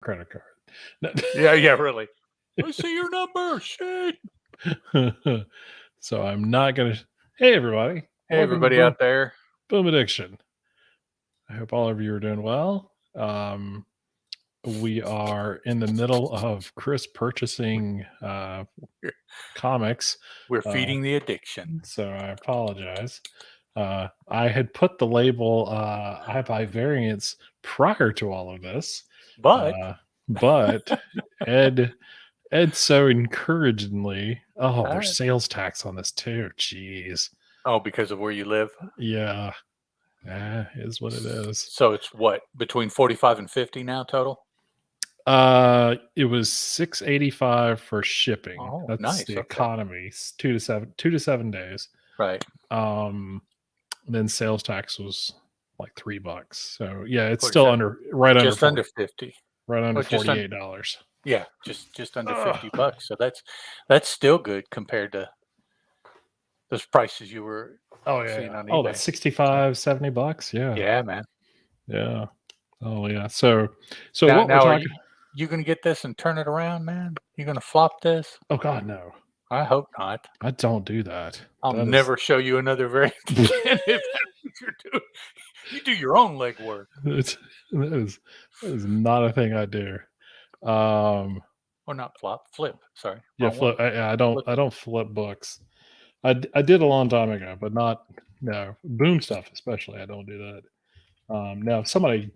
credit card. No. Yeah, really. I see your number. Shit. So I'm not gonna. Hey everybody! Hey, Welcome to everybody out there. Boom Addiction. I hope all of you are doing well. We are in the middle of Chris purchasing comics. We're feeding the addiction. So I apologize. I had put the label I buy variants prior to all of this, But but Ed so encouragingly. Oh, there's sales tax on this too. Jeez. because of where you live? Yeah. Is what it is. So it's what, between 45 and 50 now total? It was $6.85 for shipping. Oh, That's nice. the Okay. economy. 2 to 7 days. Right. Then sales tax was like $3. So yeah, it's still right under 50. Right under $48. Yeah, just under $50. So that's still good compared to those prices you were seeing on eBay. Oh, that's $65, $70. Yeah. Yeah, man. Yeah. Oh yeah. So now, what we're talking. You gonna get this and turn it around, man? You gonna flop this? Oh God, no. I hope not. I don't do that. I'll never show you another variant again if that's what you're doing. You do your own legwork. That is not a thing I do. Or not flip. Sorry. Yeah, flip. I don't flip books. I did a long time ago, but not Boom stuff especially. I don't do that. Now if somebody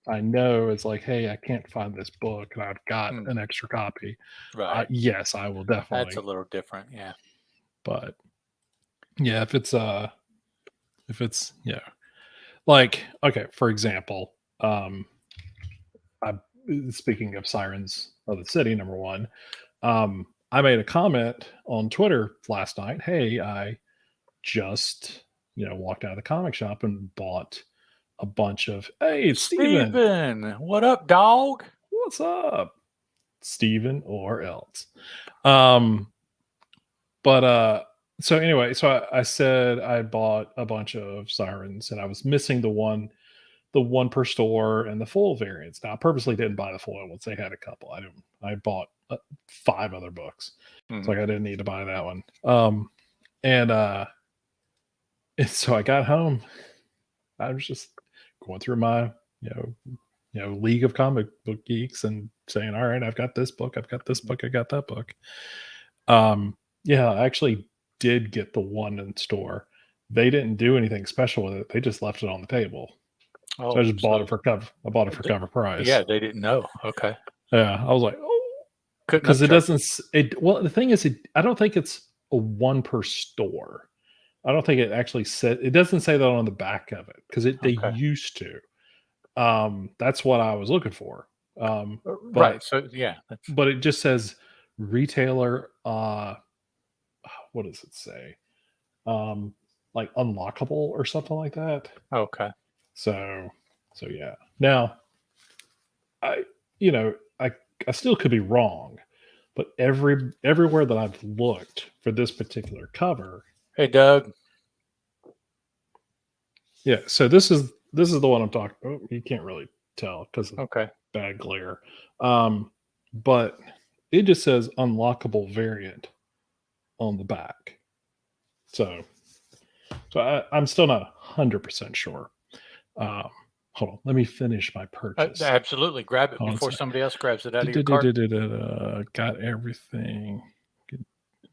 I know is like, hey, I can't find this book and I've got an extra copy. Right. Yes, I will definitely. That's a little different, yeah. But yeah, if it's like, okay, for example, speaking of Sirens of the City, number one, I made a comment on Twitter last night. Hey, I just walked out of the comic shop and bought a bunch of. Hey, it's Steven. What up, dog? What's up, Steven or else? But so anyway, so I said I bought a bunch of Sirens and I was missing the one per store and the full variants. Now I purposely didn't buy the foil ones. They had a couple. I bought 5 other books. It's like I didn't need to buy that one. And so I got home. I was just going through my league of comic book geeks and saying, all right, I've got this book, I've got this book, I got that book. Yeah, I actually did get the one in store. They didn't do anything special with it. They just left it on the table. So I just bought it for cover. I bought it for cover price. Yeah, they didn't know. Okay. Yeah, I was like, oh, because it doesn't. Well, the thing is, I don't think it's a one per store. I don't think it actually said. It doesn't say that on the back of it because they used to. That's what I was looking for. Right. So yeah, but it just says retailer. What does it say? Like unlockable or something like that. Okay. So yeah. Now, I still could be wrong, but everywhere that I've looked for this particular cover. Hey, Doug. Yeah. So this is the one I'm talking. Oh, you can't really tell because of bad glare. But it just says unlockable variant on the back. So I'm still not 100% sure. Hold on, let me finish my purchase. Absolutely, grab it before somebody else grabs it out of your cart. Got everything.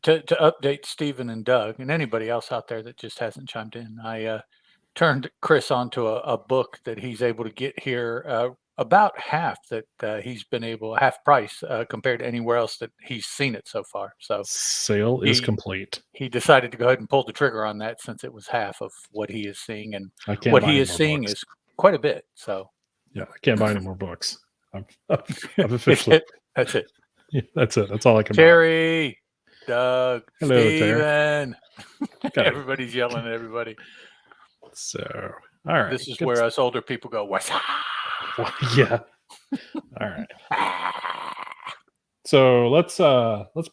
To update Stephen and Doug and anybody else out there that just hasn't chimed in, I turned Chris onto a book that he's able to get here about half that he's been able, half price compared to anywhere else that he's seen it so far. So sale is complete. He decided to go ahead and pull the trigger on that since it was half of what he is seeing, and what he is seeing is quite a bit. So yeah, I can't buy any more books. I've officially. That's it. Yeah, that's it. That's all I can Terry, buy. Doug, hello, Steven. Everybody's yelling at everybody. So, all right. This is where us older people go, what's yeah. All right. So let's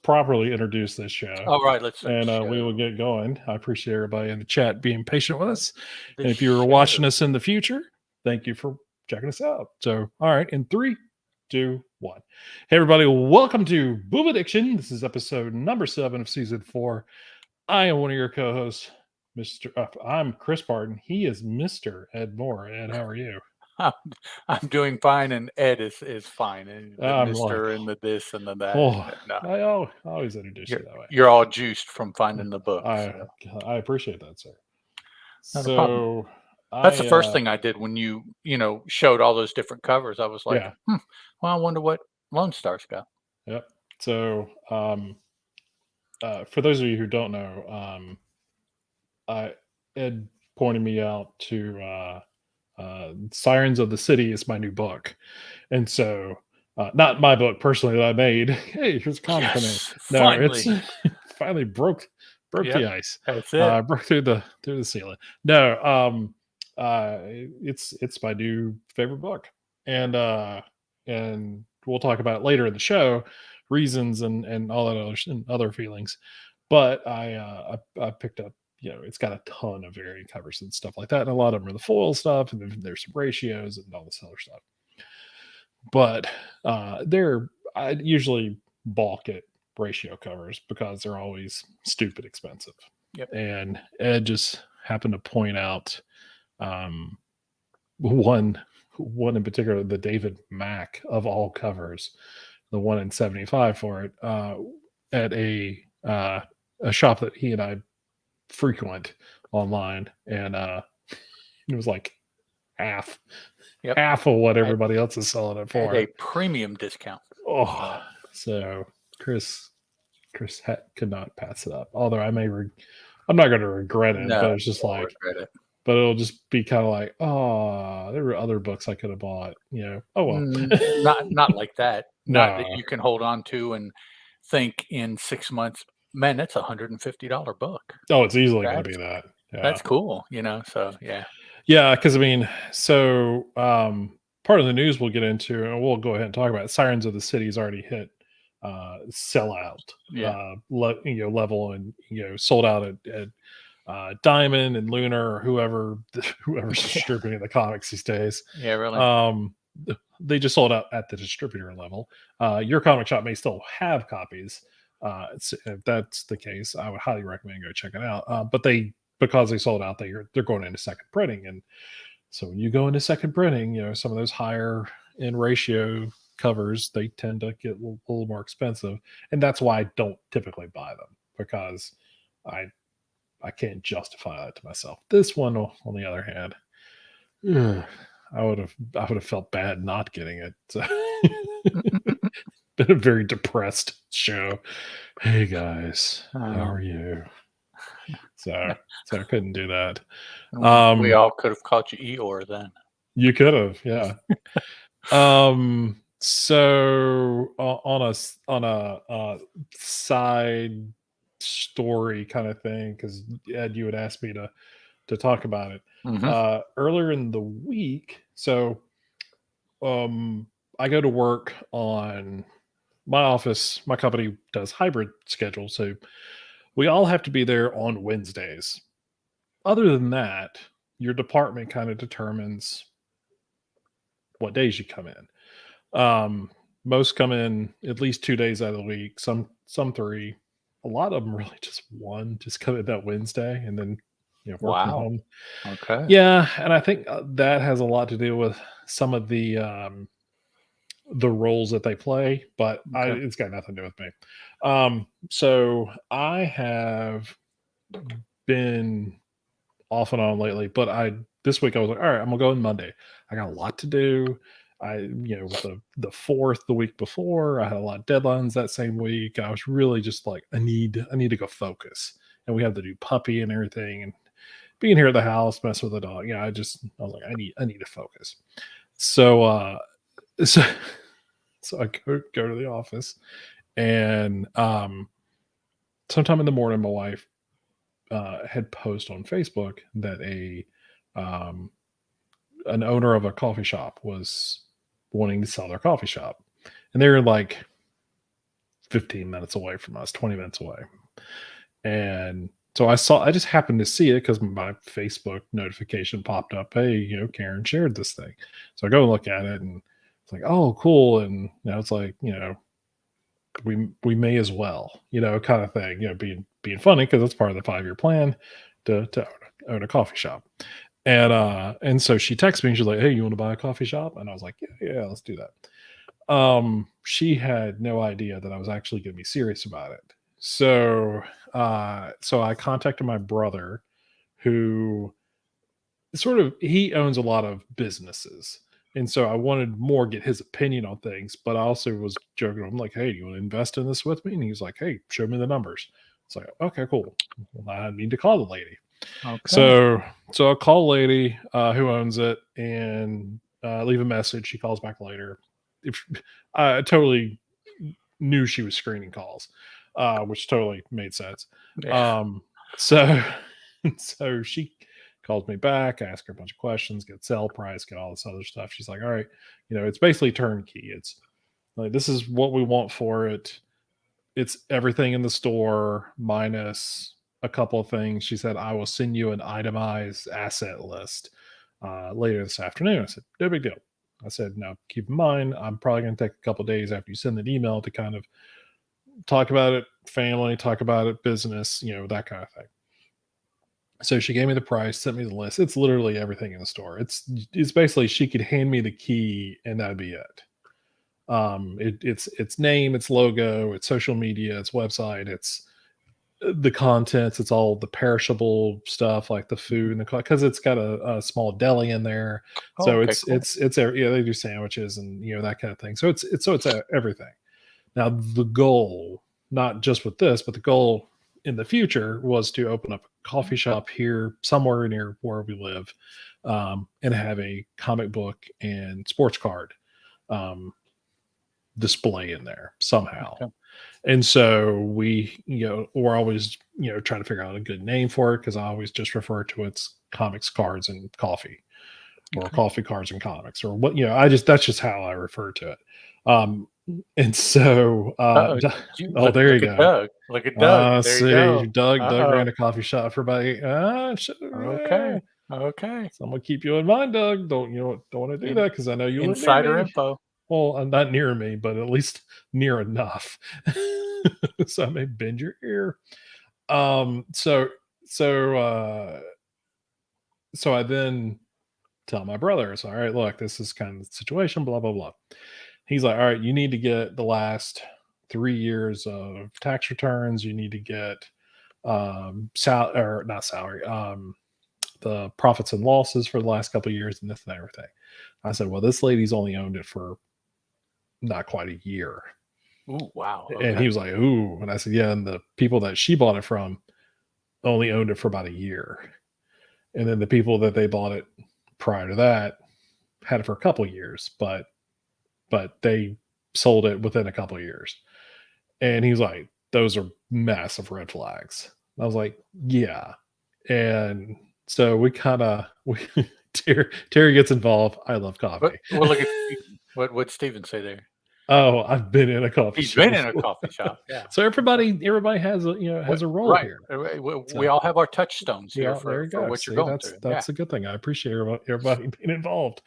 properly introduce this show. All right, we will get going. I appreciate everybody in the chat being patient with us. And if you were watching us in the future, thank you for checking us out. So, all right, in 3, 2, 1. Hey, everybody, welcome to Boob Addiction. This is episode number 7 of season 4. I am one of your co hosts, I'm Chris Barton. He is Mr. Ed Moore. Ed, how are you? I'm, I'm doing fine, and Ed is fine, and the I'm like, Mister and the this and the that. oh, No, I always introduce you're you that way. you're all juiced from finding the book, so I appreciant that, sir. not a problem. So, That's the I, first thing I did when you showed all those different covers. I was like, yeah, well, I wonder what Lone Star's got. yep. So, for those of you who don't know, Ed pointed me out to Sirens of the City is my new book. And so, not my book personally that I made. Hey, here's a comic I made. Yes, No, it's finally. finally broke Yep, the ice, that's it. broke through the ceiling. No, it's my new favorite book, and we'll talk about it later in the show, reasons and all that other feelings. But I picked up, it's got a ton of variant covers and stuff like that, and a lot of them are the foil stuff, and then there's some ratios and all this other stuff. But I usually balk at ratio covers because they're always stupid expensive. Yep. And Ed just happened to point out um, one in particular, the David Mack of all covers, the one in 75 for it, at a shop that he and I frequent online, and it was like half Yep. half of what At, everybody else is selling it at for. a premium discount. Oh, so Chris could not pass it up. Although I'm not going to regret it, No, but it's just don't like, regret it. but it'll just be kind of like, oh, there were other books I could have bought. Oh well. Not like that. Not that No. you can hold on to and think in 6 months, man, that's $150 book. Oh, it's easily going to That's be that. Yeah. that's cool, so yeah. Yeah, because I mean, so part of the news we'll get into, and we'll go ahead and talk about it, Sirens of the City's already hit sellout Yeah. level, and sold out at Diamond and Lunar, or whoever's distributing the comics these days. Yeah, really. They just sold out at the distributor level. Your comic shop may still have copies. If that's the case, I would highly recommend go check it out. But because they sold out, they're going into second printing, and so when you go into second printing, some of those higher in ratio covers, they tend to get a little more expensive, and that's why I don't typically buy them, because I can't justify that to myself. This one, on the other hand, I would have felt bad not getting it. So been a very depressed show. Hey guys, how are you? So I couldn't do that. We all could have caught you Eeyore then. You could have, yeah. So on a side story kind of thing, because Ed, you had asked me to talk about it earlier in the week. So I go to work on my office. My company does hybrid schedule, so we all have to be there on Wednesdays. Other than that, your department kind of determines what days you come in. Most come in at least 2 days out of the week, some 3. A lot of them really just one, just come in that Wednesday and then work from Wow. home. Okay. Yeah, and I think that has a lot to do with some of the roles that they play, but Okay. it's got nothing to do with me. So I have been off and on lately, but this week I was like, all right, I'm gonna go in Monday. I got a lot to do. With the 4th the week before, I had a lot of deadlines that same week. I was really just like, I need to go focus. And we have the new puppy and everything, and being here at the house, mess with the dog. I was like, I need to focus. So so I go to the office, and sometime in the morning, my wife had posted on Facebook that an owner of a coffee shop was wanting to sell their coffee shop, and they were like 15 minutes away from us, 20 minutes away. And so I just happened to see it because my Facebook notification popped up. Hey, Karen shared this thing. So I go and look at it, and It's like, oh, cool. And it's like, we may as well, kind of thing, being funny because it's part of the 5-year plan to own a coffee shop. And so she texted me and she's like, hey, you want to buy a coffee shop? And I was like, yeah, let's do that. She had no idea that I was actually going to be serious about it. So I contacted my brother, who he owns a lot of businesses. And so I wanted more get his opinion on things, but I also was joking. I'm like, hey, do you want to invest in this with me? And he's like, hey, show me the numbers. It's like, okay, cool. Well, I need to call the lady. Okay. So I'll call a lady who owns it and leave a message. She calls back later. If I totally knew she was screening calls, which totally made sense. Yeah. So so she calls me back, I ask her a bunch of questions, get sell price, get all this other stuff. She's like, all right, it's basically turnkey. It's like, this is what we want for it. It's everything in the store minus a couple of things. She said, I will send you an itemized asset list later this afternoon. I said, no big deal. I said, now keep in mind, I'm probably going to take a couple of days after you send that email to kind of talk about it, family, talk about it, business, that kind of thing. So she gave me the price, sent me the list. It's literally everything in the store. It's basically she could hand me the key and that'd be it. It's name, its logo, its social media, its website, it's the contents, it's all the perishable stuff like the food and because it's got a small deli in there. So Okay, cool. they do sandwiches and that kind of thing. So it's everything. Now the goal, not just with this, but the goal in the future was to open up a coffee shop here somewhere near where we live, and have a comic book and sports card display in there somehow. Okay. And so we're always, trying to figure out a good name for it because I always just refer to its comics, cards, and coffee, or coffee, cards, and comics, or what, that's just how I refer to it. And so, oh, there you Look at go. Doug. Look at Doug. There you See, go. Doug ran a coffee shop for about 8. Okay. Okay. So I'm gonna keep you in mind, Doug. Don't want to do that because I know you live near Insider me. info. Well, not near me, but at least near enough, so I may bend your ear. So so so I then tell my brother, "So, all right, look, this is kind of the situation, blah blah blah." He's like, "All right, you need to get the last 3 years of tax returns. You need to get or not salary, the profits and losses for the last couple of years, and this and everything." I said, "Well, this lady's only owned it for not quite a year." Ooh, wow. And he was like, "Ooh," and I said, "Yeah, and the people that she bought it from only owned it for about a year, and then the people that they bought it prior to that had it for a couple of years, but they sold it within a couple of years." And he was like, "Those are massive red flags." I was like, "Yeah." And so we kind of Terry gets involved. I love coffee. Well, look at Steven. What Steven say there? Oh, I've been in a coffee He's shop been in a before. coffee shop. Yeah. So everybody has a role Right. here. We So all have our touchstones here there you for go. what you're See, going that's through. Yeah. that's a good thing. I appreciate everybody being involved.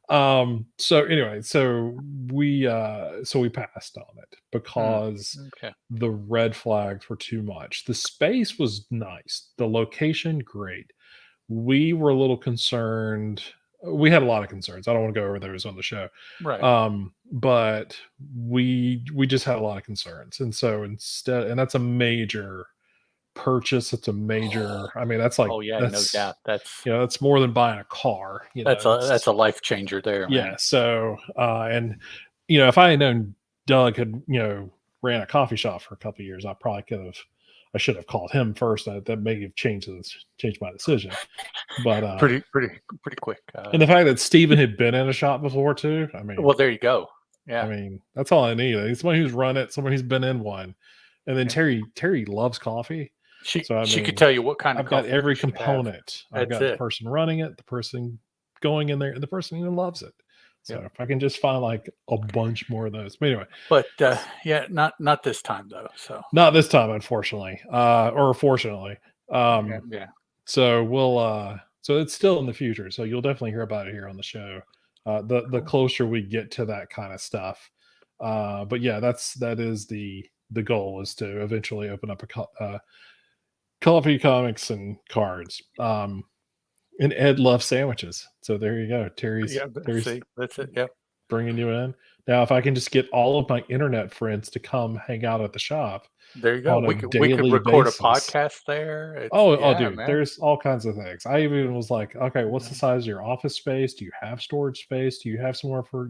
So anyway, so we passed on it because Okay. the red flags were too much. The space was nice, the location great. We were a little concerned. We had a lot of concerns. I don't want to go over those on the show. Right. But we just had a lot of concerns. And so and that's a major purchase. It's a major, I mean, that's like, Oh yeah, no doubt. that's more than buying a car, That's a life changer there, yeah. man. So, and if I had known Doug had, ran a coffee shop for a couple of years, I should have called him first. That may have changed my decision. But Pretty quick. and the fact that Steven had been in a shop before too, I mean, Well, there you go. Yeah. I mean, that's all I need. He's someone who's run it, someone who's been in one. And then Yeah. Terry loves coffee. So She could tell you what kind of I've got coffee every you should have. component. I've got the person running it, the person going in there, and the person who loves it. So if I can just find like a bunch more of those. But anyway. But yeah, not this time though. So not this time, unfortunately. Or fortunately. yeah. So we'll so it's still in the future. So you'll definitely hear about it here on the show. The Cool. closer we get to that kind of stuff. But yeah, that is the goal, is to eventually open up coffee, comics, and cards. And Ed loves sandwiches, so there you go. Terry's Yeah, but Terry's see, that's it. Yep. bringing you in. Now, if I can just get all of my internet friends to come hang out at the shop There you go. on a We could daily record a basis. podcast there. It's Oh, yeah, dude, man. there's all kinds of things. I even was like, okay, what's the Yeah. size of your office space? Do you have storage space? Do you have somewhere for,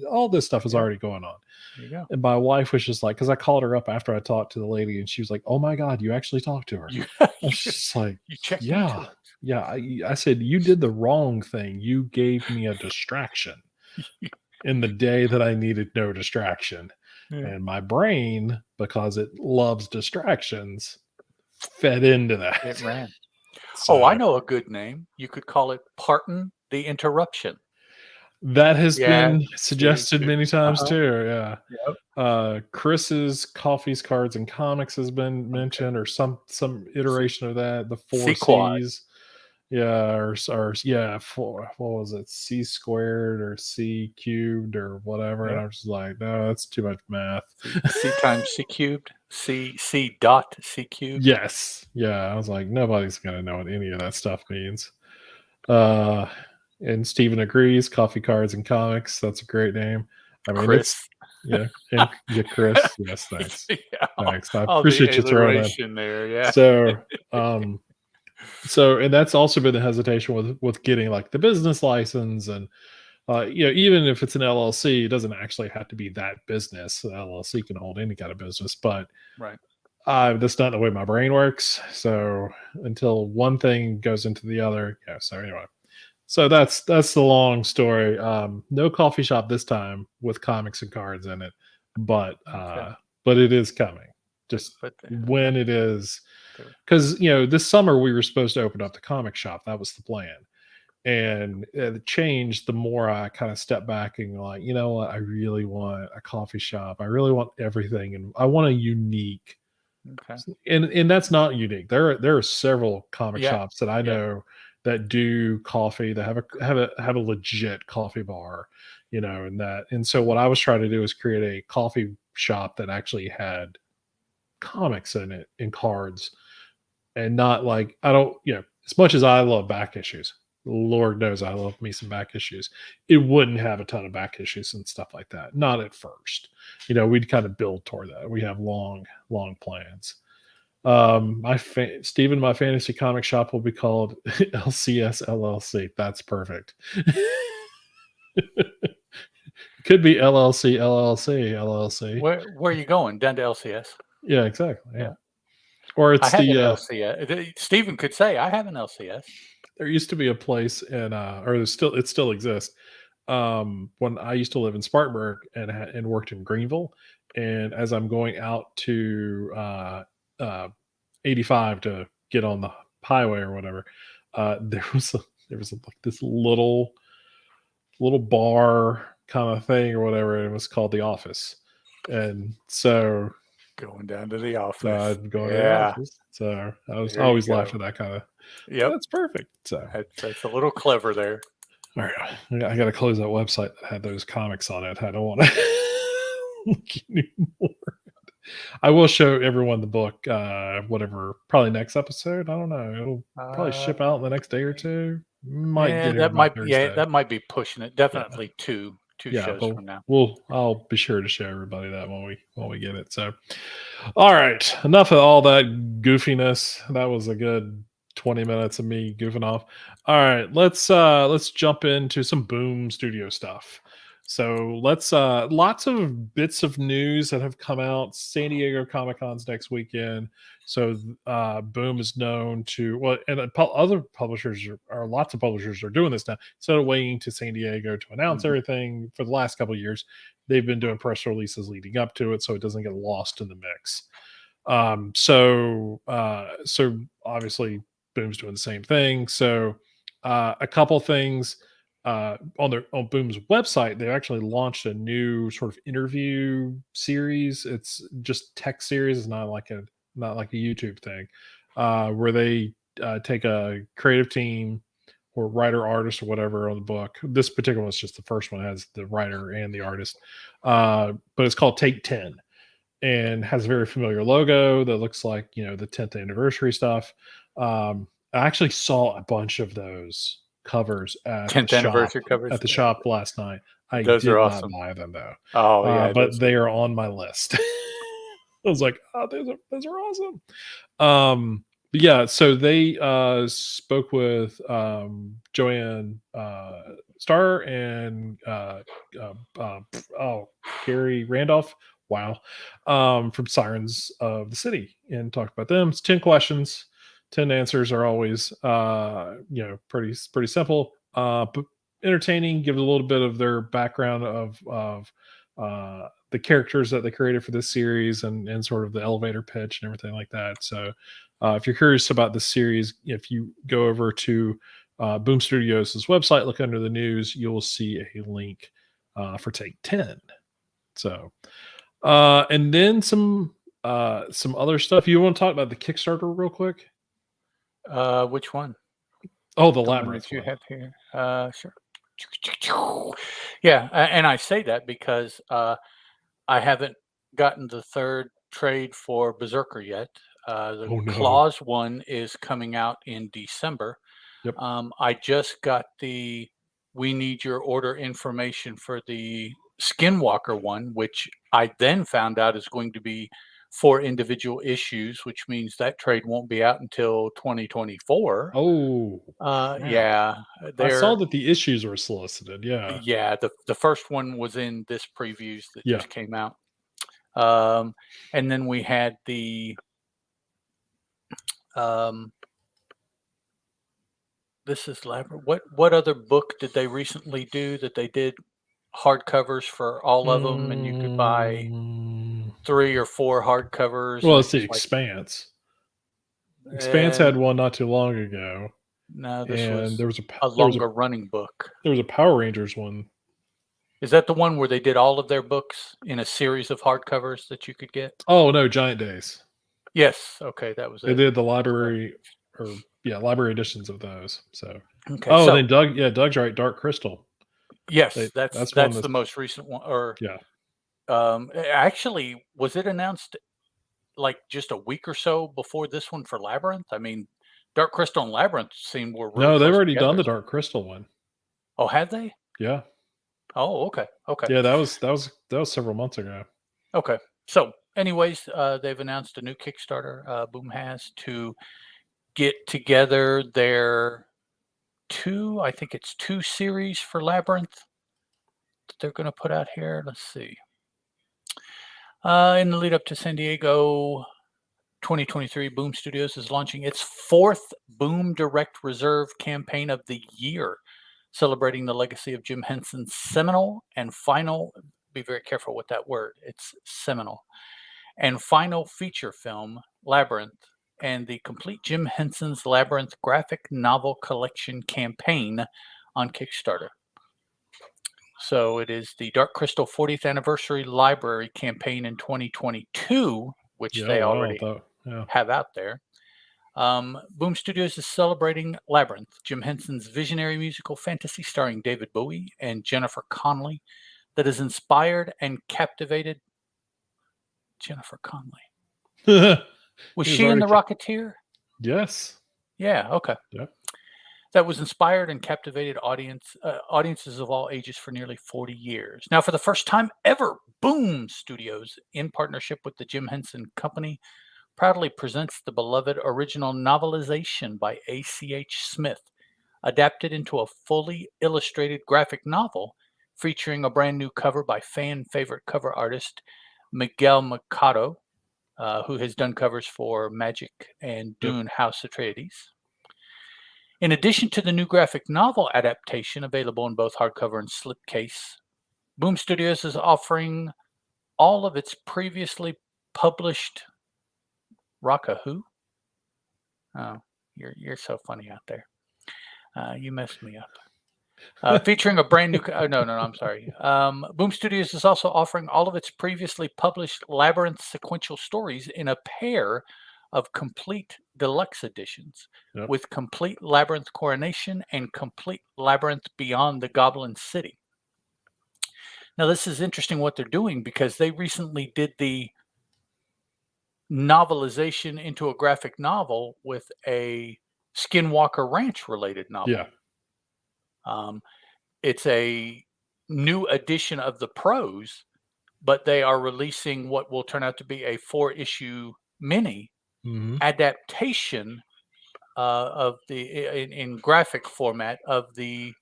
all this stuff is Yep. already going on. There you go. And my wife was just like, because I called her up after I talked to the lady, and she was like, oh my God, you actually talked to her. You I was you, just like, you checked yeah, into yeah. I said, you did the wrong thing. You gave me a distraction it. in the day that I needed no distraction. Yeah. And my brain, because it loves distractions, fed into It that. ran. Oh, I So know a good name. You could call it Pardon the Interruption. that has Yeah. been See, suggested see. many times Uh-huh. too. Yeah. Yep. Chris's coffees, cards, and comics has been Okay. mentioned, or some See, iteration of that. The four Sequad. C's. Yeah, or yeah, what was it? C squared or C cubed or whatever. And Yep. I'm just like, no, that's too much math. C times C cubed. C dot C cubed. Yes. Yeah. I was like, nobody's gonna know what any of that stuff means. Uh and Steven agrees, coffee, cards, and comics. That's a great name. I mean, it's Chris. yeah, and yeah, Chris. Yes, thanks. Yeah, Thanks. I all the appreciate you throwing that. alliteration there. Yeah. So and that's also been the hesitation with getting like the business license. And even if it's an LLC, it doesn't actually have to be that business. The LLC can hold any kind of business, but Right. that's not the way my brain works. So until one thing goes into the other, yeah. So anyway, so that's the long story. No coffee shop this time with comics and cards in it, but Okay. it is coming. Just But okay. when it is, There- because this summer we were supposed to open up the comic shop. That was the plan, and it changed the more I kind of stepped back and like, you know what, I really want a coffee shop. I really want everything, and I want a unique. Okay. And that's not unique. There are several comic Yeah. shops that I Yeah. know that do coffee, that have a legit coffee bar, and so what I was trying to do is create a coffee shop that actually had comics in it and cards, and not like, I don't, as much as I love back issues, Lord knows I love me some back issues. It wouldn't have a ton of back issues and stuff like that. Not at first. We'd kind of build toward that. We have long plans. Stephen, my fantasy comic shop will be called LCS LLC. That's perfect. Could be LLC LLC LLC. Where are you going? Down to LCS. Yeah, exactly. Yeah. Yeah. Or I it's have an the LCS. Stephen could say, I have an LCS. there used to be a place in or it still exists. When I used to live in Spartanburg and worked in Greenville, and as I'm going out to 85 to get on the highway or whatever, there was like this little bar kind of thing or whatever, and it was called the Office. And so Going down to the office. I'd go to the Yeah. office. So I There you always laugh go. at that kind of. Yep. That's perfect. So That's a little clever there. all right, I got to close that website that had those comics on it. I don't want to look anymore. I will show everyone the book, whatever, probably next episode. I don't know. It'll probably Uh, ship out in the next day or two. Might get here by Thursday. that might be pushing it. Yeah, Definitely two yeah. shows But from now. I'll be sure to show everybody that when we get it. So, all right, enough of all that goofiness. That was a good 20 minutes of me goofing off. All right, let's jump into some Boom Studio stuff. So let's lots of bits of news that have come out. San Diego Comic Con's next weekend. So Boom is known to, well, and other publishers are lots of publishers are doing this now. Instead of waiting to San Diego to announce Mhm. everything for the last couple of years, they've been doing press releases leading up to it, so it doesn't get lost in the mix. So obviously Boom's doing the same thing. So a couple things on Boom's website, they actually launched a new sort of interview series. It's just text series. It's not like a YouTube thing, where they take a creative team or writer artist or whatever on the book. This particular one's just the first one has the writer and the artist, but it's called Take 10 and has a very familiar logo that looks like the 10th anniversary stuff. I actually saw a bunch of those covers 10th anniversary covers. at the shop last night. I Those are did not awesome. buy them though, Oh yeah, but those they are. are on my list. I was like, oh, those are awesome. But yeah, so they spoke with Joanne Starr and Gary Randolph. Wow, from Sirens of the City, and talked about them. It's 10 questions, 10 answers are always pretty simple, but entertaining. Give a little bit of their background of the characters that they created for this series and sort of the elevator pitch and everything like that. So if you're curious about this series, if you go over to Boom Studios' website, look under the news, you'll see a link for Take 10. So, and then some other stuff. You want to talk about the Kickstarter real quick? Which one? Oh, the The one Labyrinth that you one. have here. Sure. Yeah, and I say that because I haven't gotten the third trade for Berserker yet. The Oh no. Claws one is coming out in December. Yep. I just got the we need your order information for the Skinwalker one, which I then found out is going to be 4 individual issues, which means that trade won't be out until 2024. Oh crap. Yeah, I saw they're that the issues were solicited. Yeah. yeah, the first one was in this previews that Yeah. just came out. Um, and then we had the um, this is Labyrinth. What other book did they recently do that they did hardcovers for all of them, and you could buy Mm, 3 or 4 hardcovers, well, and let's it see. was like, Expanse. Expanse and had one not too long ago, no, this and was a longer running book. there was a Power Rangers one. Is that the one where they did all of their books in a series of hardcovers that you could get? Oh no, Giant Days. Yes. Okay, that was They it. did the Correct. library or yeah, library editions of those. So Okay, oh, then so Doug's right. Dark Crystal. yes, that's That's one that's that's the most recent one. Or yeah. actually, was it announced like just a week or so before this one for Labyrinth? I mean, Dark Crystal and Labyrinth seemed were really No, they've close already done together. the Dark Crystal one. Oh, had they? Yeah. Oh, okay, okay, Yeah, that was several months ago. okay. So, anyways, they've announced a new Kickstarter. Boom has to get together their I think it's 2 series for Labyrinth that they're going to put out here. Let's see. In the lead up to San Diego 2023, Boom Studios is launching its 4th Boom Direct Reserve campaign of the year, celebrating the legacy of Jim Henson's seminal and final, be very careful with that word, it's seminal, and final feature film, Labyrinth, and the complete Jim Henson's Labyrinth graphic novel collection campaign on Kickstarter. So it is the Dark Crystal 40th Anniversary Library campaign in 2022, which Yeah, they wow. already Yeah. have out there. Boom Studios is celebrating Labyrinth, Jim Henson's visionary musical fantasy starring David Bowie and Jennifer Connelly that has inspired and captivated Jennifer Connelly. Was He was she in already The Rocketeer? yes. Yeah, okay. Yeah. That was inspired and captivated audiences of all ages for nearly 40 years. Now, for the first time ever, Boom Studios, in partnership with the Jim Henson Company, proudly presents the beloved original novelization by A.C.H. Smith, adapted into a fully illustrated graphic novel featuring a brand new cover by fan favorite cover artist Miguel Mercado, who has done covers for Magic and Yep. Dune House Atreides. In addition to the new graphic novel adaptation available in both hardcover and slipcase, Boom Studios is offering all of its previously published Rocka who? Oh, you're so funny out there. You messed me up. Featuring a brand new. No, I'm sorry. Boom Studios is also offering all of its previously published Labyrinth sequential stories in a pair of complete deluxe editions Yep. with complete Labyrinth Coronation and complete Labyrinth Beyond the Goblin City. Now, this is interesting what they're doing because they recently did the novelization into a graphic novel with a Skinwalker Ranch related Yeah. novel. Um, it's a new edition of the prose, but they are releasing what will turn out to be a 4-issue mini Hmm. adaptation of the in graphic format of the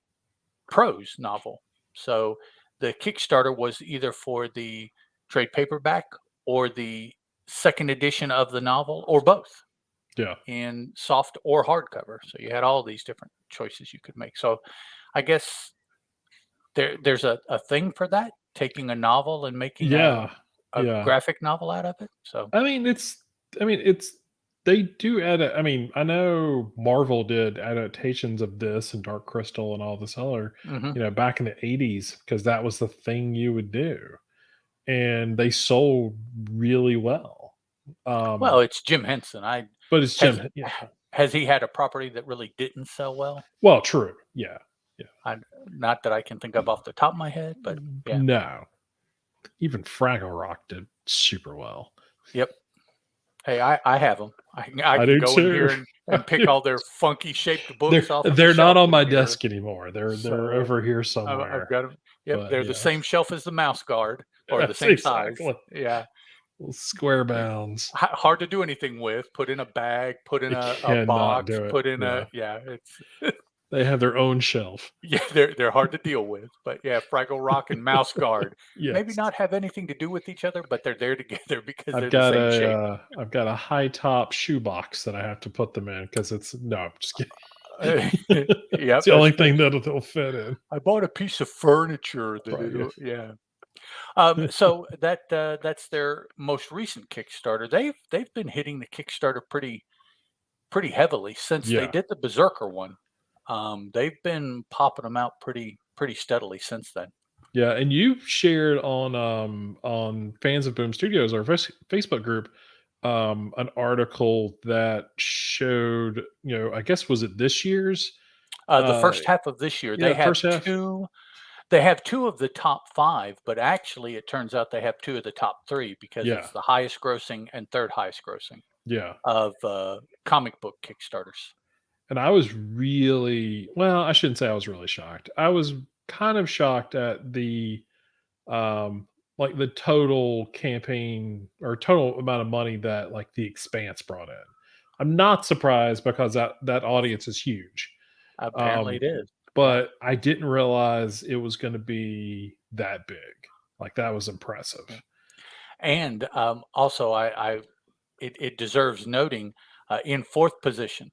prose novel. So the Kickstarter was either for the trade paperback or the second edition of the novel or both Yeah. in soft or hardcover. So you had all these different choices you could make. So I guess there's a thing for that, taking a novel and making Yeah. a Yeah. graphic novel out of it. So I mean, it's they do I mean, I know Marvel did adaptations of this and Dark Crystal and all this other, mhm. back in the 80s because that was the thing you would do. And they sold really well. Well, Um, it's Jim Henson. I but it's has Jim, yeah. has he had a property that really didn't sell well? Well, true. Yeah. Yeah. I, not that I can think of off the top of my head, but yeah. No. Even Fraggle Rock did super well. Yep. Hey, I have them. I I can do go in too. here and pick all their funky shaped They're books off of the they're not shelf on in my here. desk anymore. They're So over here I've somewhere. got them. Yep, But they're the same yes. shelf as the mouse guard, or the Yes, same size. exactly. Yeah, Little square bounds. hard to do anything with. Put in a bag, put in You a cannot box, do it. put in a Yeah. yeah. It's They have their own shelf. yeah, they're hard to deal with. But yeah, Fraggle Rock and Mouse Guard maybe Yes. not have anything to do with each other, but they're there together because they're the same shape. I've got a high top shoebox that I have to put them in because it's no, I'm just kidding. Yep, It's the only thing that it'll fit in. I bought a piece of furniture that Right. it'll yeah. So that's their most recent Kickstarter. They've been hitting the Kickstarter pretty heavily since they Yeah. did the Berserker one. They've been popping them out pretty steadily since then. Yeah, and you shared on Fans of Boom Studios, our Facebook group, an article that showed, I guess was it this year's? The Uh, first half of this year, yeah, first half. they have two of the top five, but actually it turns out they have two of the top three because Yeah, it's the highest grossing and third highest grossing yeah. of comic book Kickstarters. And I was really well, I shouldn't say I was really shocked. I was kind of shocked at the um like the total campaign or total amount of money that like the expanse brought in. I'm not surprised because that audience is huge. Apparently Um it is. Yeah. but I didn't realize it was going to be that big. Like that was impressive. Yeah. And also, it deserves noting in fourth position,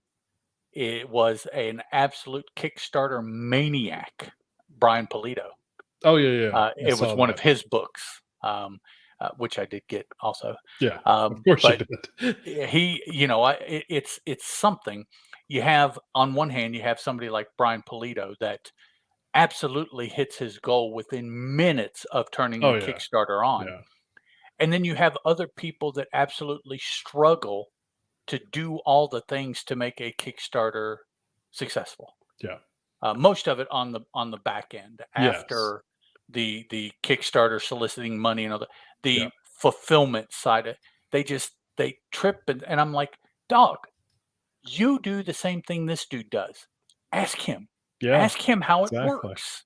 it was an absolute Kickstarter maniac, Brian Polito. Oh yeah, yeah. I It was saw one of that. his books, which I did get also. Yeah, of course you But did. he, it's something. You have on one hand, you have somebody like Brian Polito that absolutely hits his goal within minutes of turning Oh a yeah, Kickstarter on. yeah, And then you have other people that absolutely struggle to do all the things to make a Kickstarter successful. yeah. Most of it on the back end Yes. after the Kickstarter soliciting money and all Yeah. the fulfillment side of they trip and I'm like, dog, you do the same thing this dude does. Ask him. Yeah. Ask him how it Exactly. works.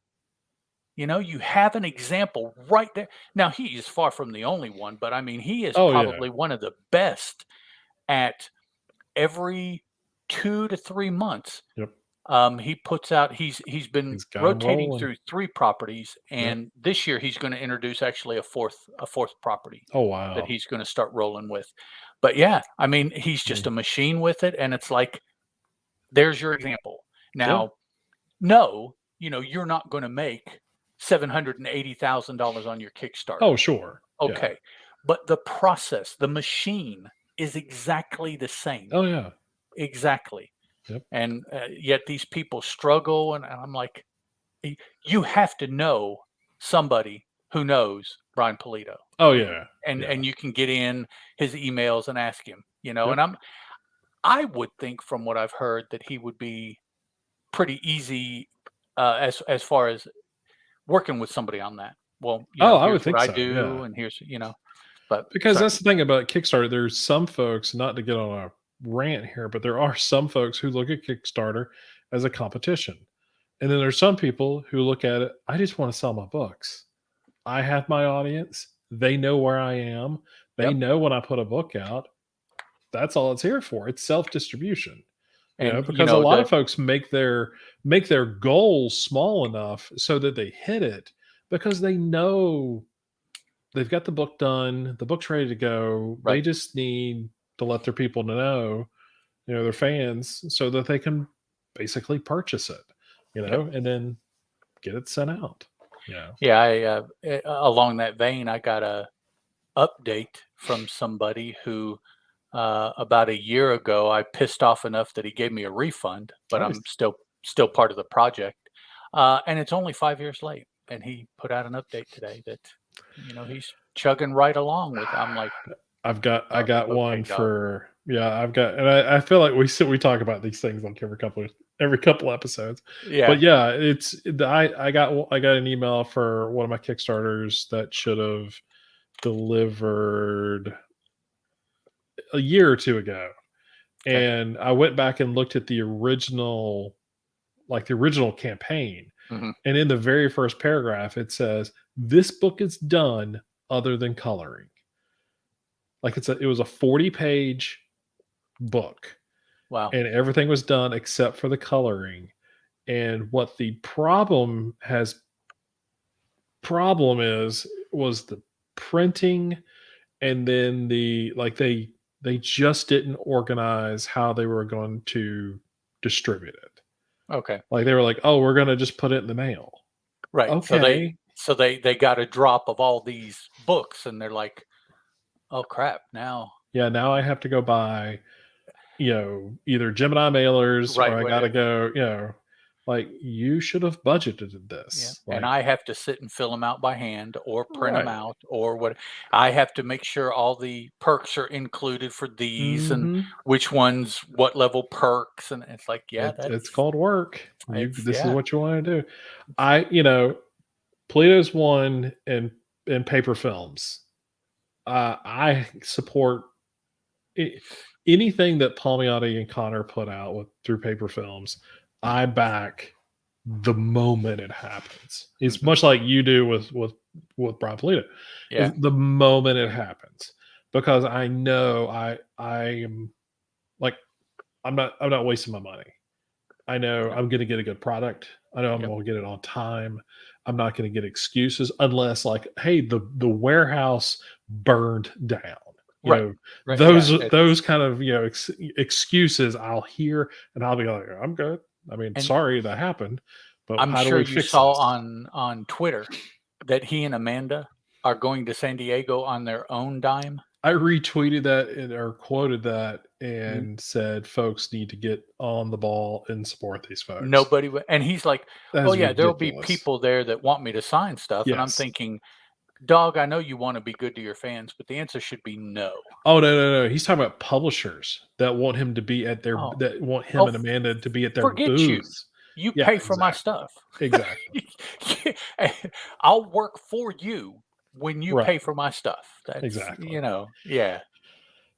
You have an example right there. Now he is far from the only one, but I mean he is Oh yeah. probably one of the best at every 2 to 3 months Yep. he puts out he's been He's got him rotating rolling. through 3 properties, Yep. and this year he's gonna introduce actually a fourth property Oh that wow. he's gonna start rolling with. But yeah, I mean, he's just Mm. a machine with it, and it's like, there's your example. Yeah. Now, no, you're not gonna make $780,000 on your Kickstarter. Oh sure. Yeah. Okay, but the process, the machine is exactly the same. Oh yeah. Exactly. Yep. And yet these people struggle, and I'm like, you have to know somebody who knows Brian Polito. Oh yeah, yeah, and you can get in his emails and ask him, yep. and I would think from what I've heard that he would be pretty easy, as far as working with somebody on that. Well, Oh, I would here's what think I so. do, Yeah, and here's, but because sorry. that's the thing about Kickstarter. There's some folks, not to get on a rant here, but there are some folks who look at Kickstarter as a competition, and then there's some people who look at it. I just want to sell my books. I have my audience. They know where I am. They Yep. know when I put a book out. That's all it's here for. It's self distribution. And Because a lot of folks make their goals small enough so that they hit it because they know they've got the book done, the book's ready to go. They right. just need to let their people know, their fans, so that they can basically purchase it, Yep. and then get it sent out. Yeah. Yeah. Along that vein, I got a update from somebody who, about a year ago, I pissed off enough that he gave me a refund, but I'm Nice. still part of the project. And it's only 5 years late. And he put out an update today that, he's chugging right along with. I'm like, I got okay, one dog. for yeah, I've got and I feel like we talk about these things like every couple episodes. Yeah. But yeah, I got an email for one of my Kickstarters that should have delivered a year or two ago. Okay. And I went back and looked at the original campaign. Hmm. And in the very first paragraph it says, "This book is done other than coloring." Like it was a 40-page book Wow. and everything was done except for the coloring. And what the problem is was the printing, and then they just didn't organize how they were going to distribute it. Okay. Like they were like, "Oh, we're going to just put it in the mail." Right. Okay. They got a drop of all these books, and they're like, oh crap, now. Yeah, now I have to go buy, either Gemini mailers, or Right. I got to go, like you should have budgeted Yeah, this. and Like, I have to sit and fill them out by hand or print them right. out or what. I have to make sure all the perks are included for these and Mhm. which ones, what level perks, and it's like, yeah, It's called work. This is yeah, what you want to do. I, Plato's one and paper films. I support a anything that Palmiotti and Connor put out through paper films. I back the moment it happens. It's mhm, much like you do with Brian Polito. yeah, Is the moment it happens, because I know I am like I'm not wasting my money. I know yeah, I'm going to get a good product. I know I'm yep, going to get it on time. I'm not going to get excuses unless, like, hey, the warehouse burned down. right, right, yeah, Those kind of excuses I'll hear, and I'll be like, I'm good. I mean, and sorry that happened, but I'm how do sure we you fix saw this? on Twitter that he and Amanda are going to San Diego on their own dime. I retweeted that or quoted that Mhm. and said, folks need to get on the ball and support these folks. And he's like, That "Oh is yeah, there'll be ridiculous. people there that want me to sign stuff," and I'm Yes. thinking, "Dog, I know you want to be good to your fans, but the answer should be no." Oh, no, no, no. He's talking about publishers that want him to be at their Oh, that want him oh, and Amanda to be at their forget you. booths. You Yeah, pay for my exactly. stuff. Exactly. I'll work for you when you Right. pay for my stuff. That's, Exactly. yeah,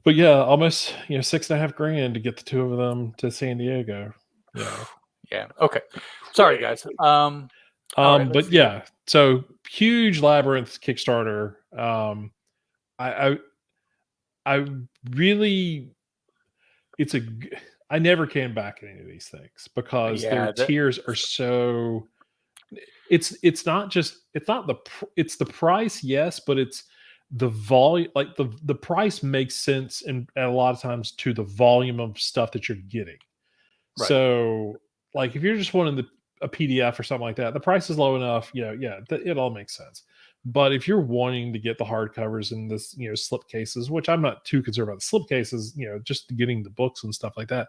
But yeah, almost, 6.5 grand to get the two of them to San Diego. Yeah. yeah. Okay, sorry guys. Crazy. All right, let's But see. yeah, so huge labyrinth Kickstarter. I I I really it's a g I never came back at any of these things because their Yeah, tiers are so it's not it's the price, yes, but it's the volume. Like the price makes sense, and a lot of times to the volume of stuff that you're getting. right, So, like, if you're just wanting a PDF or something like that, the price is low enough. Yeah, it all makes sense. But if you're wanting to get the hardcovers and this, slip cases, which I'm not too concerned about the slip cases, just getting the books and stuff like that.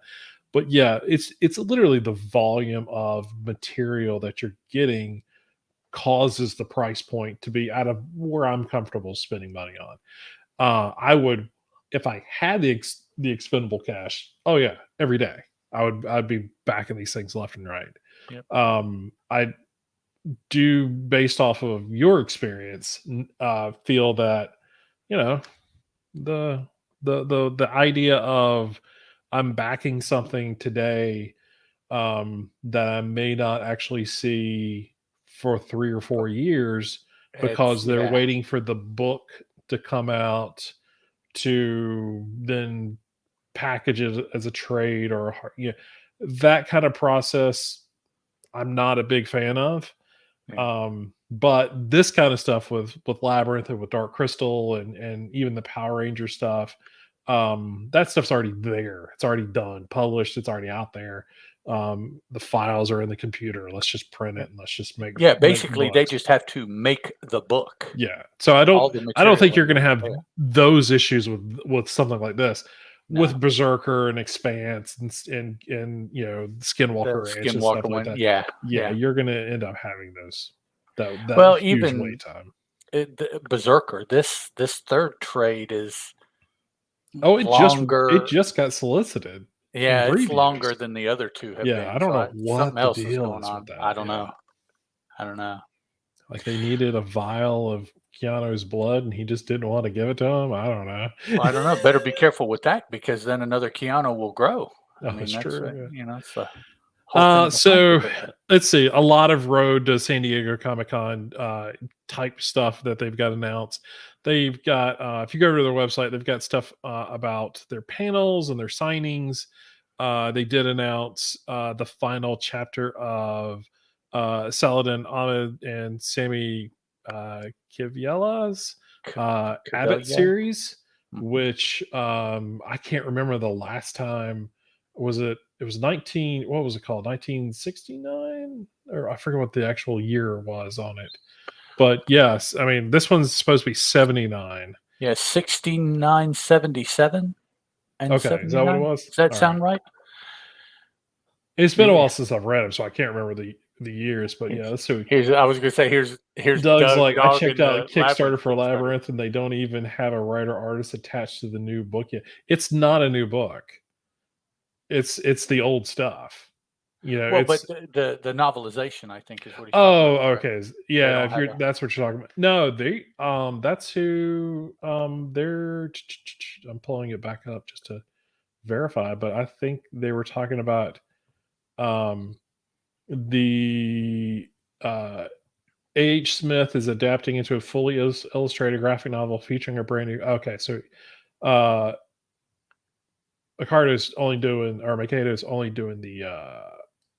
But yeah, it's literally the volume of material that you're getting causes the price point to be out of where I'm comfortable spending money on. I would, if I had the expendable cash. Oh yeah, every day I'd be backing these things left and right. Yep. I do, based off of your experience, feel that you know the the idea of I'm backing something today that I may not actually see for 3 or 4 years It's because they're yeah. waiting for the book to come out to then package it as a trade or that kind of process. I'm not a big fan of. Yeah. But this kind of stuff with Labyrinth and with Dark Crystal and even the Power Ranger stuff, that stuff's already there. It's already done, published. It's already out there. The files are in the computer. Let's just print Yeah. it and let's just Yeah, make basically, they books. just have to make the book. Yeah. So All the I don't think material you're is going to already have there. those issues with something like this. No, With Berserker and Expanse and the Skinwalker Ranch and Skinwalker stuff like one. that, Yeah, yeah, yeah. you're going to end up having those that Well, huge wait even time. the Berserker, this third trade is Oh, it longer. just got solicited in Yeah, it's previews. longer than the other two have Yeah, I been. don't So know something what the else is deal going is with on. that. I don't Yeah, know. I don't know. like they needed a vial of Keanu's blood, and he just didn't want to give it to him. I don't know. Well, I don't know. Better be careful with that because then another Keanu will grow. I Oh, mean, that's that's true. Yeah. it's the whole thing behind So it. But let's see. A lot of road to San Diego Comic Con type stuff that they've got announced. They've got if you go to their website, they've got stuff about their panels and their signings. They did announce the final chapter of Saladin Ahmed and Sammy Kiviela's Abbott Cabelia. series, Mhm. which I can't remember the last time. It was 19, what was it called, 1969, or I forget what the actual year was on it. But yes, I mean this one's supposed to be 79. Yeah, 69, 77, and Okay, is that what it 79. was? Does that All right. sound right? It's been a Yeah. while since I've read them, so I can't remember the years. But yeah, let's see. Here's I was gonna say here's Doug's Doug like, I Dog checked and out a the Kickstarter Labyrinth for Kickstarter. Labyrinth, and they don't even have a writer artist attached to the new book yet. It's not a new book. It's the old stuff. Well, It's but the novelization, I think, is what he's talking oh, about, correct? okay. They Yeah, don't if have you're a that's what you're talking about. No, they that's who they're I'm pulling it back up just to verify, but I think they were talking about um the A.H. Smith is adapting into a fully illustrated graphic novel featuring a brand new. Okay, so uh Ricardo's only doing, or Makedo's only doing the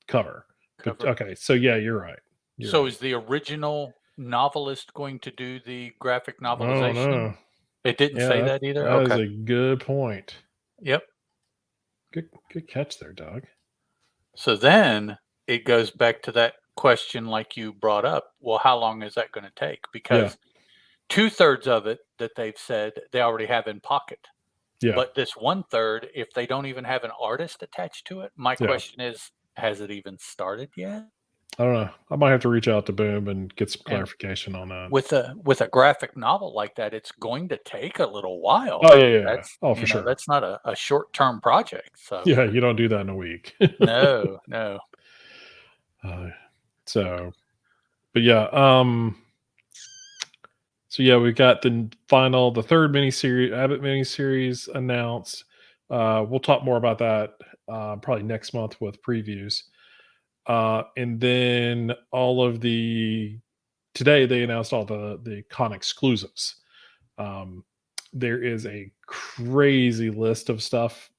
cover. But cover. okay, so yeah, you're right. You're So right. is the original novelist going to do the graphic Oh novelization? no. It didn't Yeah, say that either? that is Okay. a good point. Yep. Good catch there, Doug. So then it goes back to that question like you brought up. Well, how long is that going to take? Yeah, Because two-thirds of it that they've said they already have in pocket. yeah, But this one third, if they don't even have an artist attached to it, my yeah. question is, has it even started yet? I don't know. I might have to reach out to Boom and get some And clarification on that. with a graphic novel like that, it's going to take a little while. Oh yeah. That's Oh, for sure. that's not a short-term project. So Yeah, you don't do that in a week. no, no. uh, so, but yeah. So yeah, we've got the third miniseries, Abbott miniseries announced. We'll talk more about that probably next month with previews. And then all of today they announced all the con exclusives. Um, there is a crazy list of stuff.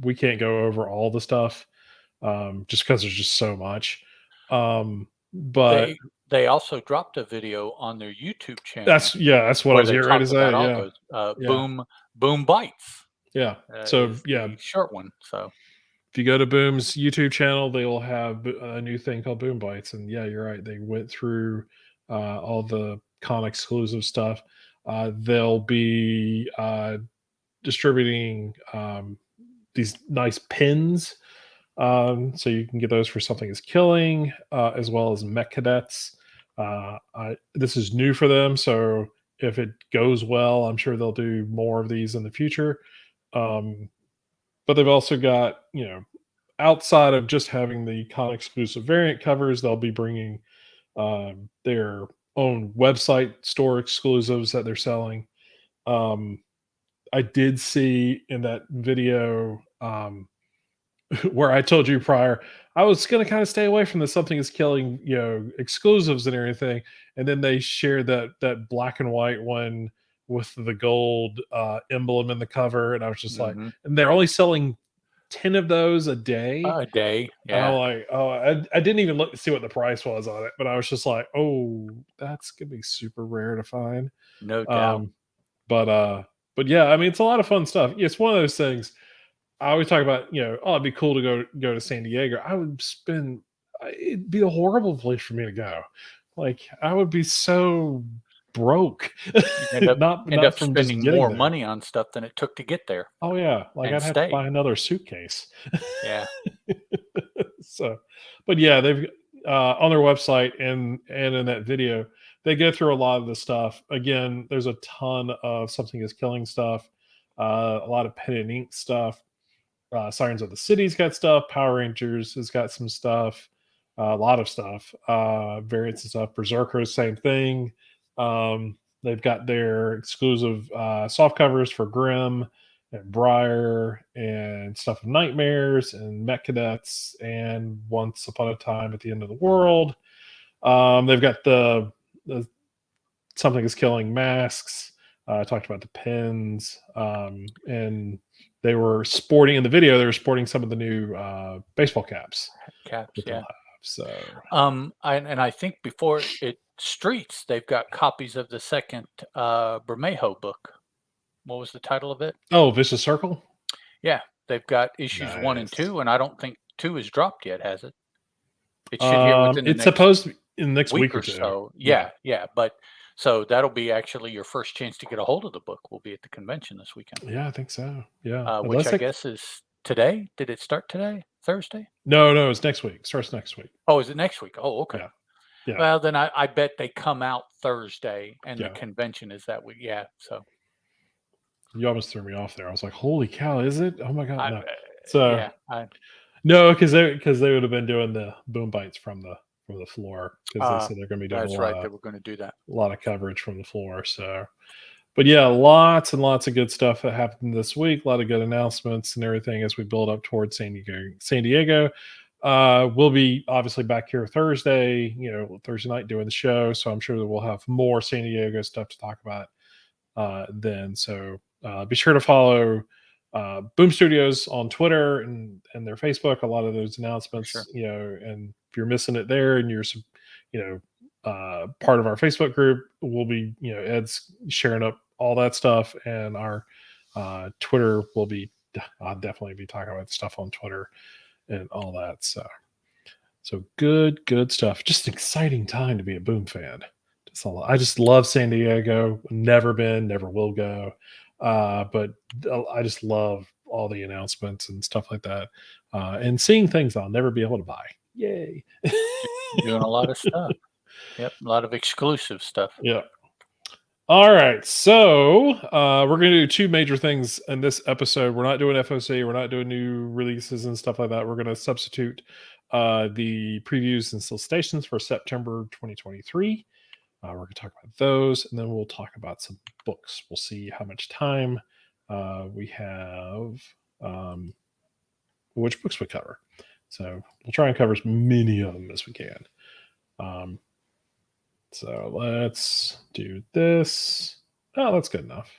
We can't go over all the stuff just because there's just so much. But They also dropped a video on their YouTube channel that's what I where was they getting ready to talk about say. all Yeah, those. yeah, Boom Bites yeah. So is yeah, the short one. So if you go to Boom's YouTube channel, they will have a new thing called Boom Bites, and yeah, you're right. They went through all the con exclusive stuff. They'll be distributing these nice pins, so you can get those for something as killing, as well as mech cadets. This is new for them, so if it goes well, I'm sure they'll do more of these in the future. Um, but they've also got, outside of just having the con exclusive variant covers, they'll be bringing their own website store exclusives that they're selling. Um, I did see in that video where I told you prior, I was going to kind of stay away from the something is killing, exclusives and everything. And then they shared that black and white one with the gold emblem in the cover, and I was just like, Hmm. and they're only selling 10 of those a day. A day. And I'm Yeah. like, oh, I didn't even look to see what the price was on it, but I was just like, oh, that's gonna be super rare to find. No doubt. Um, but yeah, I mean, it's a lot of fun stuff. It's one of those things. I always talk about, oh, it'd be cool to go to San Diego. I would spend. It'd be a horrible place for me to go. Like I would be so broke, You end up not from just spending getting more there. money on stuff than it took to get there Oh yeah, like and I'd have to stay. buy another suitcase. Yeah. So, but yeah, they've on their website and in that video, they go through a lot of the stuff. Again, there's a ton of something is killing stuff, a lot of pen and ink stuff. Sirens of the City's got stuff. Power Rangers has got some stuff. A lot of stuff. Variants and stuff. Berserkers, same thing. They've got their exclusive soft covers for Grimm and Briar and Stuff of Nightmares and Mech Cadets and Once Upon a Time at the End of the World. They've got the Something is Killing masks. I talked about the pins, and they were sporting in the video. They were sporting some of the new baseball caps Caps. that they'll Yeah. have. So, I think before it Streets, they've got copies of the second Bermejo book. What was the title of it? oh, Vicious Circle, Yeah, they've got issues 1 and nice. 2, and I don't think 2 is dropped yet, has it? It should here within the It's next supposed to be in the next week week or or two. so. Yeah, Yeah, yeah, but so that'll be actually your first chance to get a hold of the book will be at the convention this weekend, yeah, I think so. Yeah, which unless I they guess is today. Did it start today? Thursday? no, it's next week. Starts next week. Oh, is it next week? Oh, okay. Yeah, yeah, Well, then I bet they come out Thursday and the yeah. convention is that week. Yeah, so You almost threw me off there. I was like, "Holy cow, is it? Oh my god, I no!" So yeah, I no, because they would have been doing the boom bites from the floor because they uh said they're going to be doing that's right. They were going to do that. a lot of coverage from the floor. So, but yeah, lots and lots of good stuff that happened this week. A lot of good announcements and everything as we build up towards San Diego. San Diego. We'll be obviously back here Thursday, Thursday night doing the show. So I'm sure that we'll have more San Diego stuff to talk about then. So be sure to follow Boom Studios on Twitter and their Facebook. A lot of those For sure. announcements, and if you're missing it there and you're, part of our Facebook group, we'll be, Ed's sharing up all that stuff, and our Twitter will be. I'll definitely be talking about stuff on Twitter and all that. So good stuff. Just an exciting time to be a Boom fan. I just love San Diego. Never been, never will go. But I just love all the announcements and stuff like that, and seeing things I'll never be able to buy. Yay! Doing a lot of stuff. Yep, a lot of exclusive stuff. Yeah. All right. So we're going to do two major things in this episode. We're not doing FOC. We're not doing new releases and stuff like that. We're going to substitute the previews and solicitations for September 2023. We're going to talk about those, and then we'll talk about some books. We'll see how much time we have, which books we cover. So we'll try and cover as many of them as we can. So let's do this. Oh, that's good enough.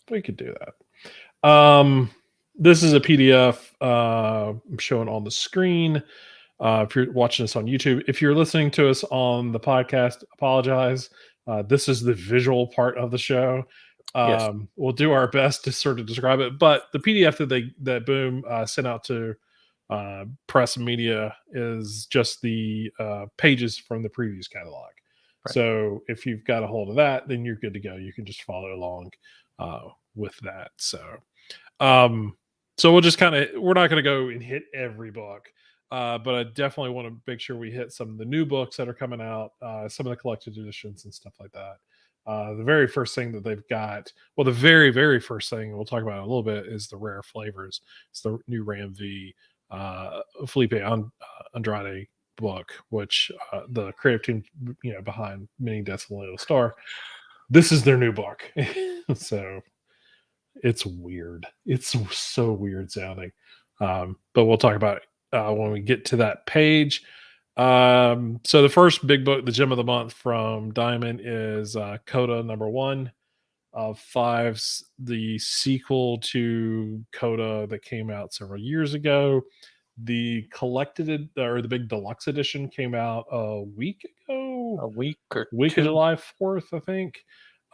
We could do that. This is a PDF I'm showing on the screen. If you're watching us on YouTube, if you're listening to us on the podcast, apologize. This is the visual part of the show. Yes. We'll do our best to sort of describe it, but the PDF that Boom sent out to press and media is just the pages from the previews catalog. Right. So if you've got a hold of that, then you're good to go. You can just follow along with that. So we'll just we're not going to go and hit every book. but I definitely want to make sure we hit some of the new books that are coming out, some of the collected editions and stuff like that. The very first thing that they've got, well, the very, very first thing we'll talk about in a little bit is the rare flavors. It's the new Ram V Felipe Andrade book, which the creative team, behind Many Deaths of the Little Star, this is their new book. So it's weird. It's so weird sounding. But we'll talk about it when we get to that page. So the first big book, the gem of the month from Diamond, is Coda #1 of fives, the sequel to Coda that came out several years ago. The or the big deluxe edition came out a week ago, A week or week of two. July 4th, I think.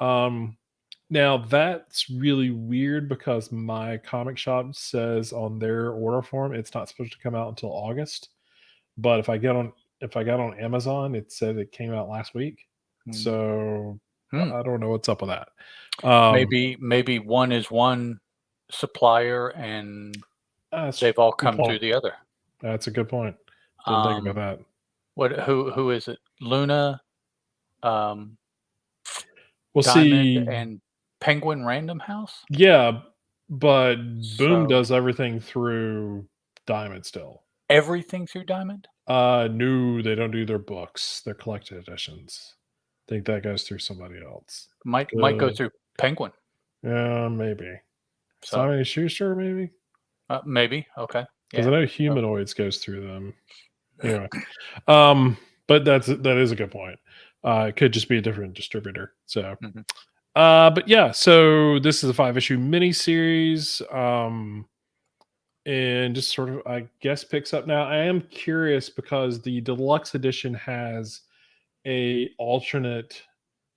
Um, Now that's really weird because my comic shop says on their order form it's not supposed to come out until August. But if I got on Amazon, it said it came out last week. Mm. So Hmm. I don't know what's up with that. Um, Maybe one is one supplier and that's they've all a good come through point. the other. That's a good point. Didn't think about Um, that. who is it? Luna, um, We'll Diamond, see. and Penguin Random House? Yeah, but Boom So does everything through Diamond still. everything through Diamond? No, they don't do their books. Their collected editions. I think that goes through somebody else. Might go Good. through Penguin. Yeah, maybe. So, Simon Schuster, maybe? maybe, okay, Because I yeah. know So Humanoids goes through them. Anyway, um, but that is a good point. It could just be a different distributor. So, mhm, but yeah, so this is a 5-issue miniseries. And just sort of, I guess, picks up now. I am curious because the deluxe edition has a alternate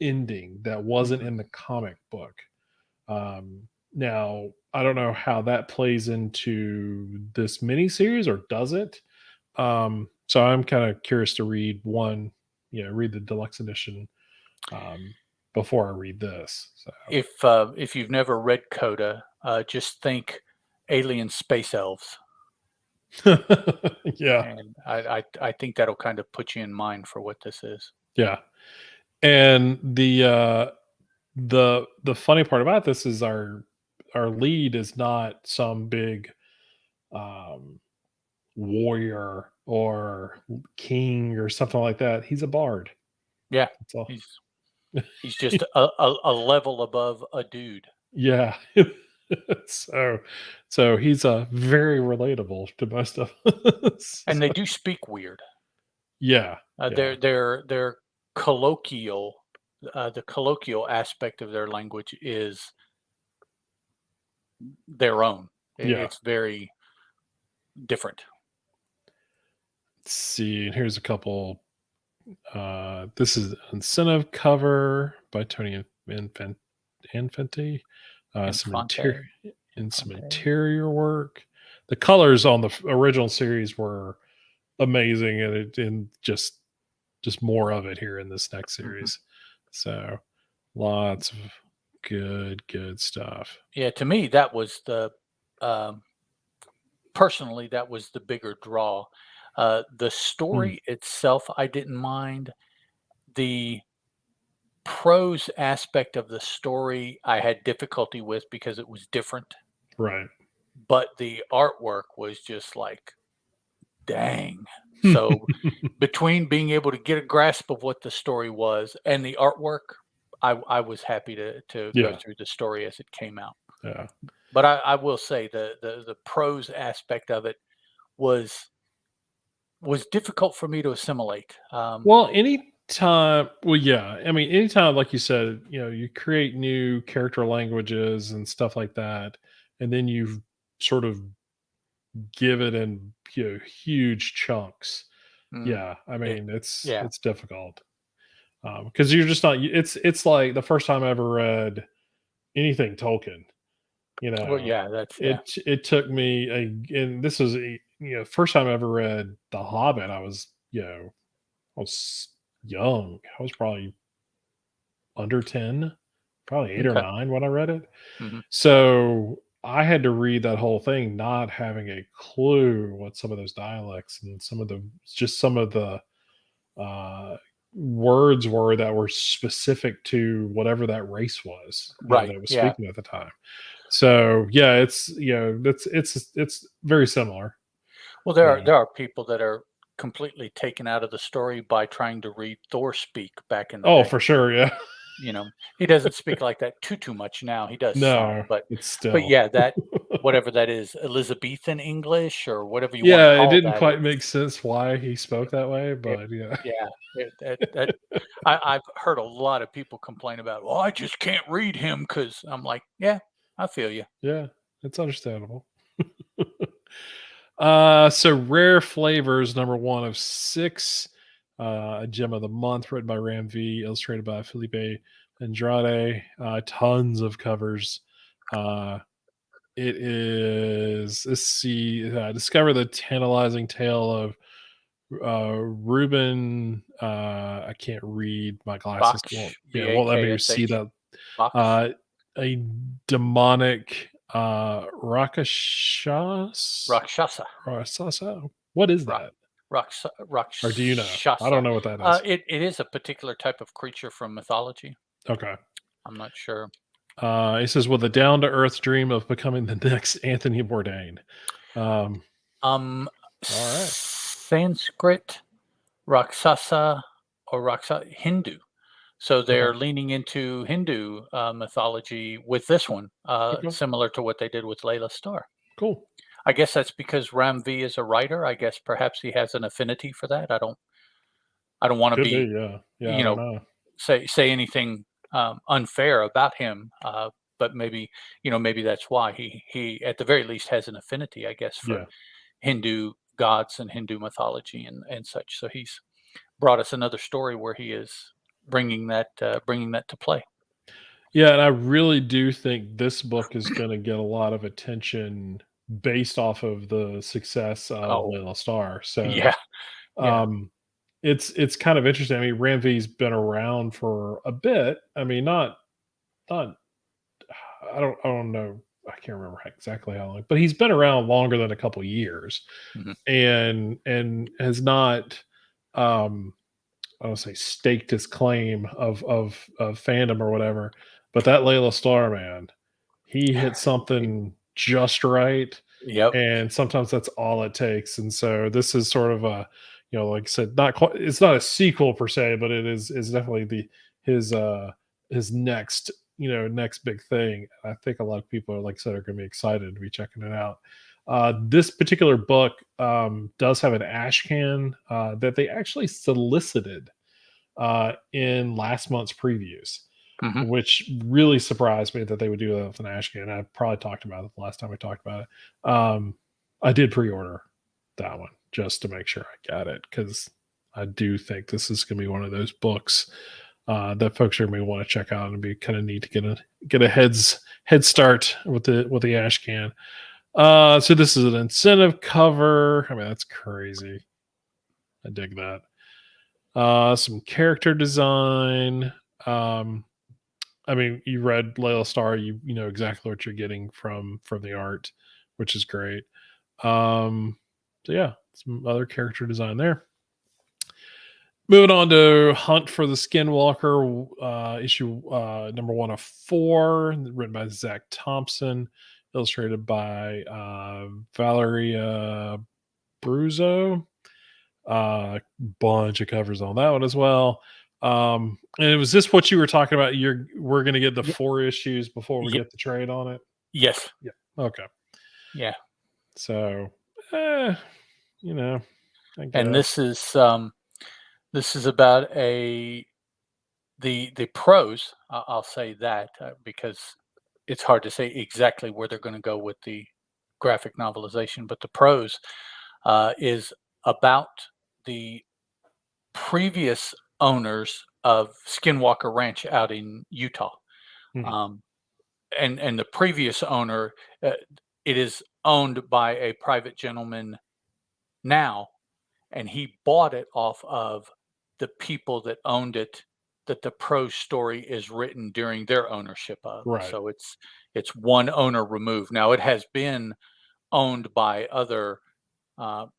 ending that wasn't mhm. in the comic book. Now I don't know how that plays into this miniseries, or does it? So I'm kind of curious to read the deluxe edition um, before I read this. So If you've never read Coda, just think alien space elves, yeah, and I think that'll kind of put you in mind for what this is. yeah. And the funny part about this is our lead is not some big um, warrior or king or something like that. He's a bard. Yeah, That's all. he's he's just a level above a dude, Yeah. so he's very relatable to most of and us. they do speak weird. Yeah. Yeah. They're colloquial. The colloquial aspect of their language is their own. Yeah. It's very different. Let's see. Here's a couple. This is incentive cover by Tony Infante. Some Infante, some Infante. interior work. The colors on the original series were amazing, and just more of it here in this next Mhm. series. So lots of good stuff. Yeah, to me, that was um, personally, that was the bigger draw. The Mm, story itself, I didn't mind. The prose aspect of the story, I had difficulty with because it was different. right. But the artwork was just like, dang. So between being able to get a grasp of what the story was and the artwork, I was happy to go Yeah. through the story as it came out. Yeah. But I will say the prose aspect of it was difficult for me to assimilate. Well, yeah, I mean, anytime, like you said, you create new character languages and stuff like that, and then you sort of give it in huge chunks. Mm, Yeah, I it, mean, yeah. it's difficult because you're just not. It's like the first time I ever read anything Tolkien. You Well, know, yeah. That's yeah. it took me and this was first time I ever read The Hobbit. I was young. I was probably under 10, probably 8 or Okay. 9 when I read it. Hmm. So I had to read that whole thing not having a clue what some of those dialects and some of the uh, words were that were specific to whatever that race was, Right. that was Yeah. speaking at the time. So yeah, it's very similar. Well, Yeah. there are people that are completely taken out of the story by trying to read Thor speak back in the Oh, day. for sure. Yeah. He doesn't speak like that too much now. He does some, No, but it's but still. yeah, that whatever that is, Elizabethan English or whatever you want to Yeah, it call didn't that, quite make it's sense why he spoke that way, it, but yeah. yeah, I've heard a lot of people complain about, well, I just can't read him because I'm like, yeah, I feel you. Yeah, it's understandable. So Rare Flavors, number one of six, a gem of the month, written by Ram V, illustrated by Felipe Andrade. Tons of covers. Uh, it is, let's see, discover the tantalizing tale of Ruben. I can't read, my glasses Bach, won't, yeah, won't let me see Baksh, that. Bach, Uh, a demonic Rakashas Rakshasa. Rakshasa? What is Rak that? Or do you know? I don't Rakshasa. know what that is. It is a particular type of creature from mythology. Okay. I'm not sure. He says, with a down to earth dream of becoming the next Anthony Bourdain. Um, Um, all right. Sanskrit, Rakshasa, or Hindu. So Okay. they're leaning into Hindu mythology with this one, Okay. similar to what they did with Layla Starr. Cool. I guess that's because Ram V is a writer. I guess perhaps he has an affinity for that. I don't want to Could be. be, Yeah. Yeah. I you don't know, know. say anything unfair about him. But maybe maybe that's why he at the very least has an affinity, I guess, for Yeah. Hindu gods and Hindu mythology and such. So he's brought us another story where he is bringing that to play. Yeah. And I really do think this book is going to get a lot of attention based off of the success of Oh Layla Starr. So, yeah, yeah. um, it's kind of interesting. I mean, Ramvi's been around for a bit. I mean, not I don't know. I can't remember exactly how long, but he's been around longer than a couple years, Mhm. and has not, um, I don't say staked his claim of fandom or whatever. But that Layla Starr man, he hit something just right, Yep. and sometimes that's all it takes. And so this is sort of a, like I said, not quite. It's not a sequel per se, but it is definitely the his uh his next next big thing. I think a lot of people are, like I said, are going to be excited to be checking it out. This particular book does have an ash can that they actually solicited in last month's previews, Hmm. which really surprised me that they would do that with an ash can. I probably talked about it the last time we talked about it. I did pre-order that one just to make sure I got it, because I do think this is going to be one of those books that folks are going to want to check out, and be kind of neat to get a head start with the ash can. So this is an incentive cover. I mean, that's crazy. I dig that. Some character design. Um, I mean, you read Layla Starr, you know exactly what you're getting from the art, which is great. So yeah, some other character design there. Moving on to Hunt for the Skinwalker, issue number one of four, written by Zach Thompson, illustrated by Valeria Bruzo. Bunch of covers on that one as well. And was this what you were talking about? We're going to get the Ye- four issues before we ye- get the trade on it. yes. Yeah. Okay. Yeah. So, eh, you know, I And guess. this is about a the pros. I'll say that because it's hard to say exactly where they're going to go with the graphic novelization, but the prose is about the previous owners of Skinwalker Ranch out in Utah. Mhm. Um, and the previous owner, it is owned by a private gentleman now, and he bought it off of the people that owned it that the prose story is written during their ownership of. Right. So it's one owner removed. Now it has been owned by other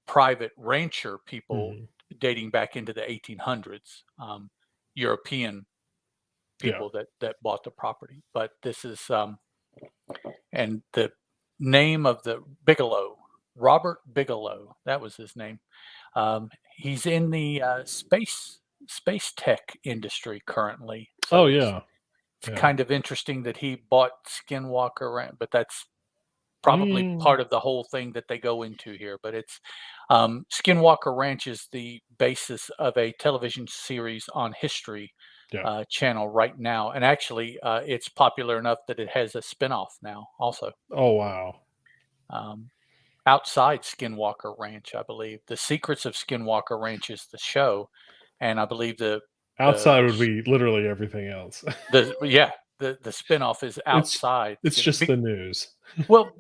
private rancher people Mhm. dating back into the 1800s, European Yeah. people that bought the property. But this is and the name of the Bigelow, Robert Bigelow, that was his name. He's in the space tech industry currently, Oh, so it's yeah. Yeah. kind of interesting that he bought Skinwalker Ranch, but that's probably Mm, part of the whole thing that they go into here. But it's Skinwalker Ranch is the basis of a television series on History yeah. Channel right now, and actually, it's popular enough that it has a spinoff now, also. Oh, wow. Um, Outside Skinwalker Ranch, I believe. The Secrets of Skinwalker Ranch is the show, and I believe the Outside would be literally everything else. yeah, the spinoff is It's outside it's just the news. well,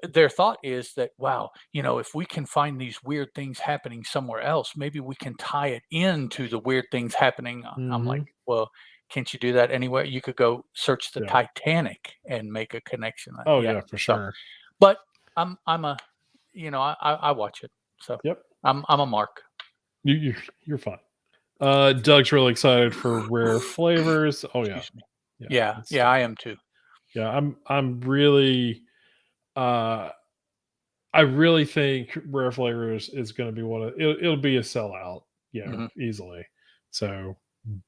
their thought is that, wow, if we can find these weird things happening somewhere else, maybe we can tie it into the weird things happening. I'm like, Mhm. well, can't you do that anywhere? You could go search the Yeah. Titanic and make a connection. Oh, Yeah. yeah, for So, sure. but I'm a, I watch it. So Yep. I'm a mark. You're fine. Doug's really excited for Rare Flavors. Oh, yeah. Excuse me. Yeah, Yeah. good Yeah. stuff. I am too. Yeah, I'm really, uh I really think Rare Flavors is gonna be one of it'll be a sellout, Hmm. easily. So,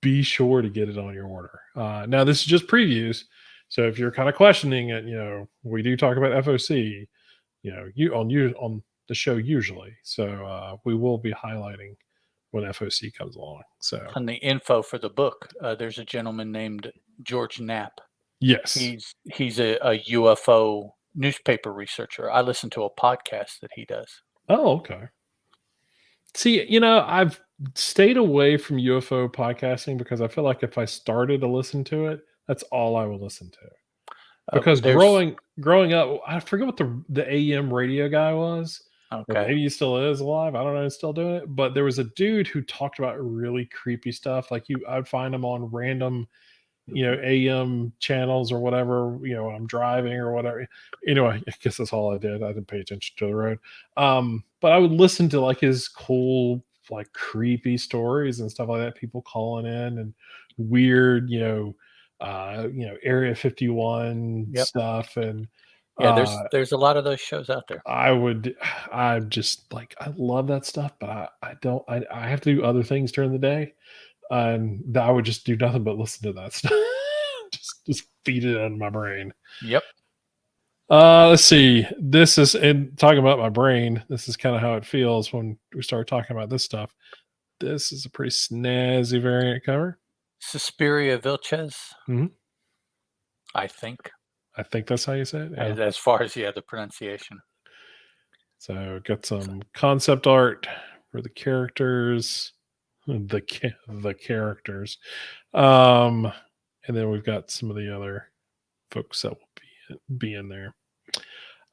be sure to get it on your order. Now this is just previews, so if you're kinda questioning it, we do talk about FOC, you on the show usually. So, we will be highlighting when FOC comes along. So, On the info for the book, there's a gentleman named George Knapp. yes. He's a UFO newspaper researcher. I listen to a podcast that he does. Oh, okay. See, I've stayed away from UFO podcasting because I feel like if I started to listen to it, that's all I would listen to. Because There's growing up, I forget what the AM radio guy was, or okay. maybe he still is alive. I don't know, he's still doing it. But there was a dude who talked about really creepy stuff. Like I'd find him on random Mhm. AM channels or whatever, when I'm driving or whatever. Anyway, I guess that's all I did. I didn't pay attention to the road. But I would listen to like his cool, like creepy stories and stuff like that, people calling in and weird, Area 51 Yep. stuff. And Yeah, uh there's a lot of those shows out there. I'm just like I love that stuff, but I don't I have to do other things during the day, and I would just do nothing but listen to that stuff. just feed it in my brain. Yep. Let's see. This is and talking about my brain. This is kind of how it feels when we start talking about this stuff. This is a pretty snazzy variant cover. Suspiria Vilches, Hmm. I think, I think that's how you say it. Yeah. as far as the pronunciation. So got So, some concept art for the characters, the characters, um, and then we've got some of the other folks that will be in there.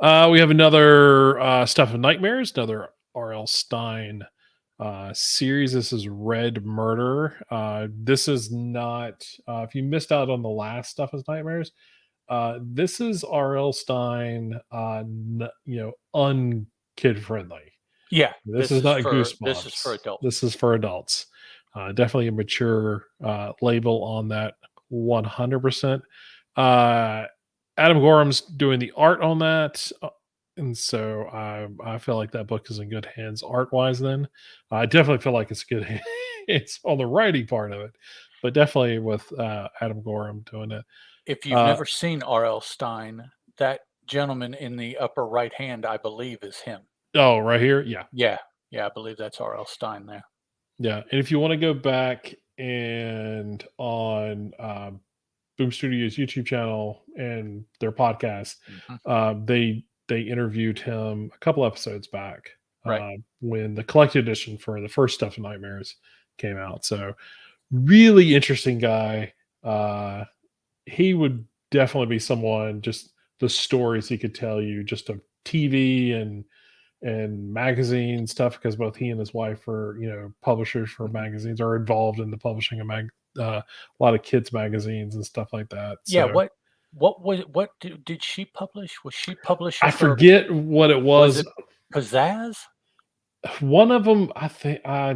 We have another Stuff of Nightmares, another R.L. Stein series. This is Red Murder. This is not, if you missed out on the last Stuff of Nightmares, this is R.L. Stein, unkid friendly. yeah, This is not this is for Goosebumps. This adults. is for adults. Definitely a mature label on that 100%. Uh, Adam Gorham's doing the art on that. And so I feel like that book is in good hands art wise. Then I definitely feel like it's good. It's on the writing part of it, but definitely with Adam Gorham doing it. If you've Uh, never seen R.L. Stein, that gentleman in the upper right hand, I believe, is him. oh, right here, yeah, Yeah, yeah, I believe that's R.L. Stein there. yeah. And if you want to go back and on Boom Studios YouTube channel and their podcast, Mhm. they interviewed him a couple episodes back Right. when the collected edition for the first Stuff of Nightmares came out. So really interesting guy. He would definitely be someone, just the stories he could tell you just of TV and magazine stuff, because both he and his wife are publishers for Mhm. magazines, are involved in the publishing of a lot of kids magazines and stuff like that. Yeah, So what did she publish? Was she I publishing for forget what it was was. it Pizzazz? One of them, I think, I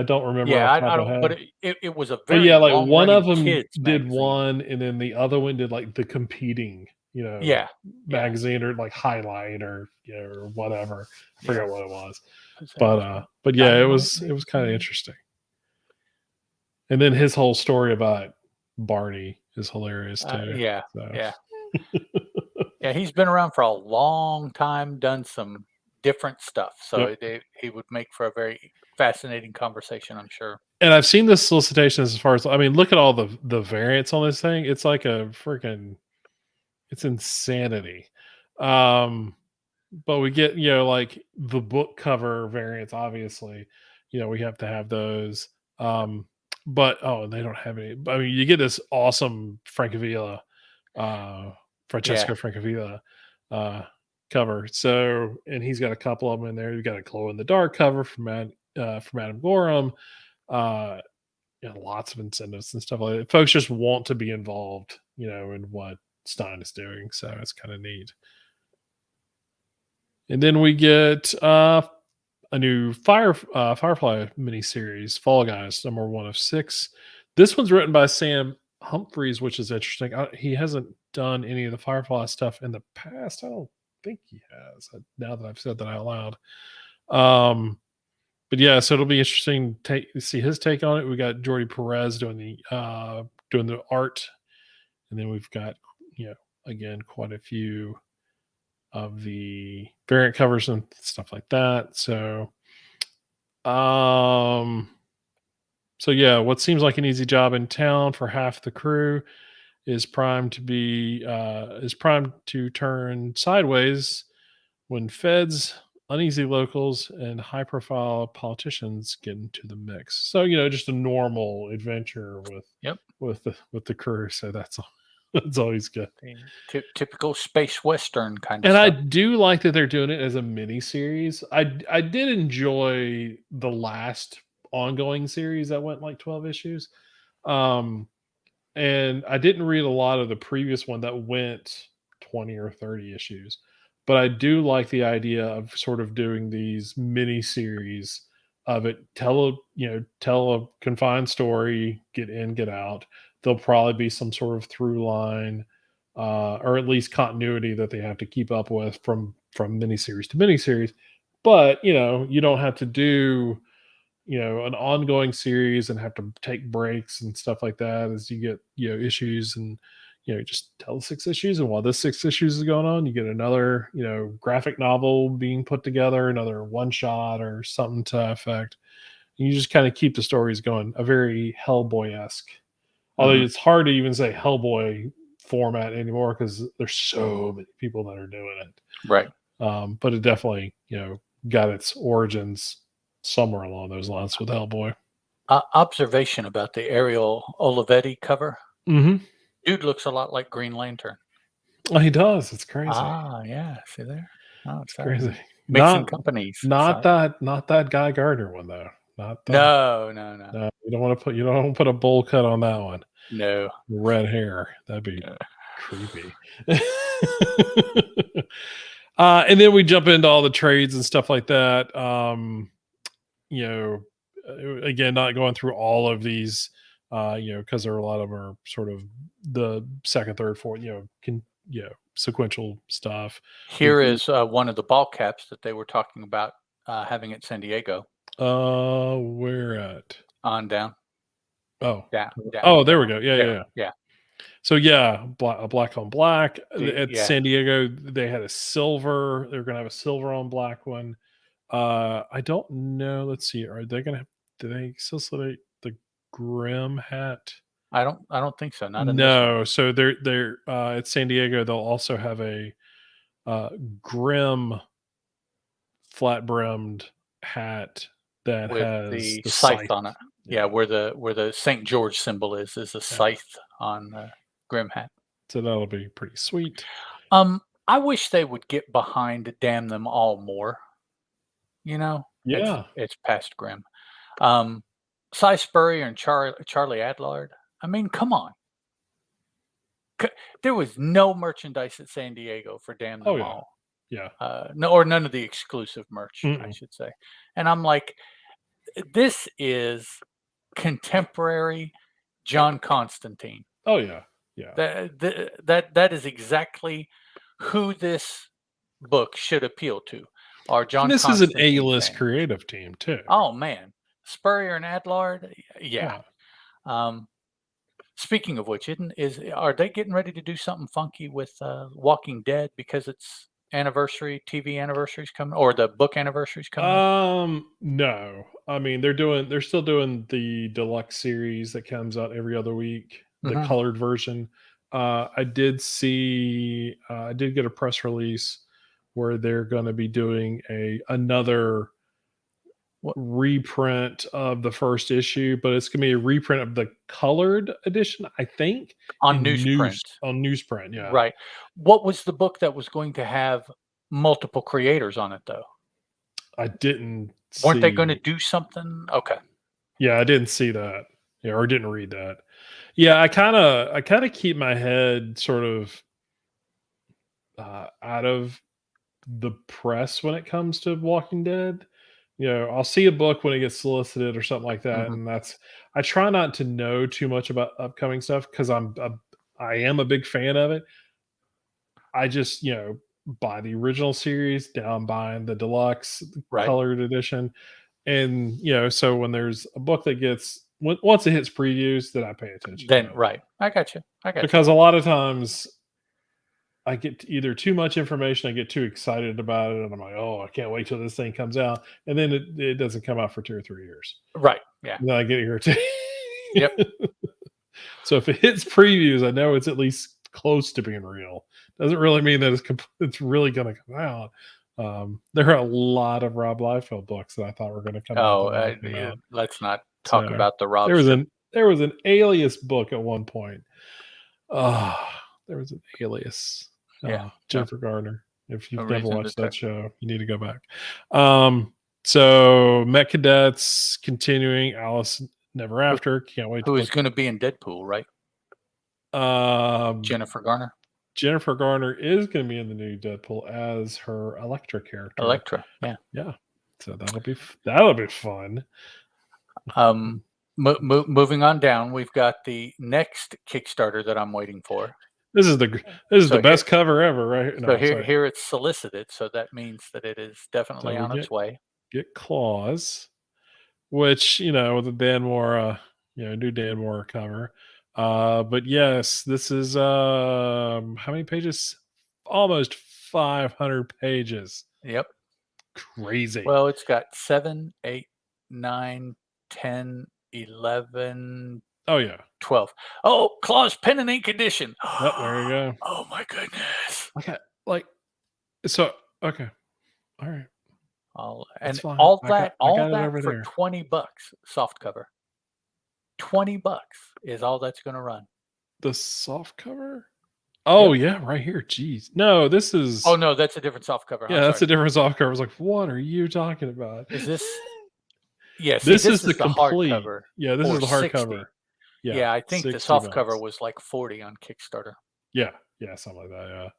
don't remember Yeah, off the top I of my don't but head. it was a But very yeah, like one of long-running them kids did magazine. one, and then the other one did like the competing, Yeah, yeah, magazine or like highlight or or whatever. I yeah, forget what it was. Pizzazz, yeah. But yeah, Dynamite it was kind of magazine. interesting. And then his whole story about Barney is hilarious too. Yeah, So yeah. Yeah, he's been around for a long time, done some different stuff, so yep. he would make for a very fascinating conversation, I'm sure. And I've seen the solicitations as far as I mean, look at all the variants on this thing. It's like a freaking it's insanity. Um but we get like the book cover variants, obviously. We have to have those. But oh, they don't have any. I mean, you get this awesome Francavilla, uh Yeah, Francesco Francavilla uh cover. So, and he's got a couple of them in there. You've got a glow in the dark cover from Adam Gorham. uh Lots of incentives and stuff like that. Folks just want to be involved, in what Stein is doing. So it's kind of neat. And then we get a new Firefly miniseries, Fall Guys, number 1 of 6. This one's written by Sam Humphries, which is interesting. He hasn't done any of the Firefly stuff in the past. I don't think he has. Now that I've said that out loud. But yeah, so it'll be interesting to see his take on it. We got Jordi Perez doing the art, and then we've got again quite a few of the variant covers and stuff like that. Um, so yeah, what seems like an easy job in town for half the crew is primed to turn sideways when feds, uneasy locals, and high-profile politicians get into the mix. So just a normal adventure yep. with the crew. So that's always good. The typical space western kind of And I stuff. do like that they're doing it as a mini series. I did enjoy the last ongoing series that went like 12 issues. Um and I didn't read a lot of the previous one that went 20 or 30 issues. But I do like the idea of sort of doing these mini series of it. Tell a confined story, get in, get out. There'll probably be some sort of through line, or at least continuity that they have to keep up with from miniseries to miniseries. But you don't have to do an ongoing series and have to take breaks and stuff like that as you get issues. And just tell 6 issues, and while this 6 issues is going on, you get another graphic novel being put together, another one shot or something to that effect. And you just kind of keep the stories going, a very Hellboy-esque, although Mhm. it's hard to even say Hellboy format anymore because there's so many people that are doing it. Right. But it definitely got its origins somewhere along those lines with Hellboy. Observation about the Ariel Olivetti cover. Mm-hmm. Dude looks a lot like Green Lantern. Oh, he does. It's crazy. Ah, yeah. See there? Oh, It's crazy. mixing Not companies. not Sorry. that Guy Gardner one though. Not the No, no, no, No. You don't want to put a bowl cut on that one. no. Red hair. That'd be Uh, creepy. And then we jump into all the trades and stuff like that. You know, Again, not going through all of these, because there are a lot of them are sort of the second, third, fourth, sequential stuff. We Here is one of the ball caps that they were talking about having at San Diego. Where at? On down, Oh, down, down, oh, there we down. go. Yeah, yeah, There. yeah. Yeah. So yeah, black on black at Yeah. San Diego. They had a silver. They're gonna have a silver on black one. I don't know. Let's see. Are they gonna? Do they solicitate the Grim hat? I don't think so. Not in this one. No. So they're at San Diego. They'll also have a uh, Grim flat brimmed hat that With has the the scythe scythe. on it. Yeah, Yeah. where the St. George symbol is a Yeah. scythe on the Grim hat. So that'll be pretty sweet. I wish they would get behind Damn Them All more. You know, Yeah. it's past Grim. Um, Cy Spurrier and Charlie Adlard. I mean, come on. There was no merchandise at San Diego for Damn Oh Them yeah, All. yeah. No, or none of the exclusive merch, I Mm-mm. should say. And I'm like, this is contemporary John Constantine. Oh yeah, yeah. That is exactly who this book should appeal to, are And John this is an Constantine A-list fans. creative team too. Oh man, Spurrier and Adlard, yeah. Yeah. Um, Speaking of which, are they getting ready to do something funky with Walking Dead because it's TV anniversaries coming, or the book anniversaries coming up? No. I mean, they're still doing the deluxe series that comes out every other week, the Hmm. colored version. I did get a press release where they're going to be doing another What, reprint of the first issue, but it's going to be a reprint of the colored edition, I think, on in newsprint, newsprint. Yeah. right? What was the book that was going to have multiple creators on it, though? I didn't Weren't they going to see. do something? Okay. Yeah, I didn't see that. Yeah, or didn't read that. Yeah, I kind of keep my head sort of out of the press when it comes to Walking Dead. You know, I'll see a book when it gets solicited or something like that, Hmm. and I try not to know too much about upcoming stuff because I am a big fan of it. I just buy the original series, down buying the deluxe Right. colored edition, and so when there's a book that once it hits previews, then I pay attention to Then, it right. I got you. I got you. because a lot of times I get either too much information, I get too excited about it, and I'm like, oh, I can't wait till this thing comes out, and then it doesn't come out for 2 or 3 years. Right. Yeah. And then I get irritated. Yep. So if it hits previews, I know it's at least close to being real. Doesn't really mean that it's really going to come out. There are a lot of Rob Liefeld books that I thought were going to come out Oh, that never came out. let's not talk So about the Rob there was show. an Alias book at one point. There was an Alias. Yeah. Yep. Jennifer Garner. If No you've never reason to watched that touch. show, you need to go back. So Met Cadets continuing. Alice Never Who, After. Can't wait to who is put. going to be in Deadpool, right? Um, Jennifer Garner, Jennifer Garner is going to be in the new Deadpool as her Elektra character. Elektra. Yeah. Yeah, so that'll be fun. Um, moving on down, we've got the next Kickstarter that I'm waiting for. This is the best cover ever, right? So here it's solicited, so that means that it is definitely So we on its way. get Claws, which with a Dan Mora, new Dan Mora cover. But yes, this is how many pages? Almost 500 pages. Yep. Crazy. Well, it's got 7, 8, 9, 10, 11, Oh yeah. 12. Oh, Claus Pen and Ink Edition. Yep, there you go. Oh my goodness. Okay, so okay. All right. And fine. all I that got it over for there. $20 soft cover. $20 is all that's going to run. The soft cover? Oh yeah, right here. Jeez. No, this is Oh no, that's a different soft cover. yeah, that's a different soft cover. I was like, what are you talking about? Is this Yeah, see, This this is is the the complete. hardcover Yeah, this is for the 60. hardcover. Yeah, Yeah, I think the 60 soft bucks. cover was like 40 on Kickstarter. Yeah, something like that.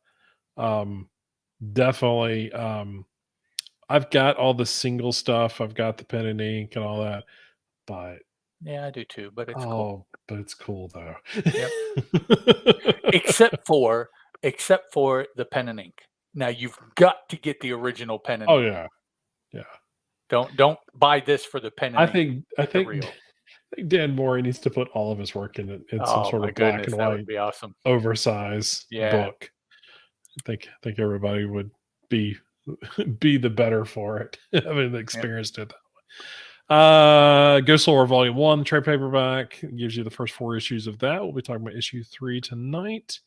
Yeah. Definitely. I've got all the single stuff. I've got the pen and ink and all that. But Yeah, I do too, but it's cool. but it's cool though. Yep. Except for the pen and ink. Now you've got to get the original pen and Oh ink. yeah. Don't buy this for the pen and ink. I think real. I think Dan Mori needs to put all of his work in some Oh sort my of black goodness, and that white would be awesome. oversize book. I think everybody would be the better for it, having experienced it that way. Ghostlore Volume 1, trade paperback, gives you the first 4 issues of that. We'll be talking about issue 3 tonight.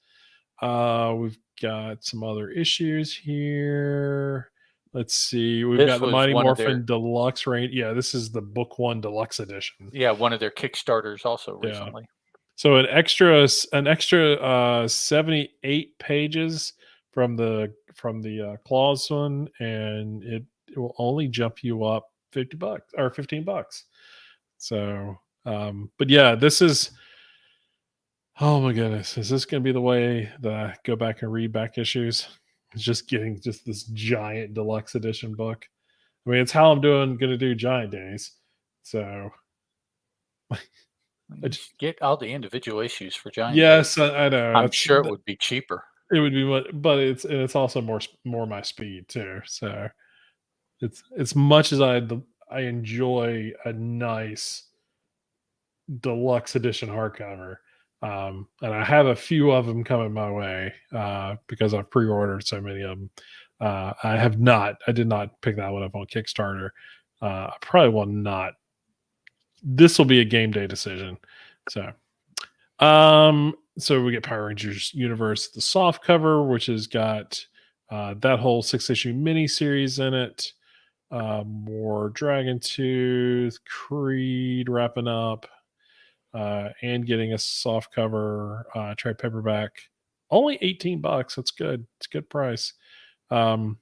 We've got some other issues here. Let's see. We've got the Mighty Morphin Deluxe range. Yeah, this is the Book 1 Deluxe Edition. Yeah, one of their Kickstarters also recently. So an extra 78 pages from the Claus one, and it will only jump you up $50 or $15. So, but yeah, this is. Oh my goodness, is this going to be the way that I go back and read back issues? It's just getting just this giant deluxe edition book. I mean, it's how I'm going to do Giant Days. So, I You should get all the individual issues for Giant yes, Days. I know. I'm sure it would be cheaper. It would be, but it's also more my speed too. So it's much as I enjoy a nice deluxe edition hardcover. And I have a few of them coming my way because I've pre-ordered so many of them. I did not pick that one up on Kickstarter. I probably will not. This will be a game day decision. So we get Power Rangers Universe, the soft cover, which has got that whole 6-issue mini series in it. More Dragon Tooth, Creed wrapping up, and getting a soft cover trade paperback. Only $18. That's good. It's a good price.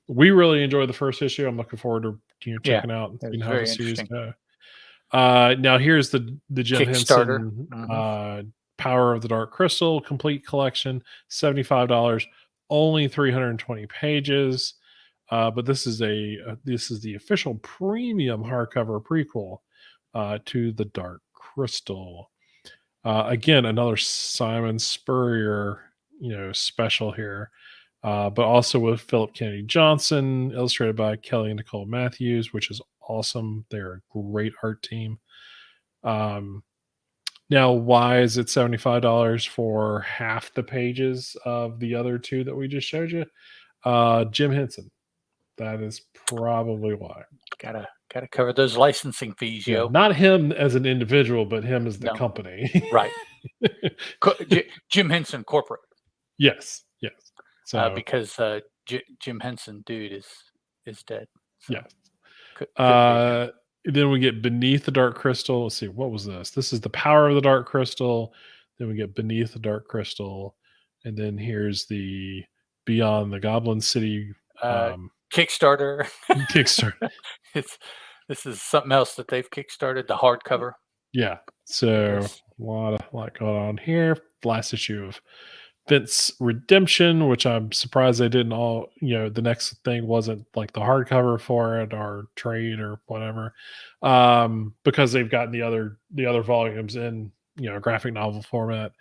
We really enjoyed the first issue. I'm looking forward to Yeah, checking out and it seeing was how the very series interesting. go. Now here's the Jim Kickstarter. Henson Power of the Dark Crystal complete collection, $75, only 320 pages. But this is the official premium hardcover prequel to the Dark Crystal. Again, another Simon Spurrier, special here, but also with Philip Kennedy Johnson, illustrated by Kelly and Nicole Matthews, which is awesome. They're a great art team. Now, why is it $75 for half the pages of the other two that we just showed you? Jim Henson. That is probably why. Gotta cover those licensing fees, Yeah, yo. not him as an individual, but him as the No, company. right. Jim Henson Corporate, Yes, yes. So because Jim Henson dude is dead. So yes. couldn't be him. Then we get Beneath the Dark Crystal. Let's see, what was this? This is the Power of the Dark Crystal. Then we get Beneath the Dark Crystal, and then here's the Beyond the Goblin City Kickstarter. Kickstarter. This is something else that they've kickstarted, the hardcover. Yeah. So Yes. a lot going on here. Last issue of Vince Redemption, which I'm surprised they didn't all, the next thing wasn't like the hardcover for it or trade or whatever. Because they've gotten the other volumes in, graphic novel format.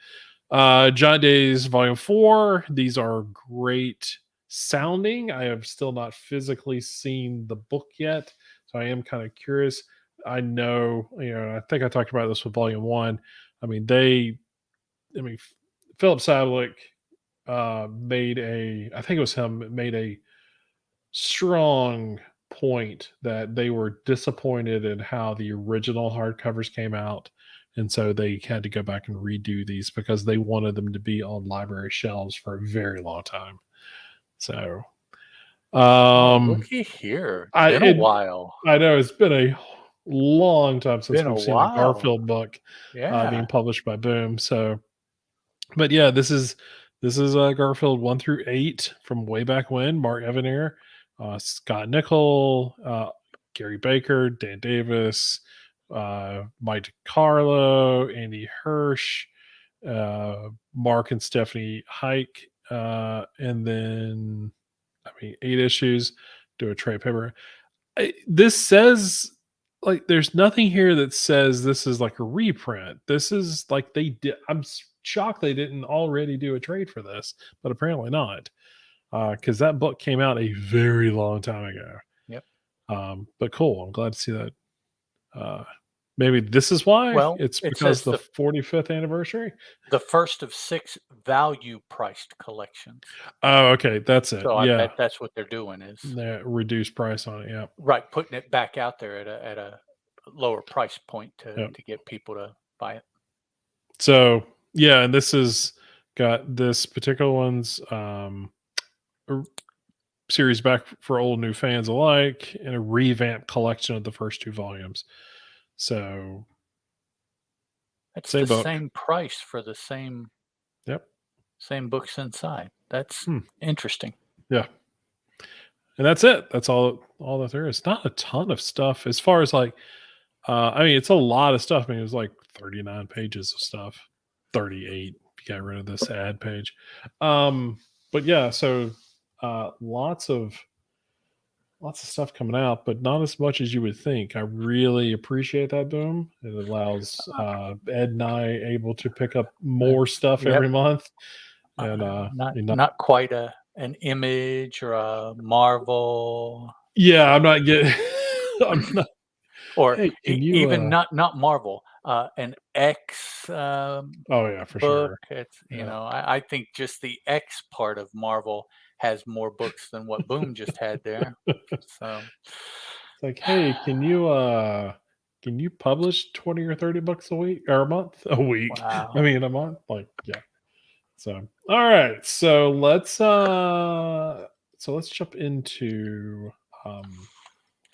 Giant Days Volume 4. These are great sounding. I have still not physically seen the book yet, so I am kind of curious. I know, I think I talked about this with Volume 1. I mean, Philip Sablik I think it was him, made a strong point that they were disappointed in how the original hardcovers came out. And so they had to go back and redo these because they wanted them to be on library shelves for a very long time. So, looky here. It's I been a it, while. I know it's been a long time since Been a we've seen a while. Garfield book Yeah. being published by Boom. So, but yeah, this is Garfield 1 through 8 from way back when. Mark Evanier, Scott Nickel, Gary Baker, Dan Davis, Mike Carlo, Andy Hirsch, Mark and Stephanie Hike, and then 8 issues. Do a trade paper. This says like there's nothing here that says this is like a reprint. This is like they did. I'm shocked they didn't already do a trade for this, but apparently not, because that book came out a very long time ago. Yep. But cool. I'm glad to see that. Maybe this is why Well, it's it because says the 45th anniversary. the first of 6 value priced collections. Oh, okay, that's it. So I Yeah, bet that's what they're doing is the reduced price on it. Yeah, right, putting it back out there at a lower price point yeah. to get people to buy it. So yeah, and this has got this particular one's series back for old and new fans alike, and a revamped collection of the first 2 volumes. So That's same the book. same price for the Yep. same books inside. That's Hmm. interesting. Yeah. And that's it. That's all that there is. Not a ton of stuff as far as like I mean, it's a lot of stuff. I mean, it was like 39 pages of stuff, 38 if you got rid of this ad page. Um, but yeah, so lots of stuff coming out, but not as much as you would think. I really appreciate that boom. It allows Ed and I able to pick up Uh, more stuff yep. every month, and Not you know, not quite an Image or a Marvel, yeah, I'm so not getting. I'm not. or Hey, can you? even not Marvel, an X Oh yeah, for book. sure. It's Yeah. I think just the X part of Marvel has more books than what Boom just had there. So, It's like, hey, can you publish 20 or 30 books a week or a month? A week. I wow. mean a month? Like, yeah. So all right. So let's jump into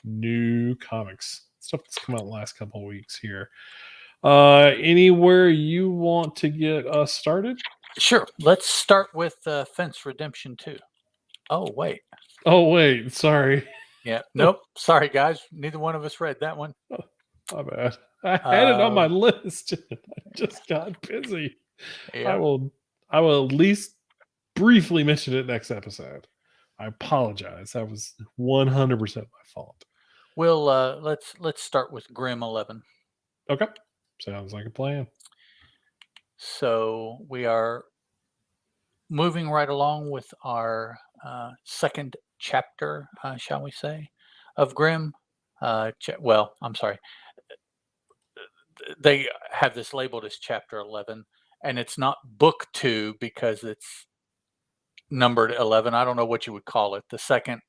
new comics. Stuff that's come out the last couple of weeks here. Anywhere you want to get us started? Sure. Let's start with Fence Redemption 2. Oh, wait. Oh wait, sorry. Yeah. Nope. Sorry, guys. Neither one of us read that one. My bad. I had it on my Um, list. I just got busy. I yeah. will I will at least briefly mention it next episode. I apologize. That was 100% my fault. We'll let's start with Grim 11. Okay. Sounds like a plan. So we are moving right along with our second chapter, shall we say, of Grimm. Well, I'm sorry. They have this labeled as chapter 11, and it's not book 2 because it's numbered 11. I don't know what you would call it. The second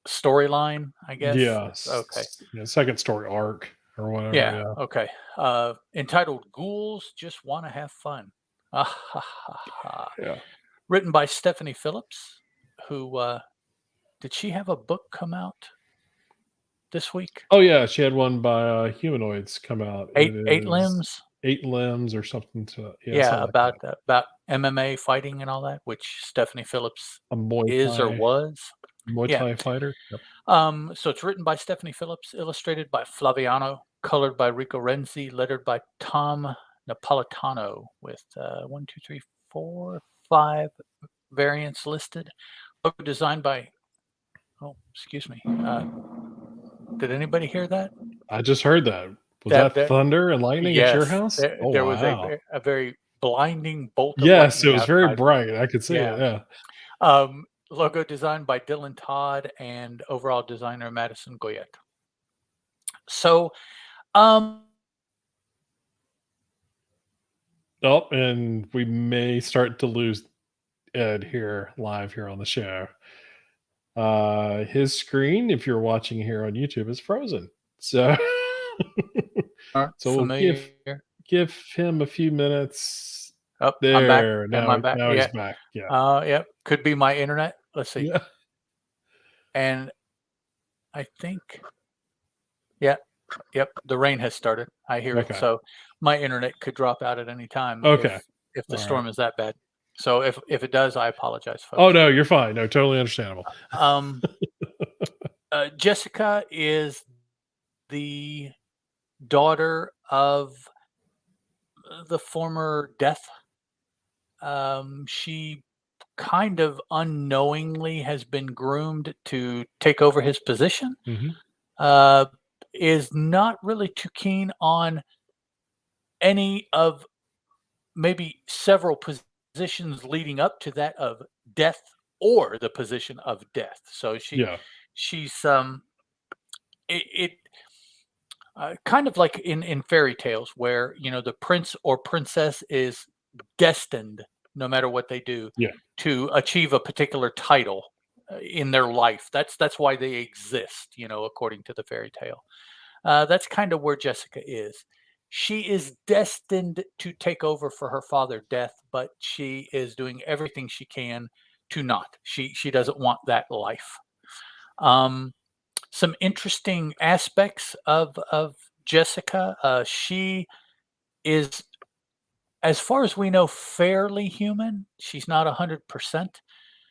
storyline, I guess. Yeah. Okay. Yeah, second story arc or whatever. Yeah. Yeah. Okay. Entitled "Ghouls Just Want to Have Fun." Ah, ha, ha, ha. Yeah. Written by Stephanie Phillips, who did she have a book come out this week? Oh yeah, she had one by Humanoids come out. It Eight is limbs. 8 limbs or something to yeah, Yeah, something like that. about MMA fighting and all that, which Stephanie Phillips A is or was. Muay Yeah. Thai fighter. Yep. So it's written by Stephanie Phillips, illustrated by Flaviano, colored by Rico Renzi, lettered by Tom Napolitano, with 1, 2, 3, 4, 5 variants listed. Logo designed by. Oh, excuse me. Did anybody hear that? I just heard that. Was That that that thunder and lightning at your Yes, house? there Oh there was wow. a very blinding bolt of Yes, it lightning was very outside. bright. I could see Yeah. it. Yeah. Logo designed by Dylan Todd and overall designer Madison Goyette. So, um, Oh, and we may start to lose Ed here live here on the show. His screen, if you're watching here on YouTube, is frozen. So aren't so we'll familiar. give him a few minutes. Oh, I'm back. There. Am I back? Now he's Yeah. back. Yeah. Yep. Could be my internet. Let's see. Yeah. And I think, yeah, yep. The rain has started. I hear it. Okay. So my internet could drop out at any time Okay. if the All right. storm is that bad. So if it does, I apologize, Oh folks. no, you're fine. No, totally understandable. Um, Jessica is the daughter of the former Death. She kind of unknowingly has been groomed to take over his position. Mhm. Uh, is not really too keen on any of maybe several positions leading up to that of Death or the position of Death. So Yeah. she's it kind of like in fairy tales where the prince or princess is destined, no matter what they do, Yeah. to achieve a particular title in their life. That's why they exist, according to the fairy tale. That's kind of where Jessica is. She is destined to take over for her father Death, but she is doing everything she can to not. She doesn't want that life. um some interesting aspects of Jessica. She is, as far as we know, fairly human. She's not 100%,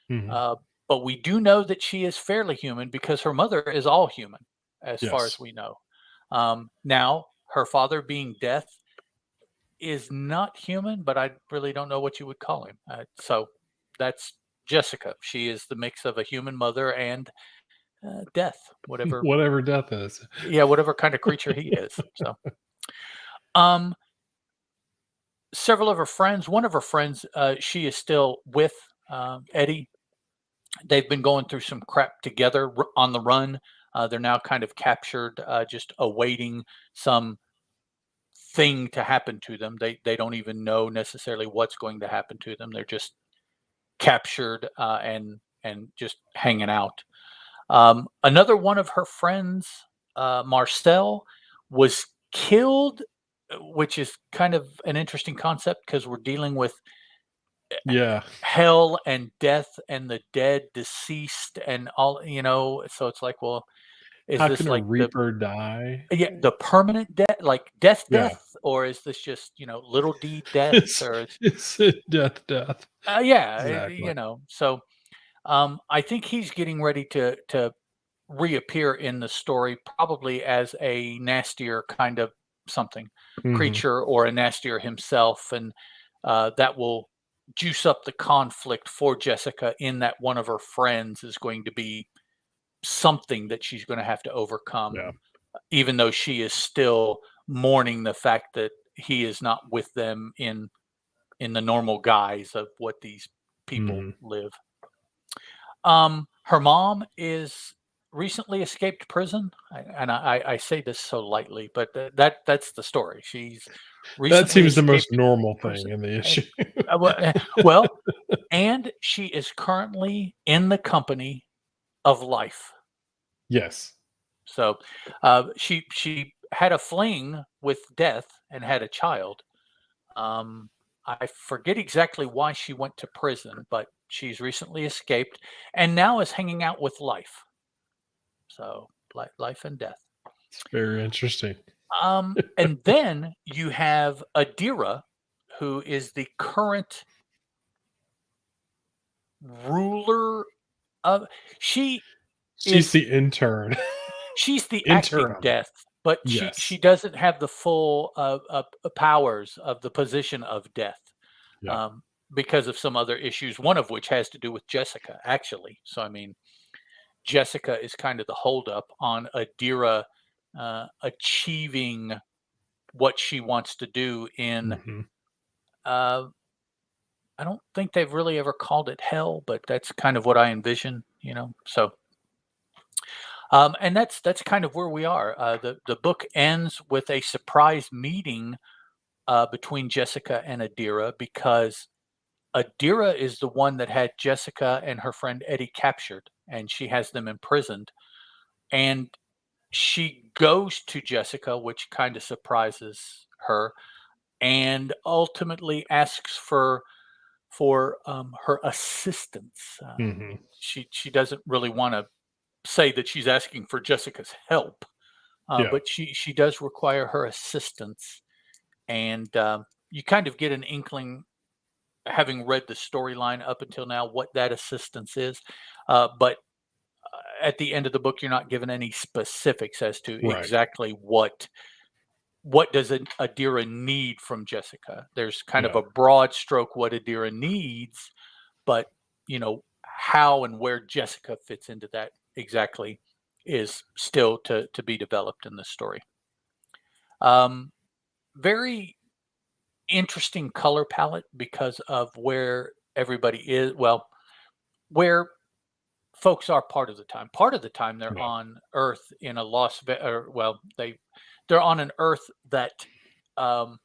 Mhm. uh, but we do know that she is fairly human because her mother is all human, as far as Yes. we know. Now, her father being Death is not human, but I really don't know what you would call him. So that's Jessica. She is the mix of a human mother and Death, whatever. Whatever death is. Yeah, whatever kind of creature he is. So, um, several of her friends. One of her friends, she is still with Eddie. They've been going through some crap together on the run. They're now kind of captured, just awaiting some thing to happen to them. They don't even know necessarily what's going to happen to them. They're just captured and just hanging out. Another one of her friends, Marcel, was killed, which is kind of an interesting concept because we're dealing with Yeah. hell and death and the dead, deceased, and all. So it's like, well, is How this can a like the reaper die? yeah, the permanent death, like death, Yeah. or is this just little d death, It's or it's a death. yeah, Exactly. so I think he's getting ready to reappear in the story, probably as a nastier kind of something Mhm. creature or a nastier himself, and that will juice up the conflict for Jessica in that one of her friends is going to be something that she's going to have to overcome, Yeah. even though she is still mourning the fact that he is not with them in the normal guise of what these people Mhm. live. Her mom is recently escaped prison, and I say this so lightly, but that's the story. She's That recently seems the most escaped normal thing prison. in the Eh, issue. well, and she is currently in the company of life. Yes. So she had a fling with Death and had a child. Um, I forget exactly why she went to prison, but she's recently escaped and now is hanging out with Life. So life and death. It's very interesting. And then you have Adira, who is the current ruler of. She She's is the intern. she's the acting Interim. Death, but she Yes. doesn't have the full powers of the position of Death, Yeah. um, because of some other issues. One of which has to do with Jessica, actually. So I mean, Jessica is kind of the holdup on Adira achieving what she wants to do in. Mhm. Uh, I don't think they've really ever called it hell, but that's kind of what I envision. So and that's kind of where we are. The book ends with a surprise meeting between Jessica and Adira because Adira is the one that had Jessica and her friend Eddie captured, and she has them imprisoned. And she goes to Jessica, which kind of surprises her, and ultimately asks for her assistance. Mhm. She doesn't really want to say that she's asking for Jessica's help, Yeah. but she does require her assistance, and you kind of get an inkling, having read the storyline up until now, what that assistance is. But at the end of the book, you're not given any specifics as to Right. exactly what does Adira need from Jessica. There's kind of Yeah. a broad stroke what Adira needs, but how and where Jessica fits into that exactly is still to be developed in this story. Um, Very interesting color palette because of where everybody is. Well, where folks are part of the time. Part of the time they're Yeah. on Earth in a or well, they're on an Earth that, um,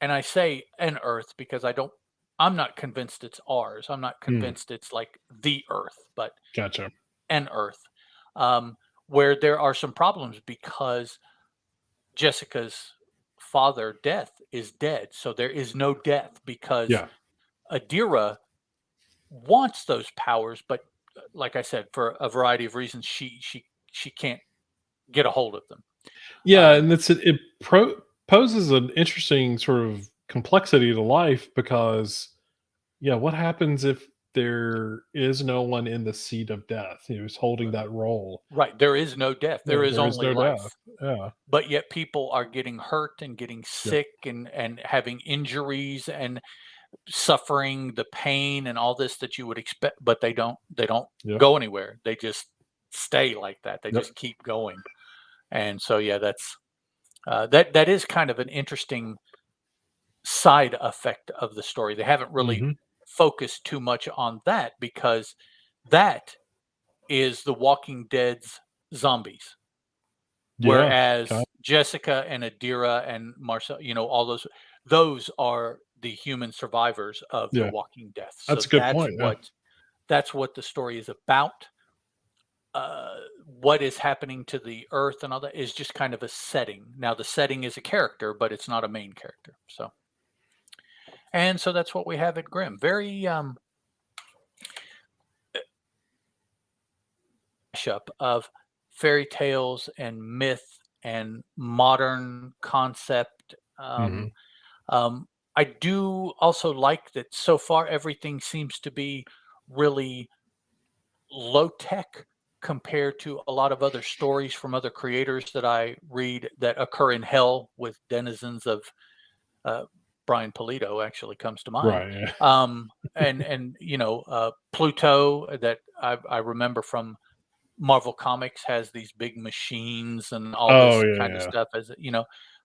and I say an Earth because I'm not convinced it's ours. I'm not Mm. convinced it's like the Earth, but Gotcha. an Earth, um, where there are some problems because Jessica's father, Death, is dead. So there is no death because Yeah. Adira wants those powers, but like I said, for a variety of reasons, she can't get a hold of them. Yeah, Um, and poses an interesting sort of complexity to life because, yeah, what happens if there is no one in the seat of death who's holding that role. Right, there is no death, there is There is only no death. life, Yeah. but yet people are getting hurt and getting Yep. sick and having injuries and suffering the pain and all this that you would expect, but they don't Yep. go anywhere. They just stay like that. They Yep. just keep going. And so yeah, that's that is kind of an interesting side effect of the story. They haven't really Hmm. focused too much on that because that is the Walking Dead's zombies. Yeah. Whereas Jessica and Adira and Marcel, all those are the human survivors of the Yeah. Walking Death. So That's a good point. Yeah. that's what the story is about. What is happening to the Earth and all that is just kind of a setting. Now the setting is a character, but it's not a main character. So that's what we have at Grimm. Very mashup of fairy tales and myth and modern concept. Hmm. I do also like that so far everything seems to be really low tech compared to a lot of other stories from other creators that I read that occur in hell with denizens of uh, Brian Polito actually comes to mind. Right. Yeah. And Pluto that I remember from Marvel Comics has these big machines and all Oh this yeah. kind of Yeah. stuff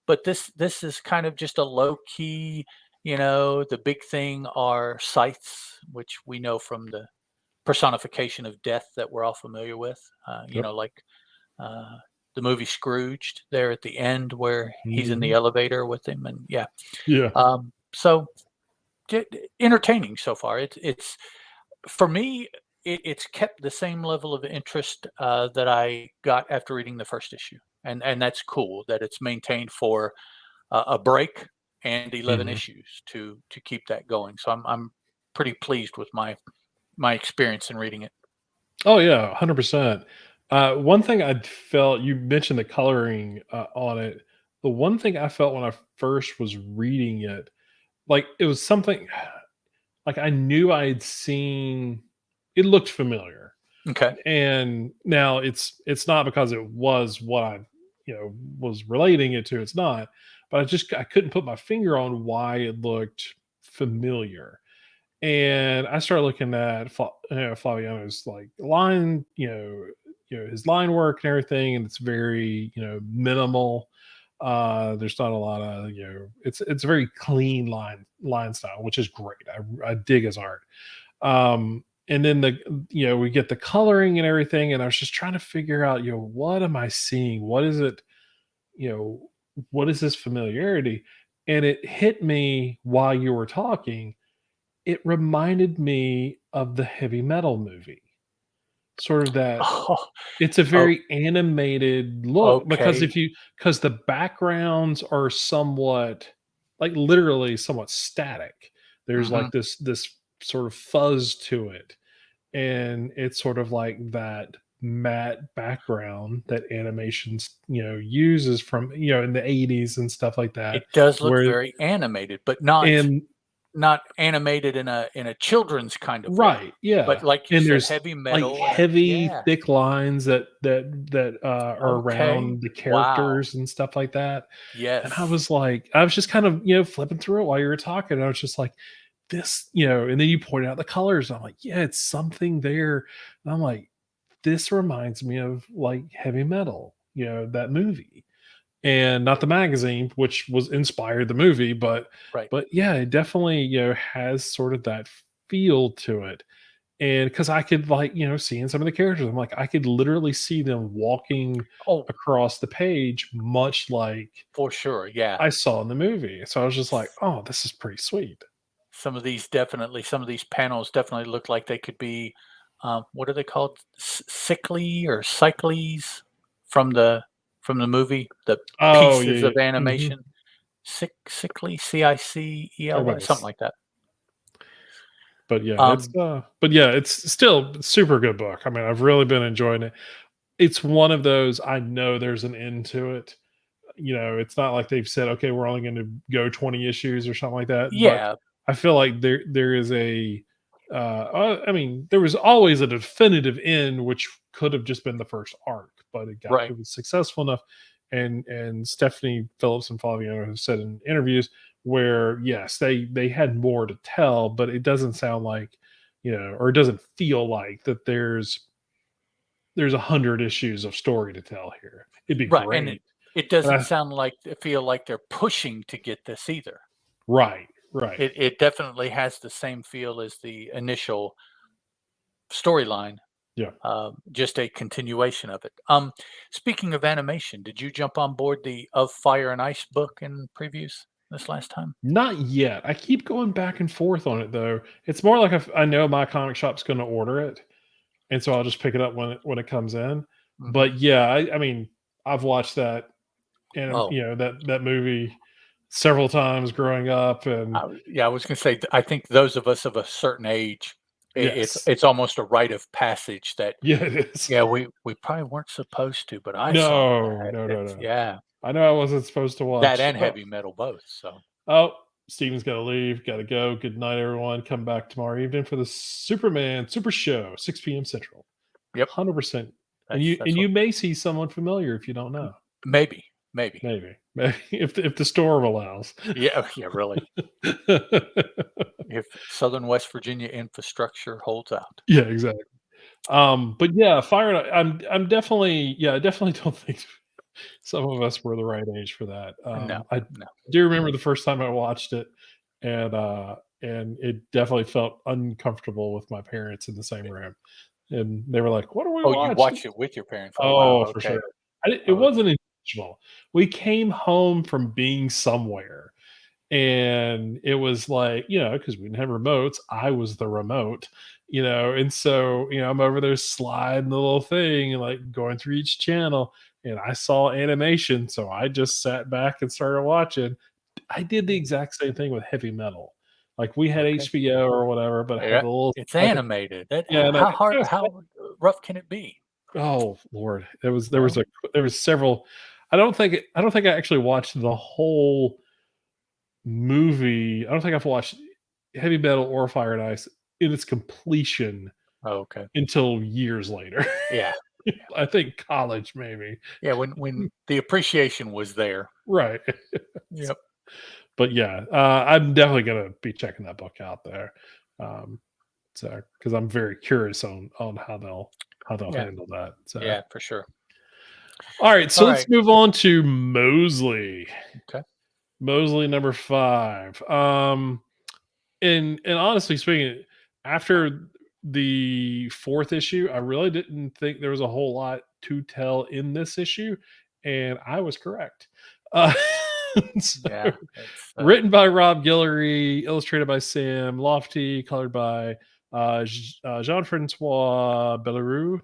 but this is kind of just a low key, the big thing are scythes, which we know from the personification of death that we're all familiar with. Yep. Like uh, the movie Scrooged there at the end where he's in the Hmm. elevator with him, and yeah. Yeah. So entertaining so far. It's for me. It's kept the same level of interest that I got after reading the first issue, and that's cool that it's maintained for a break and 11 Hmm. issues to keep that going. So I'm pretty pleased with my experience in reading it. Oh yeah, 100%. One thing I felt, you mentioned the coloring on it. The one thing I felt when I first was reading it, like it was something like I knew I had seen. It looked familiar, Okay. and now it's not because it was what I was relating it to. It's not, but I couldn't put my finger on why it looked familiar. And I started looking at Flaviano's like line, his line work and everything, and it's very minimal. There's not a lot of it's a very clean line style, which is great. I dig his art. And then we get the coloring and everything, and I was just trying to figure out what am I seeing? What is it? You know, what is this familiarity? And it hit me while you were talking. It reminded me of the Heavy Metal movie. Sort of that. Oh, It's a oh, very animated look because okay. because the backgrounds are somewhat, like, literally somewhat static. There's, Hmm. like, this sort of fuzz to it, and it's sort of like that matte background that animations, uses from, in the '80s and stuff like that, It does look where very animated, but not and not animated in a children's kind of way. right, yeah, But like you and said, there's, heavy like, metal and heavy, yeah. thick lines that are Okay. around the Wow. characters and stuff like that, and Yes. I was just kind of, flipping through it while you were talking, and I was just like, "This," and then you pointed out the colors, I'm like, "Yeah, it's something there," and I'm like, "This reminds me of, like, Heavy Metal," that movie, and not the magazine, which was inspired the movie, Right. but yeah, it definitely, has sort of that feel to it. And because I could, like, seeing some of the characters, I'm like, I could literally see them walking Oh, across the page, much like for sure. Yeah. I saw in the movie. So I was just like, oh, this is pretty sweet. Some of these panels definitely look like they could be, what are they called? Sickly or cyclies from the movie, the Oh pieces yeah, of yeah. Hmm. animation. Sickly, Cicely, Everybody something was, like that. Um, but yeah, it's still a super good book. I mean, I've really been enjoying it. It's one of those, I know there's an end to it. It's not like they've said, okay, we're only going to go 20 issues or something like that. But yeah, I feel like there is a I mean, there was always a definitive end, which could have just been the first arc, but Right. it was successful enough. And Stephanie Phillips and Flaviano have said in interviews where yes, they had more to tell, but it doesn't sound like, or it doesn't feel like that there's 100 issues of story to tell here. It'd be Right, and great. it And doesn't I sound like feel like they're pushing to get this either. Right, right. It definitely has the same feel as the initial storyline, Yeah. just a continuation of it. Speaking of animation, did you jump on board the Of Fire and Ice book in previews this last time? Not yet. I keep going back and forth on it though. It's more like if I know my comic shop's going to order it, and so I'll just pick it up when it comes in. Mhm. But yeah, I mean, I've watched that, and Oh, that movie several times growing up, and yeah, I was gonna say, I think those of us of a certain age, yes, it's almost a rite of passage that, yeah, it is. yeah, we probably weren't supposed to, but I saw No, that. no, no, It's no. yeah, I know I wasn't supposed to that watch. and Oh, heavy metal both, so oh, Steven's got to leave. Got to go. Good night, everyone. Come back tomorrow evening for the Superman Super Show, 6 p.m. Central. yep, 100%. And that's what you may see someone familiar if you don't know. maybe, maybe. Maybe. Maybe if the storm allows. Yeah, yeah, really. If Southern West Virginia infrastructure holds out. Yeah, exactly. But yeah, Fire and I'm definitely, yeah, I definitely don't think some of us were the right age for that. No, I no. do remember the first time I watched it, and it definitely felt uncomfortable with my parents in the same room. And they were like, "What are we Oh, you watching?" watched it with your parents. Oh, wow, Oh, for okay. sure. It Oh, wasn't intentional. We came home from being somewhere, and it was like, because we didn't have remotes, I was the remote, and so, I'm over there sliding the little thing and, like, going through each channel, and I saw animation, so I just sat back and started watching. I did the mm, exact same thing with heavy metal. Like, we had okay. HBO or whatever, but I had Yeah, the little it's like, animated. That yeah, and I how rough can it be? oh, Lord. Well, There was several. I don't think I actually watched the whole movie. I don't think I've watched Heavy Metal or Fire and Ice in its completion oh, okay. until years later. Yeah, I think college maybe. yeah, when the appreciation was there. Right. Yep. But yeah, I'm definitely gonna be checking that book out there. Um, so because I'm very curious on how they'll Yeah, handle that. So yeah, for sure. all right, so let's Alright. move on to Mosley. Okay. Mosley number 5. And honestly speaking, after the 4th issue, I really didn't think there was a whole lot to tell in this issue, and I was correct. Uh, so, Yeah, it's, written by Rob Guillory, illustrated by Sam Lofty, colored by Jean-Francois Belleroux,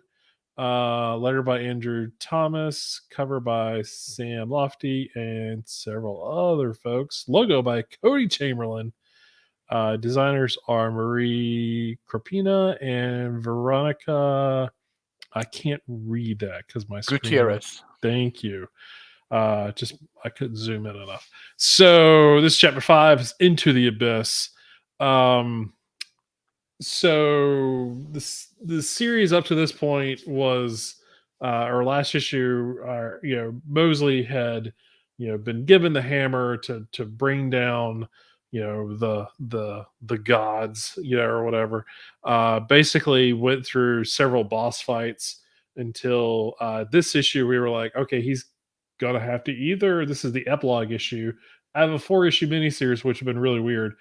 letter by Andrew Thomas, cover by Sam Lofty and several other folks, logo by Cody Chamberlain. Designers are Marie Cropina and Veronica. I can't read that because my screen. Gutierrez. Thank you. Just I couldn't zoom in enough. So this chapter 5 is Into the Abyss. Um, so the series up to this point was our last issue. Mosley had been given the hammer to bring down the gods, or whatever. Basically went through several boss fights until this issue we were like, okay, he's gonna have to either, this is the epilogue issue. I have a 4 issue miniseries, which have been really weird,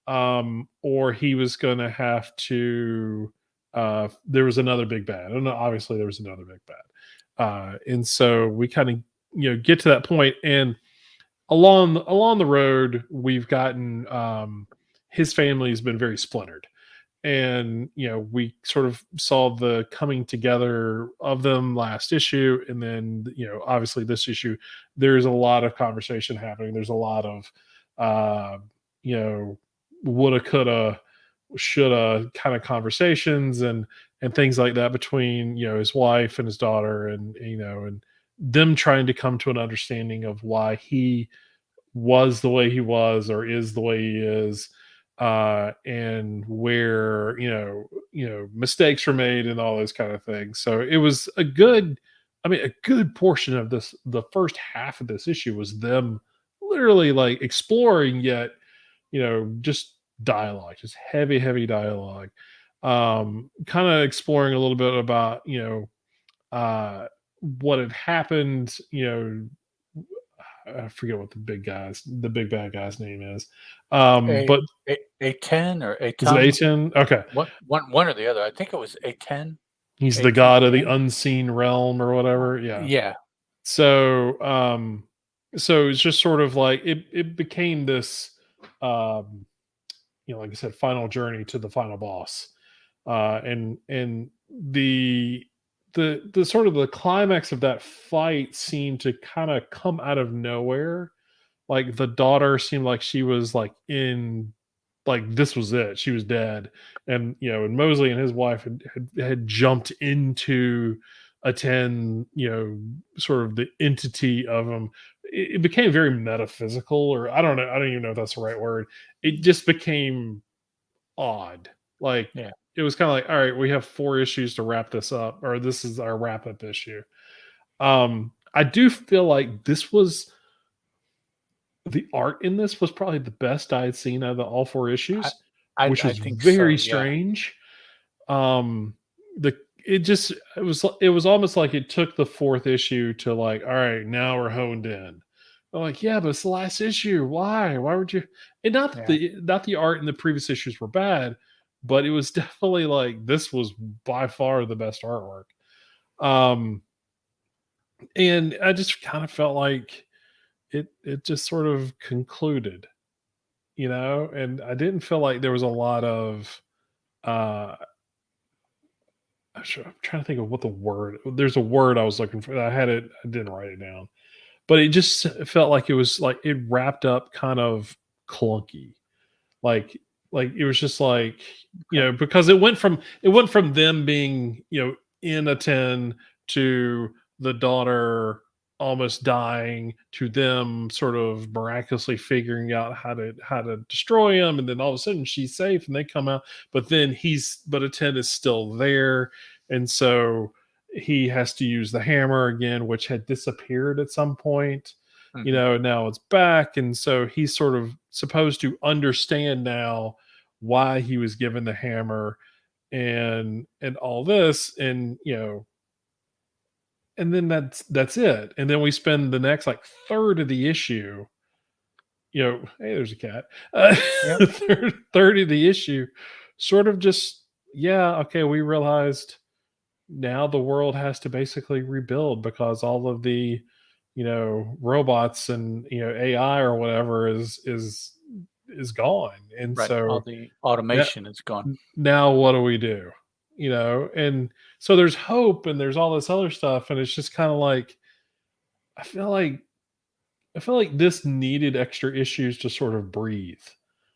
or he was going to have to. There was another big bad. And obviously, there was another big bad, and so we kind of get to that point, and along the road, we've gotten his family has been very splintered, and we sort of saw the coming together of them last issue, and then obviously this issue there's a lot of conversation happening. There's a lot of uh you know woulda, coulda, shoulda kind of conversations, and things like that between his wife and his daughter, and them trying to come to an understanding of why he was the way he was or is the way he is. and where mistakes were made and all those kind of things. So it was a good, I mean, a good portion of this. The first half of this issue was them literally like exploring, yet just dialogue, just heavy, heavy dialogue. Kind of exploring a little bit about what had happened. I forget what the big bad guy's name is. A But a 10 or a is it ton? A10? Okay. One or the other. I think it was a 10, He's the god of the A-T-E-N. unseen realm or whatever. Yeah. Yeah, So so it's just sort of like it became this um like I said, final journey to the final boss. And the sort of the climax of that fight seemed to kind of come out of nowhere. Like the daughter seemed like she was like in, like this was it, she was dead. And and Mosley and his wife had jumped into a 10, sort of the entity of him. It became very metaphysical, or I don't know, I don't even know if that's the right word. It just became odd. Like yeah. it was kind of like, all right, we have 4 issues to wrap this up, or this is our wrap up issue. I do feel like this was, the art in this was probably the best I had seen out of all 4 issues, which I was think so, very yeah, strange. Um, the it was almost like it took the fourth issue to like, all right, now we're honed in. I'm like, yeah, but it's the last issue. Why? Why would you? And yeah. not the art in the previous issues were bad, but it was definitely like this was by far the best artwork. Um, and I just kind of felt like it just sort of concluded, and I didn't feel like there was a lot of uh I'm trying to think of what the word, there's a word I was looking for. I had it, I didn't write it down. But it just felt like it was like it wrapped up kind of clunky. Like it was just like, Okay. because it went from them being, in a 10 to the daughter almost dying to them sort of miraculously figuring out how to destroy him, and then all of a sudden she's safe and they come out, but then but a 10 is still there, and so he has to use the hammer again, which had disappeared at some point. Mhm. Now it's back, and so he's sort of supposed to understand now why he was given the hammer, and all this, and and then that's it. And then we spend the next like third of the issue, hey, there's a cat. Yep. Third of the issue sort of just, yeah, okay, we realized now the world has to basically rebuild because all of the robots and AI or whatever is gone. And Right. All so the now, automation is gone. now what do we do? And so there's hope and there's all this other stuff, and it's just kind of like, I feel like this needed extra issues to sort of breathe.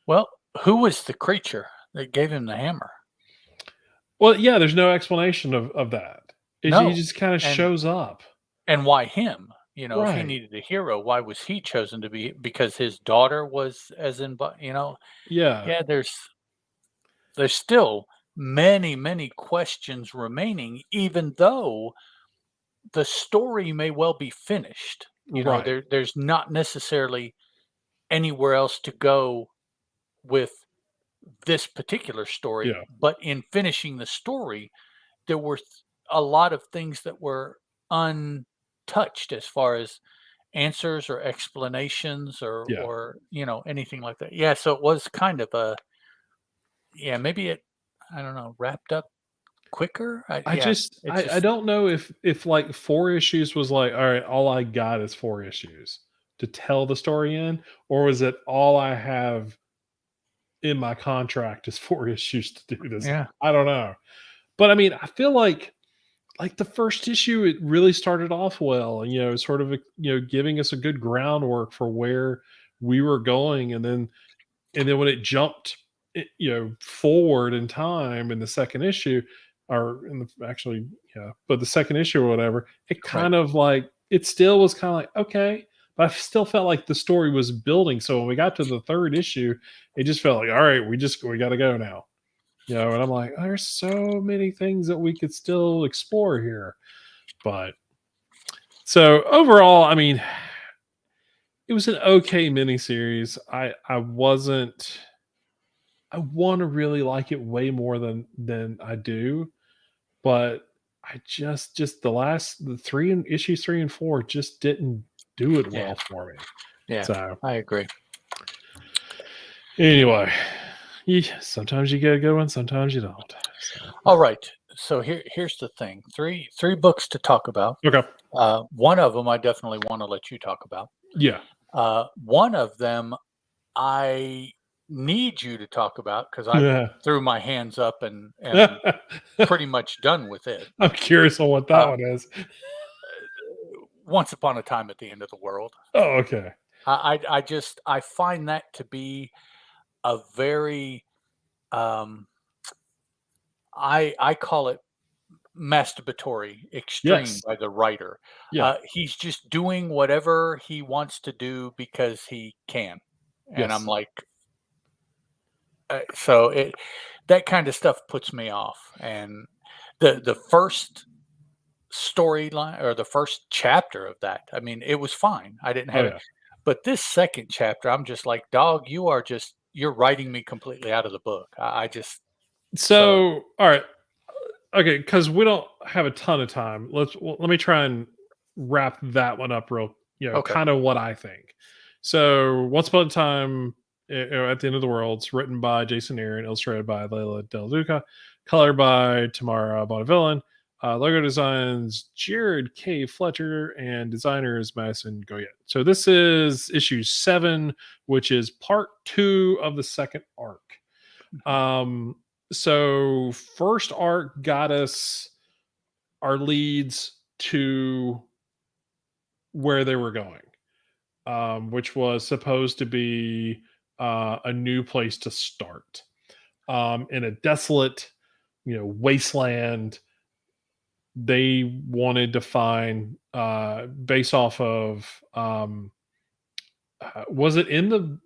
Well, who was the creature that gave him the hammer? Well, yeah, there's no explanation of that. He No. just kind of And shows up. why him? If he Right. needed a hero, why was he chosen to be, because his daughter was as Yeah. Yeah, there's still many, many questions remaining, even though the story may well be finished. Right. There's not necessarily anywhere else to go with this particular story, Yeah. but in finishing the story, there were a lot of things that were untouched as far as answers or explanations Yeah. or anything like that. Yeah, so it was kind of a, yeah, maybe it, I don't know, wrapped up quicker. Yeah, it's I just, don't know if like 4 issues was like, all right, all I got is 4 issues to tell the story in, or was it all I have in my contract is 4 issues to do this? yeah, I don't know. But I mean, I feel like the first issue, it really started off well, and sort of giving us a good groundwork for where we were going, and then when it jumped forward in time in the second issue, or in the actually, yeah, but the second issue or whatever, it right. kind of like, it still was kind of like, okay, but I still felt like the story was building. So when we got to the third issue, it just felt like, all right, we got to go now. And I'm like, there's so many things that we could still explore here. But so overall, I mean, it was an okay miniseries. I wasn't. I want to really like it way more than I do, but I just the issues 3 and 4 just didn't do it Yeah. well for me. Yeah. So I agree. anyway, sometimes you get a good one, sometimes you don't. So All right. So here's the thing. Three books to talk about. okay, One of them I definitely want to let you talk about. yeah, One of them I need you to talk about because I threw my hands up and am pretty much done with it. I'm curious on what that Uh, one is. Once Upon a Time at the End of the World. Oh, okay. I find that to be a very I call it masturbatory extreme Yes. by the writer. Yeah. He's just doing whatever he wants to do because he can, and I'm Yes. like, so it that kind of stuff puts me off. And the first storyline or the first chapter of that, I mean, it was fine. I didn't Oh have it, yeah. but this second chapter, I'm just like, dog, you're writing me completely out of the book. I just so So all right. Okay, because we don't have a ton of time. Let me try and wrap that one up real. okay. Kind of what I think. So, Once Upon a Time at the End of the World, it's written by Jason Aaron, illustrated by Leila Del Duca, colored by Tamara Bonavillin, logo designs Jared K. Fletcher, and designers Madison Goyette. So this is issue 7, which is part 2 of the second arc. Um, so first arc got us our leads to where they were going, which was supposed to be a new place to start, in a desolate, wasteland. They wanted to find, based off of, was it in the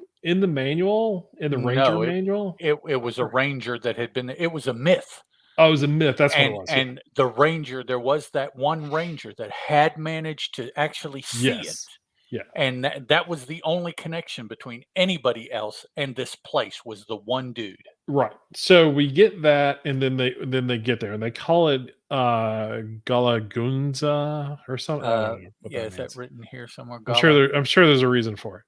manual, in the ranger No, manual? it was a ranger that had been it was a myth. Oh, it was a myth. That's what it And was. Yeah. and the ranger, there was that one ranger that had managed to actually see it. Yes. Yeah. And that was the only connection between anybody else and this place was the one dude. Right. So we get that, and then they get there, and they call it Galagunza or something. I don't know what Yeah, that is that means. written here somewhere? I'm sure there's a reason for it.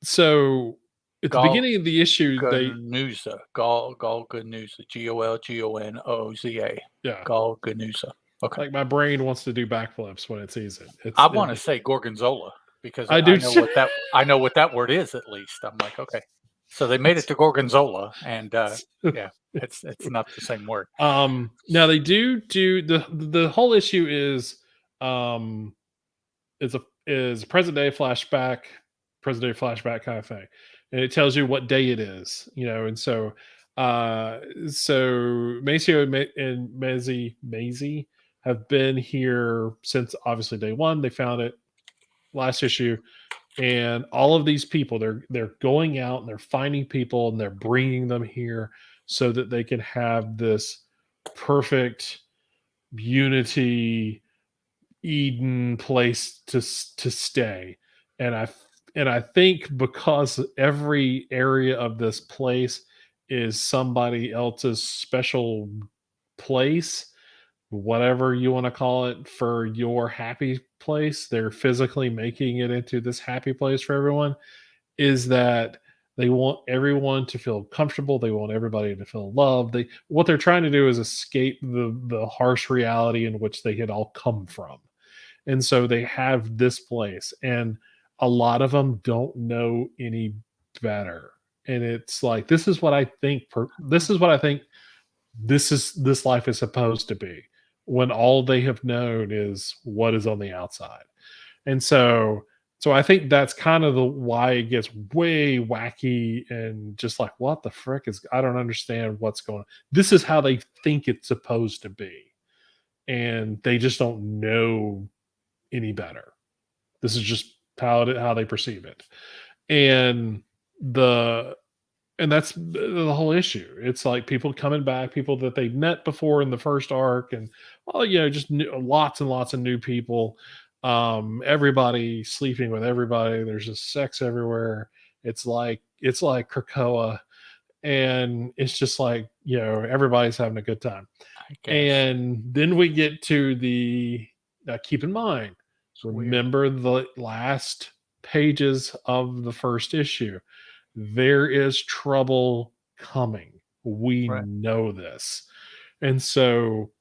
So at the Gal beginning of the issue, Ganuza. Ganuza. Golgonooza. yeah, Ganuza. Okay. like my brain wants to do backflips when it sees it. I want to say Gorgonzola because I I do. know what that word is at least. I'm like, okay. So they made it to Gorgonzola and yeah, it's not the same word. Now they do the whole issue is, um is present day flashback kind of thing, and it tells you what day it is, and so Maceo and Maisie have been here since obviously day one. They found it last issue, and all of these people, they're going out and they're finding people and they're bringing them here so that they can have this perfect unity Eden place to stay. And I think because every area of this place is somebody else's special place, whatever you want to call it, for your happy place, they're physically making it into this happy place for everyone. Is that they want everyone to feel comfortable, they want everybody to feel loved. What they're trying to do is escape the harsh reality in which they had all come from. And so they have this place, and a lot of them don't know any better. And it's like, this life is supposed to be, when all they have known is what is on the outside. And so I think that's kind of the why it gets way wacky, and just like, what the frick is, I don't understand what's going on. This is how they think it's supposed to be, and they just don't know any better. This is just how they perceive it. And the and that's the whole issue. It's like people coming back, people that they met before in the first arc, and just lots and lots of new people. Everybody sleeping with everybody. There's just sex everywhere. It's like Krakoa, and it's just like everybody's having a good time. I guess. And then we get to the keep in mind, It's weird. remember the last pages of the first issue. There is trouble coming. We Right. know this. And so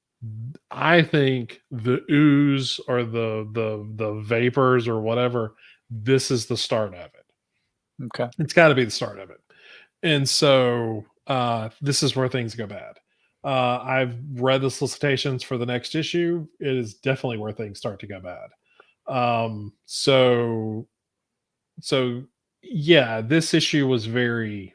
I think the ooze or the vapors or whatever, this is the start of it. Okay. It's got to be the start of it. And so this is where things go bad. I've read the solicitations for the next issue. It is definitely where things start to go bad. So yeah, this issue was very.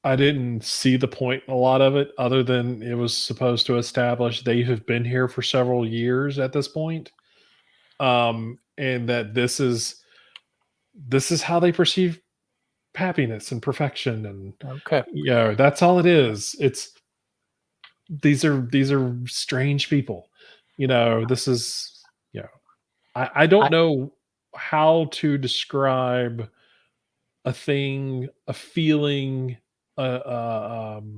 I didn't see the point in a lot of it, other than it was supposed to establish they have been here for several years at this point, and that this is how they perceive happiness and perfection, and Okay. that's all it is. It's these are strange people. This is I don't I know how to describe a thing, a feeling, of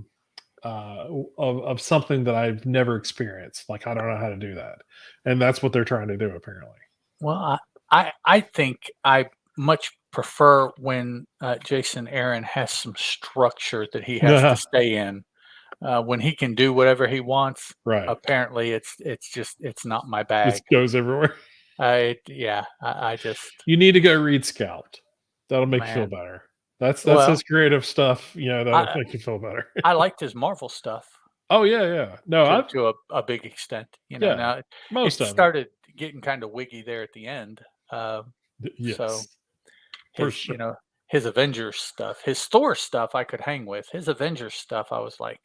something that I've never experienced. Like I don't know how to do that, and that's what they're trying to do apparently. well, I think I much prefer when Jason Aaron has some structure that he has to stay in. When he can do whatever he wants, Right, apparently it's not my bag. just goes everywhere. I just You need to go read Scout. That'll make you feel man. better. That's Well, his creative stuff. That'll I make you feel better. I liked his Marvel stuff Oh yeah, yeah. No, to I've a big extent. yeah, Now it most of it. started getting kind of wiggy there at the end. Uh, so Yes, for his sure. his Avengers stuff, his Thor stuff, I could hang with. His Avengers stuff, I was like,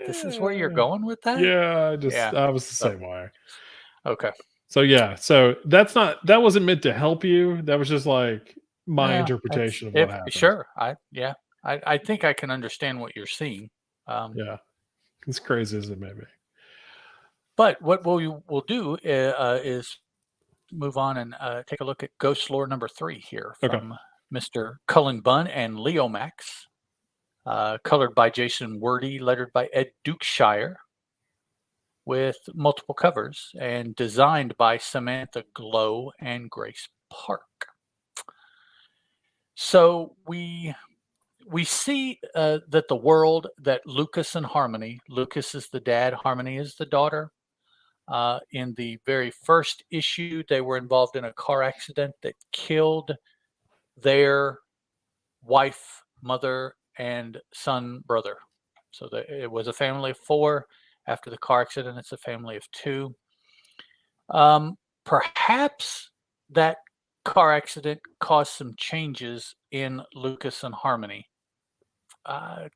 this is where you're Yeah, going with that? yeah. Yeah. I was the So same way. okay. So yeah, so that wasn't meant to help you. That was just like my Yeah, that's interpretation of what if happened. sure. I think I can understand what you're seeing. Um, Yeah, as crazy as it may be. but what we'll do is move on and take a look at Ghostlore number 3 here Okay. from Mr. Cullen Bunn and Leo Max, colored by Jason Wordy, lettered by Ed Dukeshire, with multiple covers, and designed by Samantha Glow and Grace Park. So we see that the world that Lucas and Harmony, Lucas is the dad, Harmony is the daughter. In the very first issue, they were involved in a car accident that killed their wife, mother, and son, brother. So it was a family of 4. After the car accident, it's a family of 2. Perhaps that car accident caused some changes in Lucas and Harmony.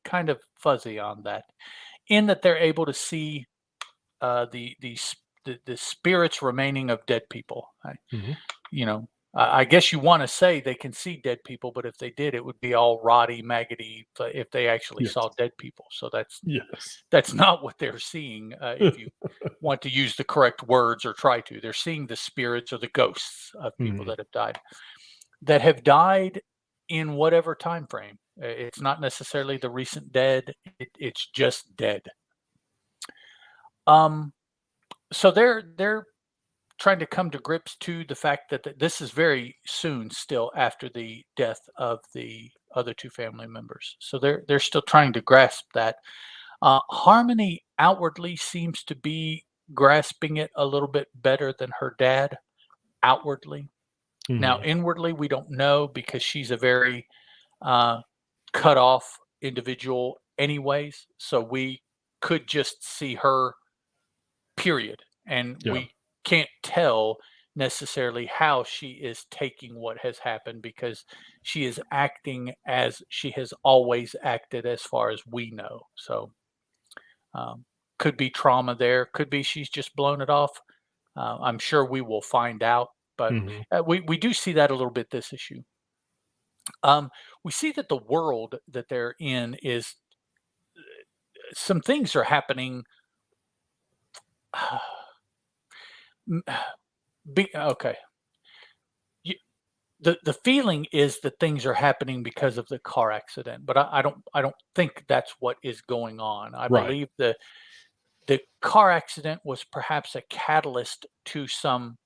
Kind of fuzzy on that, in that they're able to see the spirits remaining of dead people. Mhm. You know, I guess you want to say they can see dead people, but if they did, it would be all rotty, maggoty. If they actually Yes. saw dead people, so Yes. that's not what they're seeing. If you want to use the correct words or try to, they're seeing the spirits or the ghosts of people Mhm. that have died in whatever time frame. It's not necessarily the recent dead. It's just dead. Um, so they're trying to come to grips to the fact that this is very soon still after the death of the other 2 family members. So they're still trying to grasp that. Harmony outwardly seems to be grasping it a little bit better than her dad outwardly. Now, Mhm. inwardly, we don't know because she's a very uh, cut off individual, anyways. So we could just see her, period. And Yeah. we can't tell necessarily how she is taking what has happened because she is acting as she has always acted, as far as we know. So, um, could be trauma there, could be she's just blown it off. I'm sure we will find out, but Mhm. we do see that a little bit this issue. Um, we see that the world that they're in is some things are happening. Okay, the feeling is that things are happening because of the car accident, but I don't think that's what is going on. I Right. believe the car accident was perhaps a catalyst to some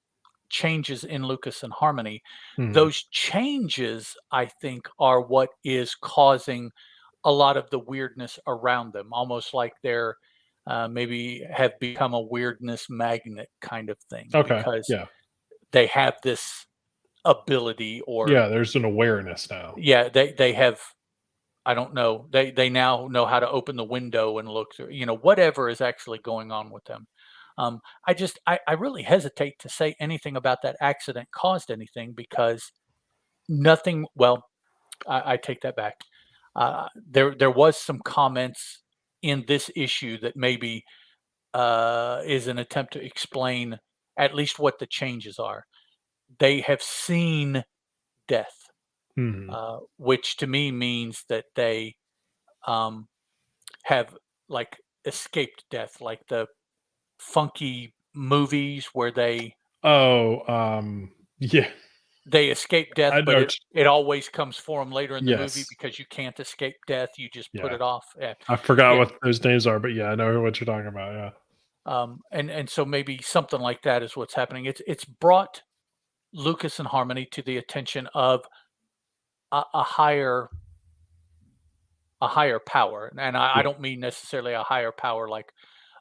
changes in Lucas and Harmony. Mhm. Those changes, I think, are what is causing a lot of the weirdness around them, almost like they're maybe have become a weirdness magnet kind of thing Okay. because Yeah. they have this ability or Yeah, there's an awareness now. yeah, they have I don't know. They now know how to open the window and look through, whatever is actually going on with them. I really hesitate to say anything about that accident caused anything because nothing. Well, I take that back. There was some comments in this issue that maybe is an attempt to explain at least what the changes are. They have seen death, Mhm. which to me means that they um, have like escaped death, like the funky movies where Oh, yeah, they escape death, I but know. it always comes for them later in the movie Yes. because you can't escape death. You just put Yeah. it off. I forgot Yeah. what those names are, but yeah, I know what you're talking about, yeah. And so maybe something like that is what's happening. It's brought Lucas and Harmony to the attention of a higher power, and I Yeah. don't mean necessarily a higher power like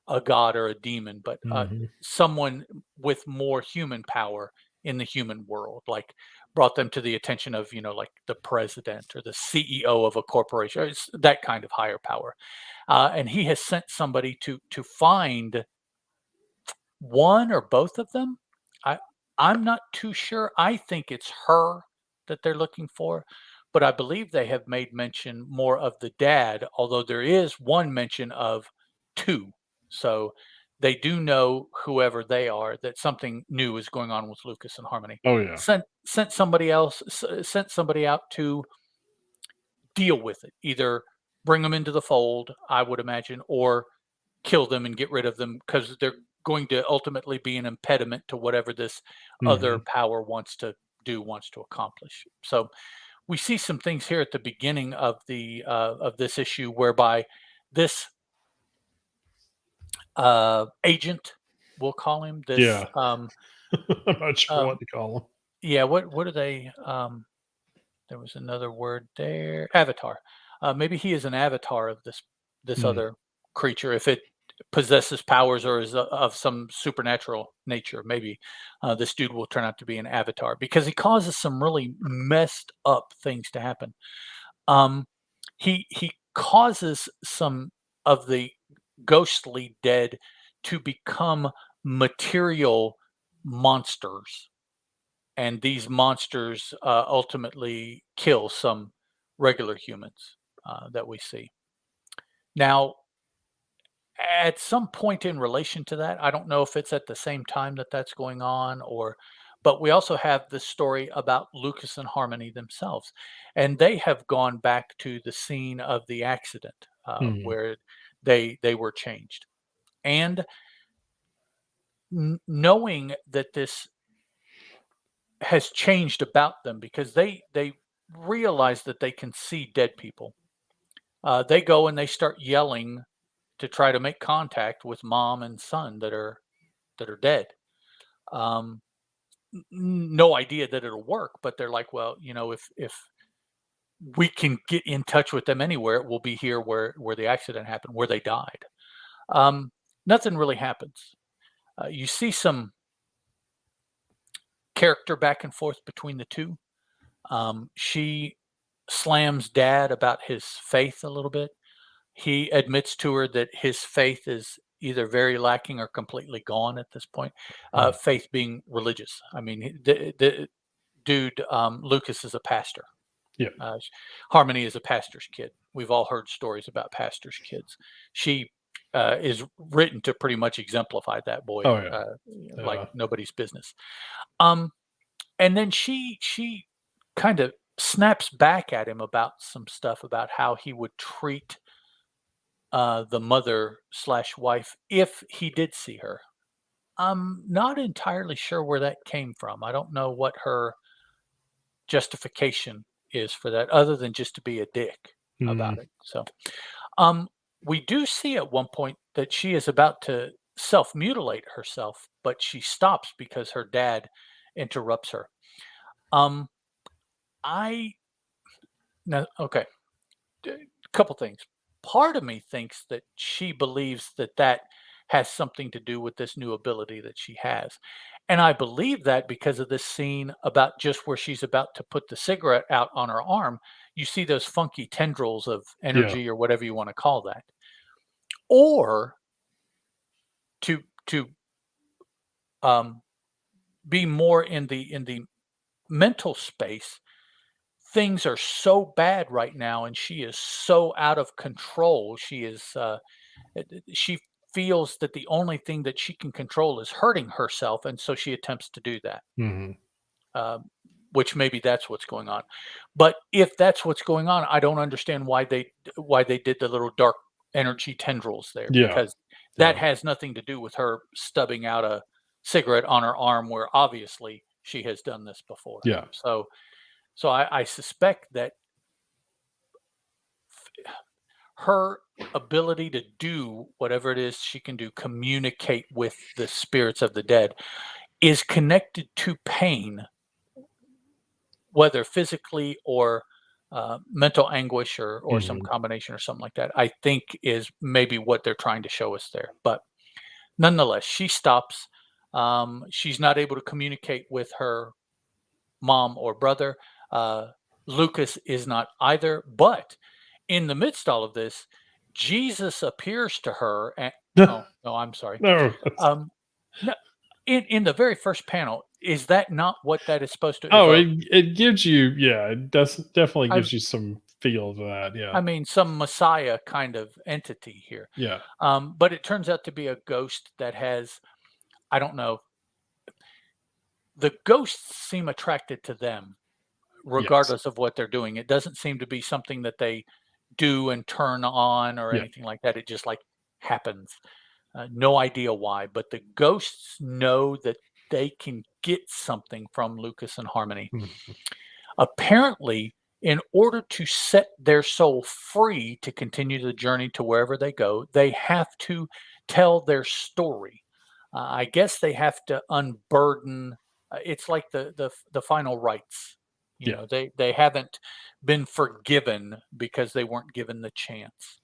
a god or a demon, but Mhm. someone with more human power in the human world, like brought them to the attention of, like the president or the CEO of a corporation, it's that kind of higher power. And he has sent somebody to find one or both of them. I I'm not too sure. I think it's her that they're looking for, but I believe they have made mention more of the dad, although there is one mention of two. So they do know whoever they are that something new is going on with Lucas and Harmony. Oh, yeah. Sent somebody else sent somebody out to deal with it. Either bring them into the fold, I would imagine, or kill them and get rid of them because they're going to ultimately be an impediment to whatever this other Mhm. power wants to accomplish. So we see some things here at the beginning of this issue whereby this agent, we'll call him this. Yeah. I'm not sure what Um, to call them. yeah, what are they? There was another word there. Avatar. Maybe he is an avatar of this Mm. other creature. If it possesses powers or is of some supernatural nature, maybe this dude will turn out to be an avatar because he causes some really messed up things to happen. Um, he causes some of the ghostly dead to become material monsters, and these monsters ultimately kill some regular humans that we see. Now, at some point in relation to that, I don't know if it's at the same time that that's going on, but we also have the story about Lucas and Harmony themselves, and they have gone back to the scene of the accident Mhm. where they were changed, and knowing that this has changed about them because they realize that they can see dead people. They go and they start yelling to try to make contact with mom and son that are dead. Um, no idea that it'll work, but they're like, well, if we can get in touch with them anywhere, it will be here where the accident happened, where they died. Um, Nothing really happens. You see some character back and forth between the two. She slams dad about his faith a little bit. He admits to her that his faith is either very lacking or completely gone at this point. Mm. Faith being religious. I mean, the dude, Lucas is a pastor. Yeah. Harmony is a pastor's kid. We've all heard stories about pastors' kids. She is written to pretty much exemplify that boy, Oh yeah. like Yeah. nobody's business. Um, and then she kind of snaps back at him about some stuff about how he would treat the mother slash wife if he did see her. I'm not entirely sure where that came from. I don't know what her justification is for that, other than just to be a dick about Mhm. it. So, um, we do see at one point that she is about to self mutilate herself, but she stops because her dad interrupts her. Um, I Now, okay, couple things. Part of me thinks that she believes that that has something to do with this new ability that she has. And I believe that because of this scene about just where she's about to put the cigarette out on her arm, you see those funky tendrils of Yeah. energy or whatever you want to call that. Or to um, be more in the mental space, things are so bad right now, and she is so out of control. She feels that the only thing that she can control is hurting herself, and so she attempts to do that. Mhm. Um, which maybe that's what's going on. But if that's what's going on, I don't understand why they did the little dark energy tendrils there, Yeah. because that Yeah. has nothing to do with her stubbing out a cigarette on her arm where obviously she has done this before. Yeah. So I suspect that her ability to do whatever it is she can do, communicate with the spirits of the dead, is connected to pain, whether physically or mental anguish or some Mhm. combination or something like that. I think is maybe what they're trying to show us there. But nonetheless, she stops. She's not able to communicate with her mom or brother. Uh, Lucas is not either. But in the midst of all of this, Jesus appears to her. And, oh no, I'm sorry. No. Um, no, in the very first panel, is that not what that is supposed to Oh, evoke? it gives you, yeah, it does definitely I gives you some feel of that, yeah. I mean, some Messiah kind of entity here. Yeah. But it turns out to be a ghost that has, I don't know, the ghosts seem attracted to them Yes. regardless of what they're doing. It doesn't seem to be something that they do and turn on or Yeah. anything like that. It just like happens. No idea why, but the ghosts know that they can get something from Lucas and Harmony. Mhm. Apparently, in order to set their soul free to continue the journey to wherever they go, they have to tell their story. I guess they have to unburden. It's like the final rites. You Yeah. know, they haven't been forgiven because they weren't given the chance,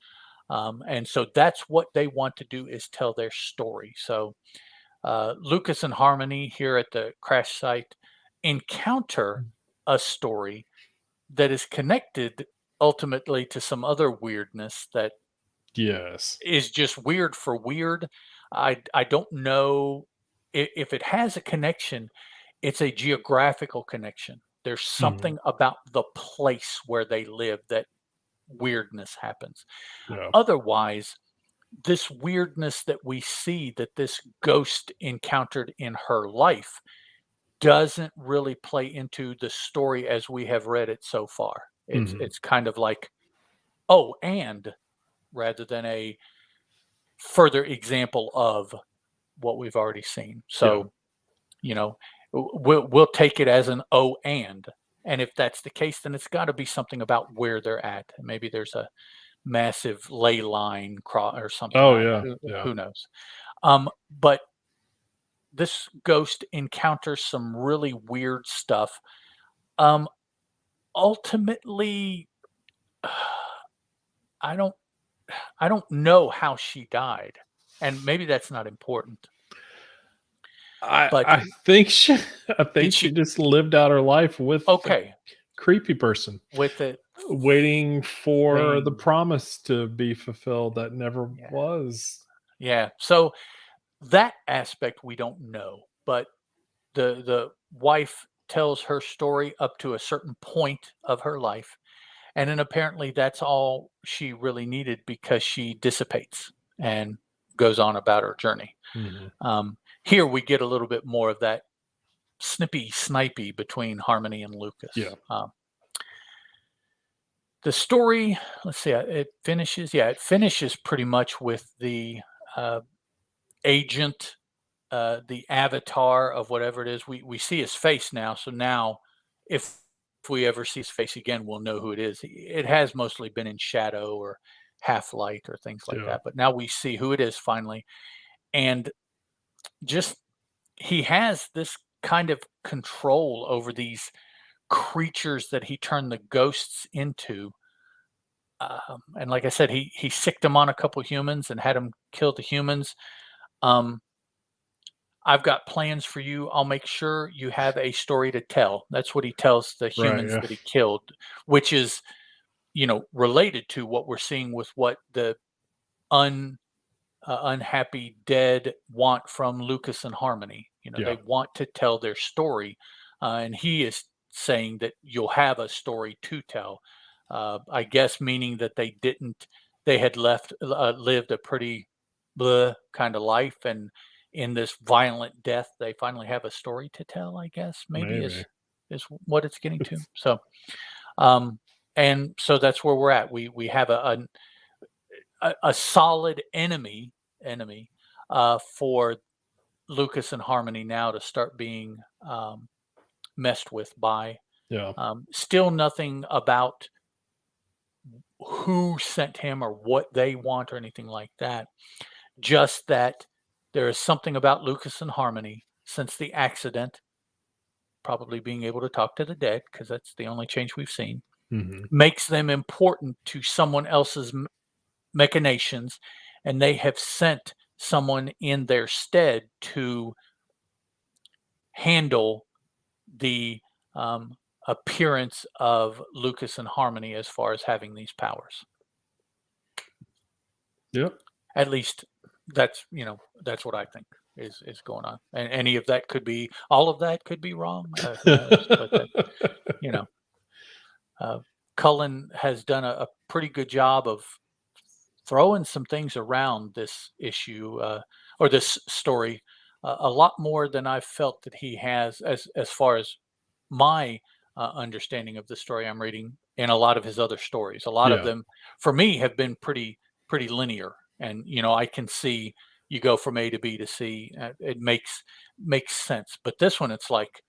and so that's what they want to do is tell their story. So Lucas and Harmony here at the crash site encounter a story that is connected ultimately to some other weirdness that Yes. is just weird for weird. I don't know if it has a connection. It's a geographical connection. There's Mhm. something about the place where they live that weirdness happens. Yeah. Otherwise, this weirdness that we see that this ghost encountered in her life doesn't really play into the story as we have read it so far. Mhm. It's kind of like, oh, and rather than a further example of what we've already seen. Yeah. So, you know, we'll take it as an oh and if that's the case, then it's got to be something about where they're at. Maybe there's a massive ley line cross or something. Oh, yeah. Yeah. Who knows? But this ghost encounters some really weird stuff. Um, Ultimately, I don't I don't know how she died, and maybe that's not important. But I think she I did think she she just lived out her life with the okay creepy person, with it waiting for the thing? promise to be fulfilled that never Yeah, was. yeah. So that aspect we don't know, but the wife tells her story up to a certain point of her life, and then apparently that's all she really needed because she dissipates. and goes on about her journey. Mhm. Here we get a little bit more of that snippy snipey between Harmony and Lucas. Yeah. The story, let's see, it finishes. Yeah, it finishes pretty much with the uh, agent, the avatar of whatever it is. We see his face now, so now if we ever see his face again, we'll know who it is. It has mostly been in shadow or half light or things like Yeah. that, but now we see who it is finally, and just he has this kind of control over these creatures that he turned the ghosts into. And like I said, he sicked them on a couple humans and had them kill the humans. Um, I've got plans for you. I'll make sure you have a story to tell. That's what he tells the Right. humans Yeah. that he killed, which is, related to what we're seeing with what the un unhappy dead want from Lucas and Harmony. They Yeah. want to tell their story, and he is saying that you'll have a story to tell. I guess meaning that they had lived a pretty blah kind of life, and in this violent death, they finally have a story to tell. I guess maybe is Maybe. is what it's getting to. So, um, and so that's where we're at. We have a solid enemy for Lucas and Harmony now to start being messed with by. Yeah. Still nothing about who sent him or what they want or anything like that. Just that there is something about Lucas and Harmony since the accident, probably being able to talk to the dead, because that's the only change we've seen, Mhm. makes them important to someone else's machinations, and they have sent someone in their stead to handle the appearance of Lucas and Harmony as far as having these powers. Yep. At least that's what I think is going on. And any of that could be all of that could be wrong. Who knows? But that you know, uh, Cullen has done a pretty good job of throwing some things around this issue or this story a lot more than I've felt that he has as far as my understanding of the story I'm reading in a lot of his other stories. A lot of Yeah. them for me have been pretty linear, and I can see you go from A to B to C. It makes sense. But this one, it's like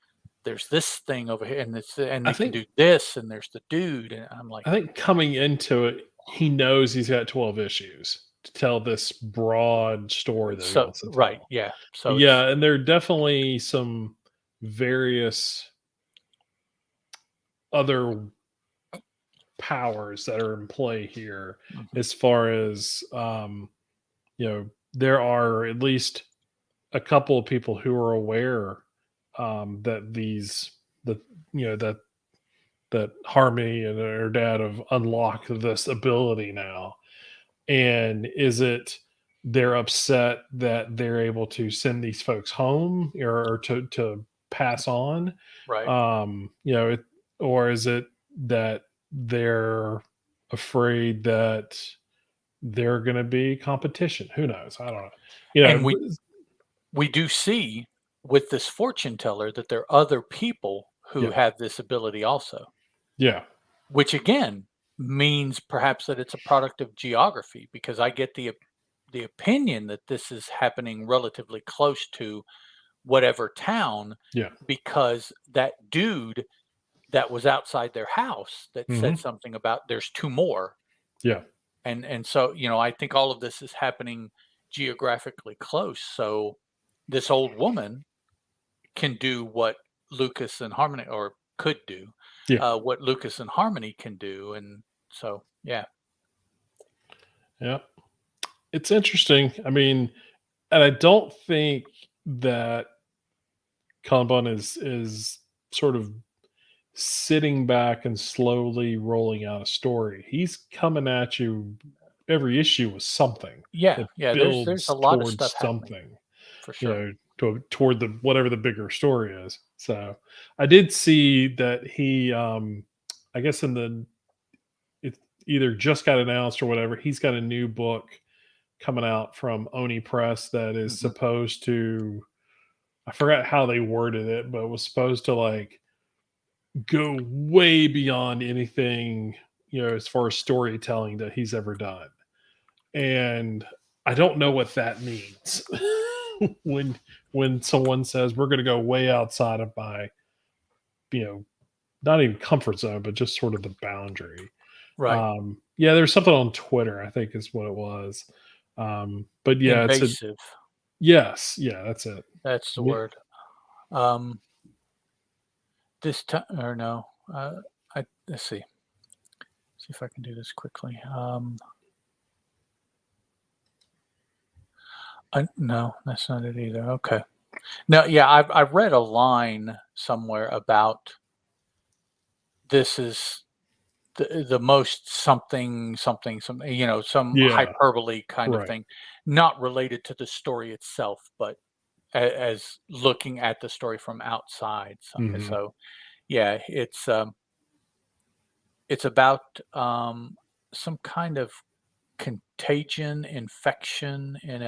there's this thing over here, and I they can think do this, and there's the dude, and I'm like, I think coming into it, he knows he's got 12 issues to tell this broad story that he so wants to right, tell. yeah. So it's Yeah, and there are definitely some various other powers that are in play here mhm, as far as, there are at least a couple of people who are aware, that these that, that Harmony and her dad have unlocked this ability now. And is it they're upset that they're able to send these folks home or to pass on? right. It, or is it that they're afraid that they're going to be competition? Who knows? I don't know. You And know, we do see with this fortune teller that there are other people who yeah, have this ability also, yeah, which again means perhaps that it's a product of geography because I get the opinion that this is happening relatively close to whatever town yeah, because that dude that was outside their house that said hmm, something about there's two more. yeah, And so, I think all of this is happening geographically close. So this old woman can do what Lucas and Harmony or could do, yeah, what Lucas and Harmony can do. And so, yeah, yeah. It's interesting. I mean, and I don't think that Kanban is sort of sitting back and slowly rolling out a story. He's coming at you every issue with something yeah, that yeah. There's a builds lot of towards stuff happening something, for sure. toward the whatever the bigger story is. So I did see that he I guess in the it either just got announced or whatever, he's got a new book coming out from Oni Press that is Hmm. supposed to, I forgot how they worded it, but it was supposed to like go way beyond anything, as far as storytelling that he's ever done. And I don't know what that means. when when someone says we're going to go way outside of my, you know, not even comfort zone, but just sort of the boundary. Right. Yeah, there's something on Twitter, I think is what it was. But yeah, it's a Invasive. yes, yeah, that's it. That's the Me- word. Um, this time, or no, let's see. See if I can do this quickly. No, that's not it either. Okay. No, yeah, I've read a line somewhere about this is the most something, some Yeah, hyperbole kind of right. thing, not related to the story itself, but as looking at the story from outside. So, Hmm. so yeah, it's about some kind of contagion infection in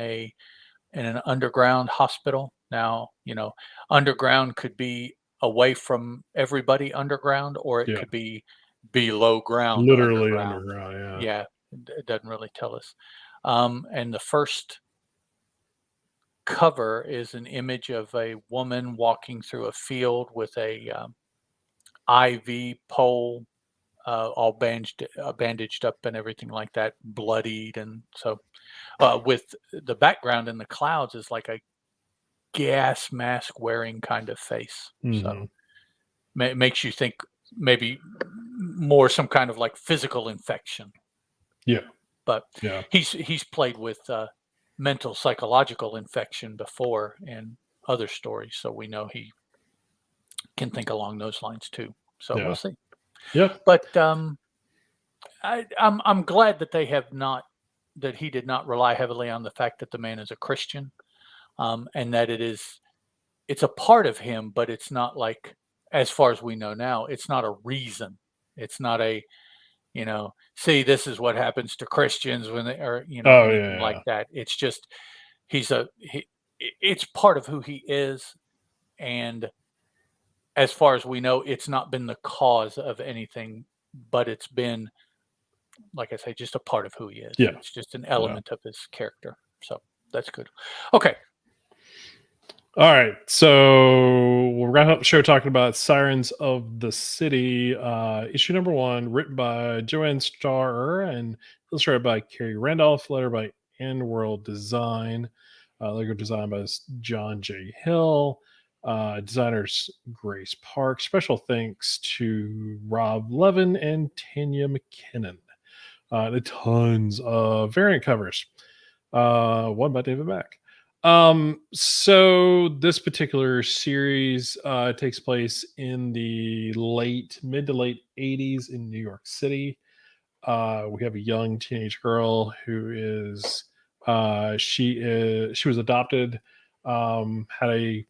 an underground hospital. Now, underground could be away from everybody underground, or it Yeah, could be below ground literally underground. underground. Yeah. Yeah, it doesn't really tell us. And the first cover is an image of a woman walking through a field with a IV pole, all bandaged up and everything like that, bloodied, and so with the background in the clouds is like a gas mask wearing kind of face. So Hmm. makes you think maybe more some kind of like physical infection. Yeah, But yeah, he's played with mental psychological infection before in other stories, so we know he can think along those lines too. So we'll yeah, see. yeah. But I'm glad that they have not that he did not rely heavily on the fact that the man is a Christian, and that it's a part of him, but it's not like, as far as we know now, it's not a reason. It's not a, see, this is what happens to Christians when they or, Oh anything like yeah, that. It's just it's part of who he is. And as far as we know, it's not been the cause of anything, but it's been, like I say, just a part of who he is. yeah, It's just an yeah. element of his character. So that's good. Okay. All right, so we'll wrap up the show talking about Sirens of the City, issue number one, written by Joanne Starr and illustrated by Carrie Randolph, letter by End World Design, Lego design by John J. Hill, designers Grace Park. Special thanks to Rob Levin and Tanya McKinnon. And tons of variant covers. One by David Mack. So this particular series takes place in the mid to late 80s in New York City. We have a young teenage girl who is she was adopted, had a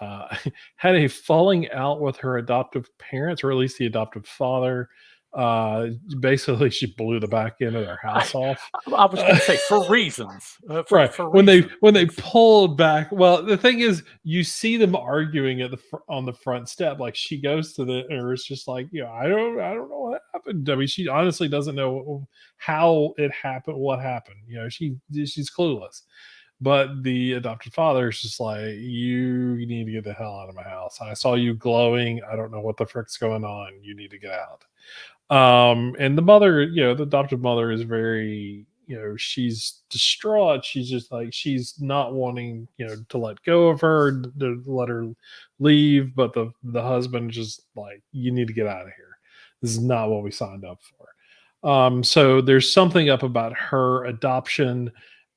uh, had a falling out with her adoptive parents, or at least the adoptive father. Basically, she blew the back end of their I, house off. I was going Uh, to say for reasons, right for when they reasons. It's pulled back, well, the thing is, you see them arguing at on the front step. Like, she goes to the or it's just like, I don't know what happened. I mean, she honestly doesn't know how it happened, what happened. She's clueless. But the adopted father is just like, you need to get the hell out of my house. I saw you glowing. I don't know what the frick's going on. You need to get out. And the mother, the adoptive mother is very, she's distraught. She's just like, she's not wanting, to let go of her, to let her leave. But the husband just like, you need to get out of here. This is not what we signed up for. So there's something up about her adoption,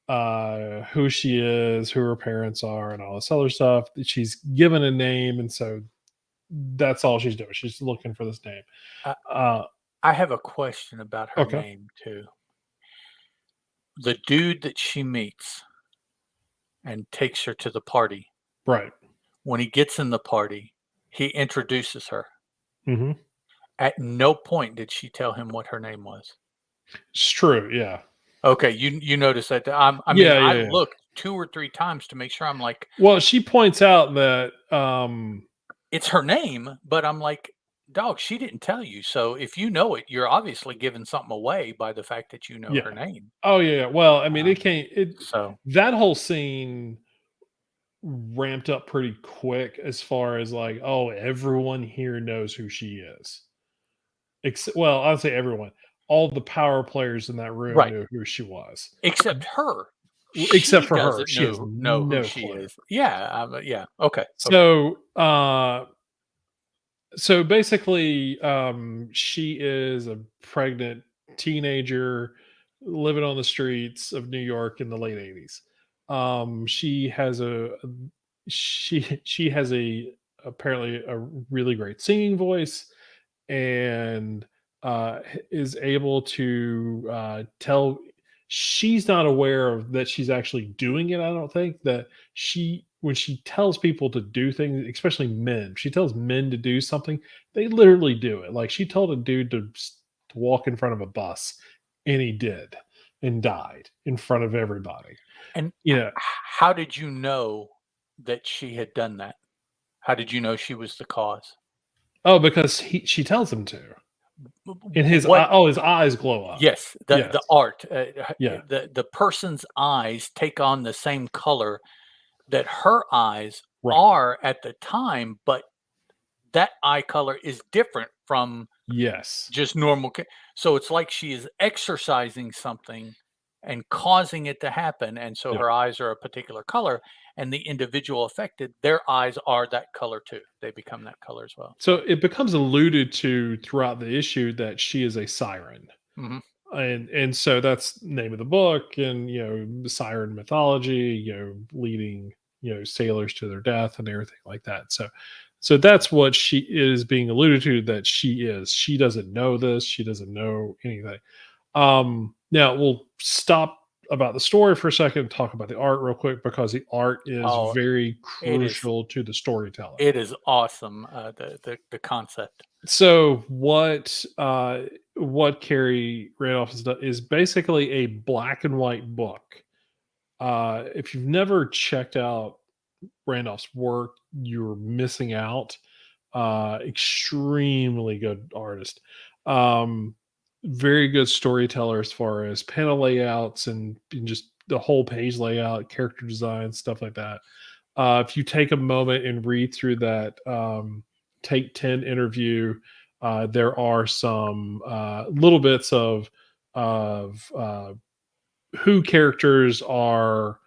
who she is, who her parents are, and all this other stuff. She's given a name, and so that's all she's doing. She's looking for this name. I, Uh, I have a question about her okay, name too. The dude that she meets and takes her to the party, right. when he gets in the party, he introduces her. Hmm. At no point did she tell him what her name was. It's true. Yeah. Okay, you notice that. I mean, Yeah, I yeah, yeah. looked 2 or 3 times to make sure. I'm like, Well, she points out that "It's her name," but I'm like, "Dog, she didn't tell you, so if you know it, you're obviously giving something away by the fact that you know yeah. her name." Oh yeah, yeah. Well, I mean, Um, it can't it so that whole scene ramped up pretty quick as far as like, oh, everyone here knows who she is. Well, I'd say everyone. All the power players in that room right, knew who she was, except her. except She for her. doesn't She has know who no she clue. is. Yeah, yeah, okay, okay. So, so basically, she is a pregnant teenager living on the streets of New York in the late '80s. She has she has a apparently a really great singing voice, and is able to tell. She's not aware of that she's actually doing it. I don't think that she when she tells people to do things, especially men, she tells men to do something, they literally do it. Like she told a dude to walk in front of a bus, and he did, and died in front of everybody. And You know, how did you know that she had done that? How did you know she was the cause? oh, because she tells him to, and What his eyes glow up. Yes, Yes, the art, yeah, the person's eyes take on the same color that her eyes right, are at the time, but that eye color is different from yes, just normal so it's like she is exercising something and causing it to happen, and so yeah. her eyes are a particular color, and the individual affected, their eyes are that color too. They become that color as well. So it becomes alluded to throughout the issue that she is a siren, Mhm. and so that's the name of the book, and the siren mythology, leading sailors to their death and everything like that. So that's what she is being alluded to, that she is. She doesn't know this. She doesn't know anything. Now we'll stop about the story for a second and talk about the art real quick, because the art is Oh, very it is crucial to the storytelling. it is awesome, the concept. So what Carrie Randolph has done is basically a black and white book. If you've never checked out Randolph's work, you're missing out. Extremely good artist. Um, Very good storyteller as far as panel layouts and just the whole page layout, character design, stuff like that. If you take a moment and read through that Take 10 interview, there are some little bits of who characters are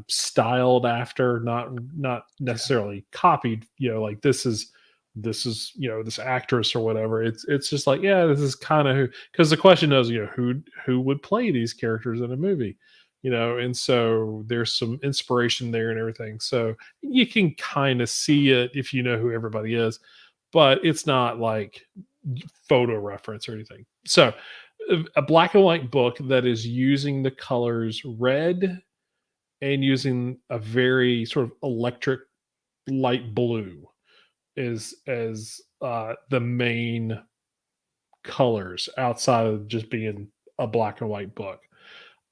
styled after, not Yeah. necessarily copied. Like this is this actress or whatever. It's just like, yeah, this is kind of who, because the question is, who would play these characters in a movie, and so there's some inspiration there and everything. So you can kind of see it if you know who everybody is, but it's not like photo reference or anything. So a black and white book that is using the colors red and using a very sort of electric light blue is as the main colors outside of just being a black and white book.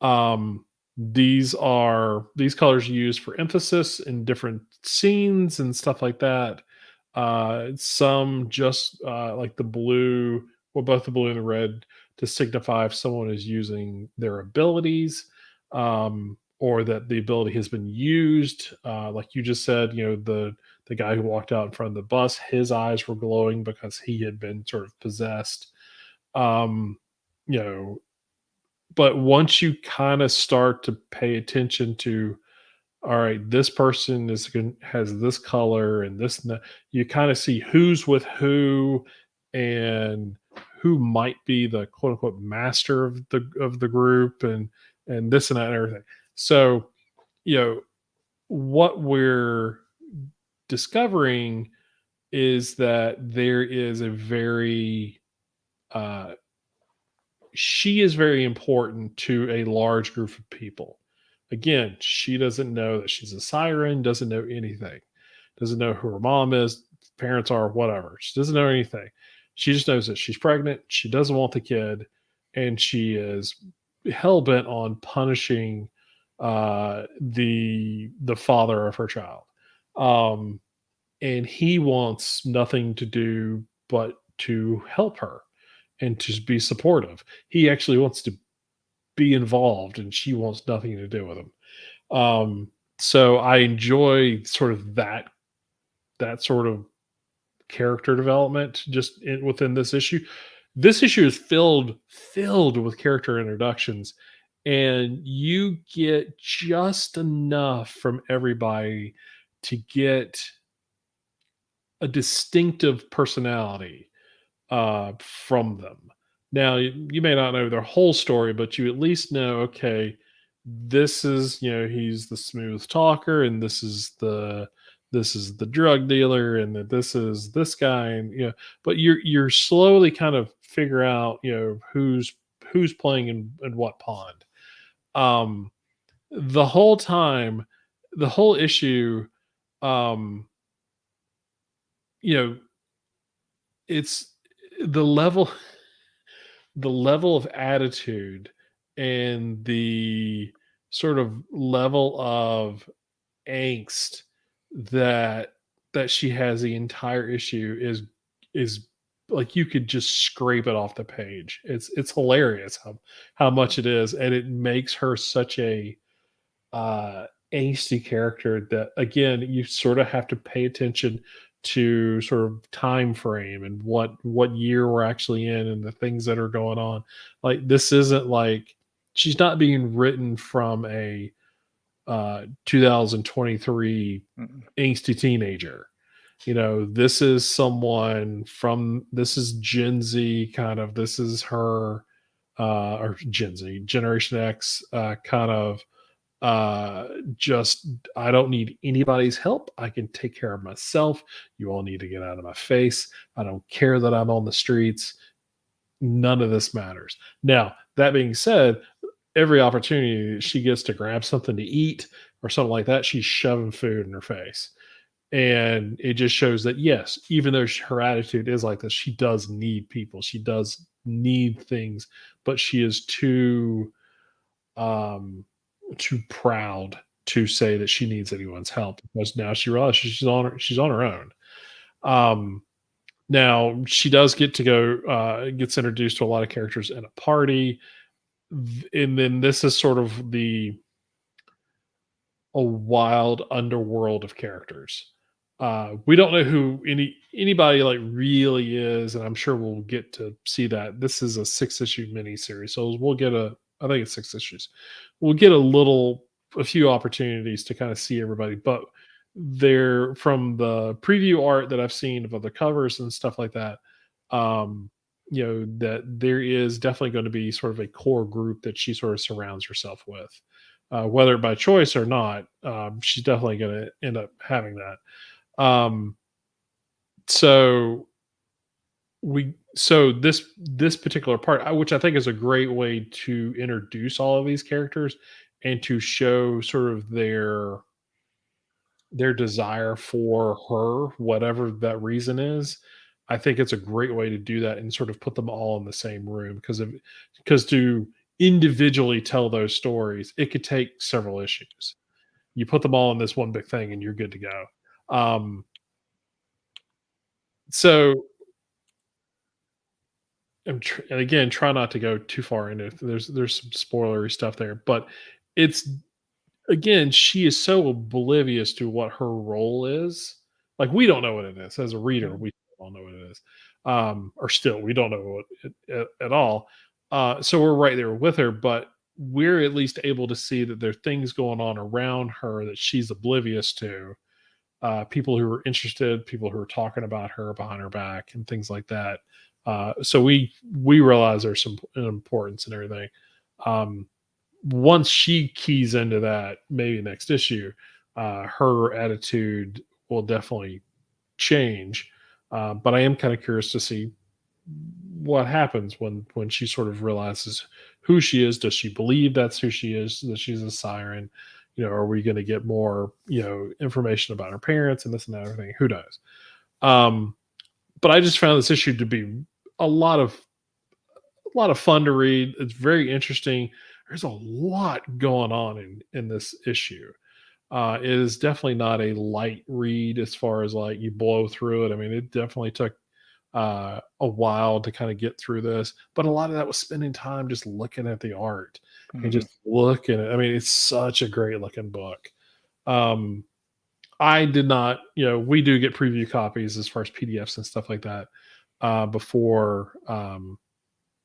Um, these colors used for emphasis in different scenes and stuff like that. Some just like the blue, well, both the blue and the red, to signify if someone is using their abilities, or that the ability has been used. Like you just said, the guy who walked out in front of the bus, his eyes were glowing because he had been sort of possessed. Um, you know, but once you kind of start to pay attention to, all right, this person has this color and this and that, you kind of see who's with who, and who might be the quote unquote master of the group, and this and that and everything. So what we're discovering is that there is a very uh, she is very important to a large group of people. Again, she doesn't know that she's a siren, doesn't know anything, doesn't know who her mom is, parents are, whatever. She doesn't know anything. She just knows that she's pregnant, she doesn't want the kid, and she is hell bent on punishing the father of her child. Um, and he wants nothing to do but to help her and to be supportive. He actually wants to be involved, and she wants nothing to do with him. So I enjoy sort of that sort of character development just within this issue. This issue is filled with character introductions, and you get just enough from everybody to get a distinctive personality from them. Now, you may not know their whole story, but you at least know, okay, this is, he's the smooth talker, and this is the drug dealer, and that this is this guy, and but you're slowly kind of figure out, who's playing in what pond. Um, the whole time, the whole issue, um, you know, it's the level the level of attitude and the sort of level of angst that she has the entire issue is like you could just scrape it off the page. It's hilarious how much it is, and it makes her such a angsty character that, again, you sort of have to pay attention to sort of time frame and what year we're actually in and the things that are going on. Like, this isn't like she's not being written from a 2023 Mm. angsty teenager. This is someone from, this is Gen Z kind of, this is her, or Gen Z, Generation X, kind of, just, I don't need anybody's help. I can take care of myself. You all need to get out of my face. I don't care that I'm on the streets. None of this matters. Now, that being said, every opportunity she gets to grab something to eat or something like that, she's shoving food in her face. And it just shows that, yes, even though her attitude is like this, she does need people. She does need things, but she is um too proud to say that she needs anyone's help, because now she realizes she's on her own. Um Now she does get to go, gets introduced to a lot of characters in a party. And then this is sort of the a wild underworld of characters. We don't know who anybody like really is, and I'm sure we'll get to see that. This is a 6 issue miniseries, so we'll get I think it's 6 issues. We'll get a few opportunities to kind of see everybody, but they're from the preview art that I've seen of other covers and stuff like that. Um, that there is definitely going to be sort of a core group that she sort of surrounds herself with, whether by choice or not. She's definitely going to end up having that. Um, so this particular part, which I think is a great way to introduce all of these characters and to show sort of their desire for her, whatever that reason is. I think it's a great way to do that and sort of put them all in the same room, because to individually tell those stories, it could take several issues. You put them all in this one big thing and you're good to go. Um, so and again, try not to go too far into it. There's some spoilery stuff there, but it's, again, she is so oblivious to what her role is. Like, we don't know what it is as a reader. Mm. We don't know what it is, or still we don't know what at all. So we're right there with her, but we're at least able to see that there are things going on around her that she's oblivious to. People who are interested, people who are talking about her behind her back, and things like that. So we realize there's some importance and everything. Um, Once she keys into that, maybe next issue, her attitude will definitely change. But I am kind of curious to see what happens when she sort of realizes who she is. Does she believe that's who she is? That she's a siren? Are we going to get more information about her parents and this and that, everything? Who knows? Um, but I just found this issue to be a lot of fun to read. It's very interesting. there's a lot going on in this issue. It is definitely not a light read as far as like you blow through it. I mean, it definitely took a while to kind of get through this, but a lot of that was spending time just looking at the art and Mhm. just looking at. I mean, it's such a great looking book. Um, I did not, we do get preview copies as far as PDFs and stuff like that before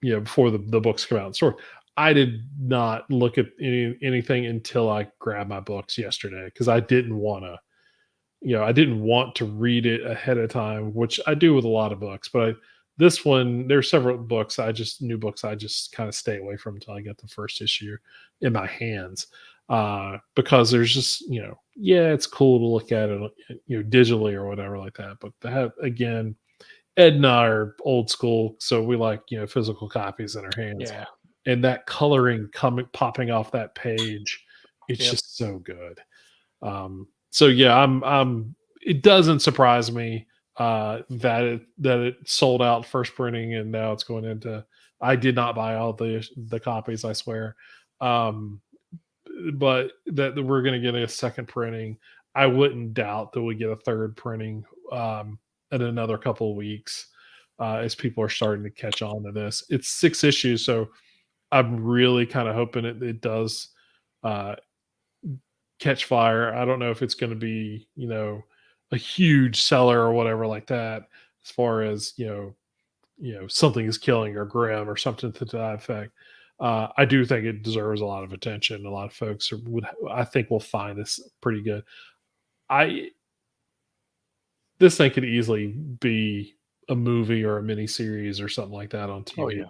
before the books come out in store. I did not look at anything until I grabbed my books yesterday because I didn't want to, I didn't want to read it ahead of time, which I do with a lot of books. But this one, there's several books new books I just kind of stay away from until I get the first issue in my hands because there's just, yeah, it's cool to look at it, digitally or whatever like that. But to have, again, Ed and I are old school, so we like, physical copies in our hands. Yeah. And that coloring coming popping off that page, it's Yep. just so good. So yeah, I'm it doesn't surprise me that it sold out first printing and now it's going into. I did not buy all the copies, I swear. Um, but that we're going to get a second printing. I wouldn't doubt that we get a third printing in another couple of weeks as people are starting to catch on to this. It's 6 issues, so I'm really kind of hoping it does uh, catch fire. I don't know if it's going to be, a huge seller or whatever like that, as far as, something is killing or grim or something to that effect. I do think it deserves a lot of attention. A lot of folks I think, will find this pretty good. I This thing could easily be a movie or a mini series or something like that on Oh TV. yeah.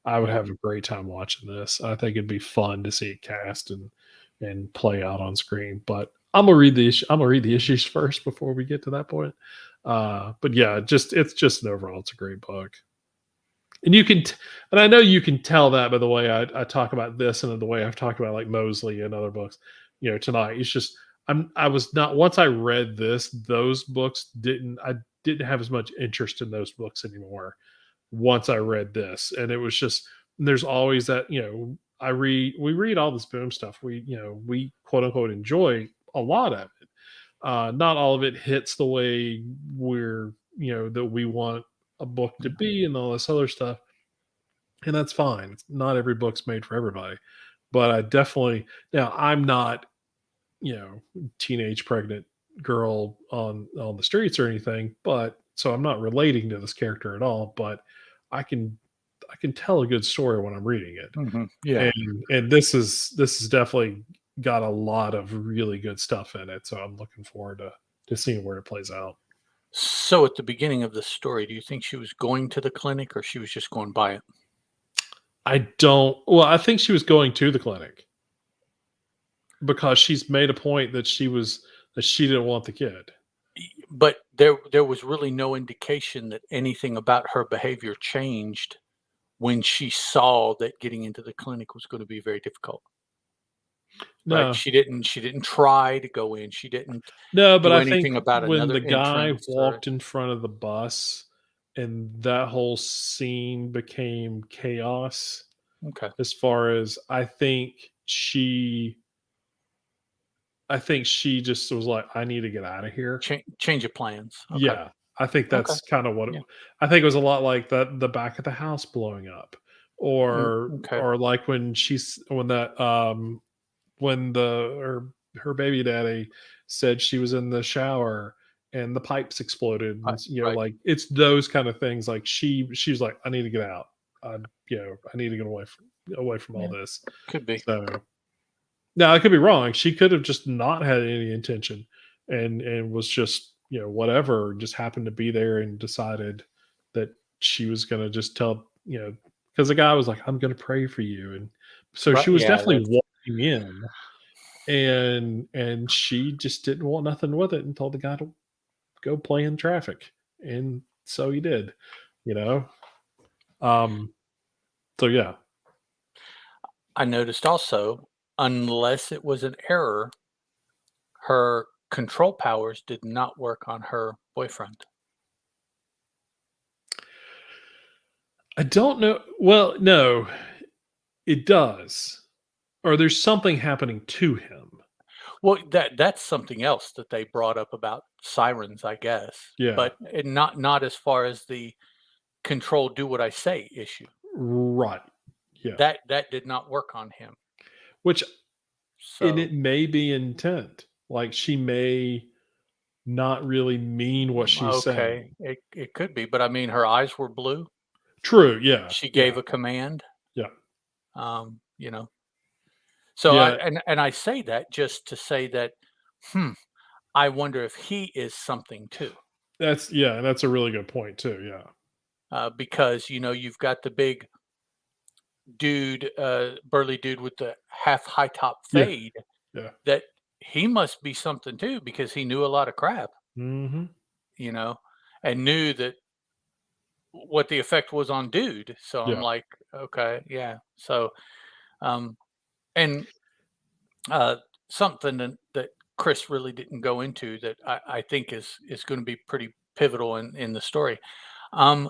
I would Yeah. have a great time watching this. I think it'd be fun to see it cast and play out on screen. But I'm gonna read the issues first before we get to that point. But yeah, it's just an overall, it's a great book. And and I know you can tell that by the way I talk about this and the way I've talked about like Mosely and other books, tonight. It's just I was not once I read those books didn't have as much interest in those books anymore once I read this. And it was just there's always that, we read all this boom stuff. We quote unquote enjoy a lot of it. Not all of it hits the way that we want a book to Yeah. be and all this other stuff. And that's fine. Not every book's made for everybody. But I definitely now I'm not, teenage pregnant girl on the streets or anything, but so I'm not relating to this character at all, but I can I can tell a good story when I'm reading it. Yeah. And this is definitely got a lot of really good stuff in it. So I'm looking forward to seeing where it plays out. So at the beginning of the story, do you think she was going to the clinic or she was just going by it? I think she was going to the clinic because she's made a point that she didn't want the kid. But there was really no indication that anything about her behavior changed when she saw that getting into the clinic was gonna be very difficult, right? No. She didn't try to go in. She didn't No, but do I think anything about when another the guy entrance or walked in front of the bus and that whole scene became chaos, okay. as far as I think she just was like, "I need to get out of here." Change of plans. Okay. Yeah, I think Okay. that's kind of what Yeah. I think it was a lot like the back of the house blowing up, Okay. or like when her baby daddy said she was in the shower and the pipes exploded, and Right, right. like it's those kind of things. Like she's like, I need to get out. I need to get away from all Yeah, this. could be. So now I could be wrong. She could have just not had any intention and was just, whatever, just happened to be there and decided that she was gonna just tell, because the guy was like, I'm gonna pray for you. And so Right, she was yeah, definitely that's walking in and she just didn't want nothing with it and told the guy to go play in traffic. And so he did, you know. Um so yeah. I noticed also, unless it was an error, her control powers did not work on her boyfriend. I don't know. Well, no, it does. or there's something happening to him. Well, that's something else that they brought up about Sirens, I guess, Yeah. but not as far as the control do what I say issue. Right. Yeah. That did not work on him. Which, and So, it may be intent. Like she may not really mean what she's okay, saying. it could be, but I mean, her eyes were blue. True. Yeah. She gave Yeah. a command, Yeah. you know. So Yeah. and I say that just to say that, hmm, I wonder if he is something too. That's a really good point too. Yeah. Because you've got the big dude, burly dude with the half high top Yeah. fade, Yeah. that he must be something too because he knew a lot of crap, Hmm. you know, and knew that what the effect was on dude. So I'm Yeah. like, okay, yeah. So um and uh something that Chris really didn't go into that I think is going to be pretty pivotal in the story. Um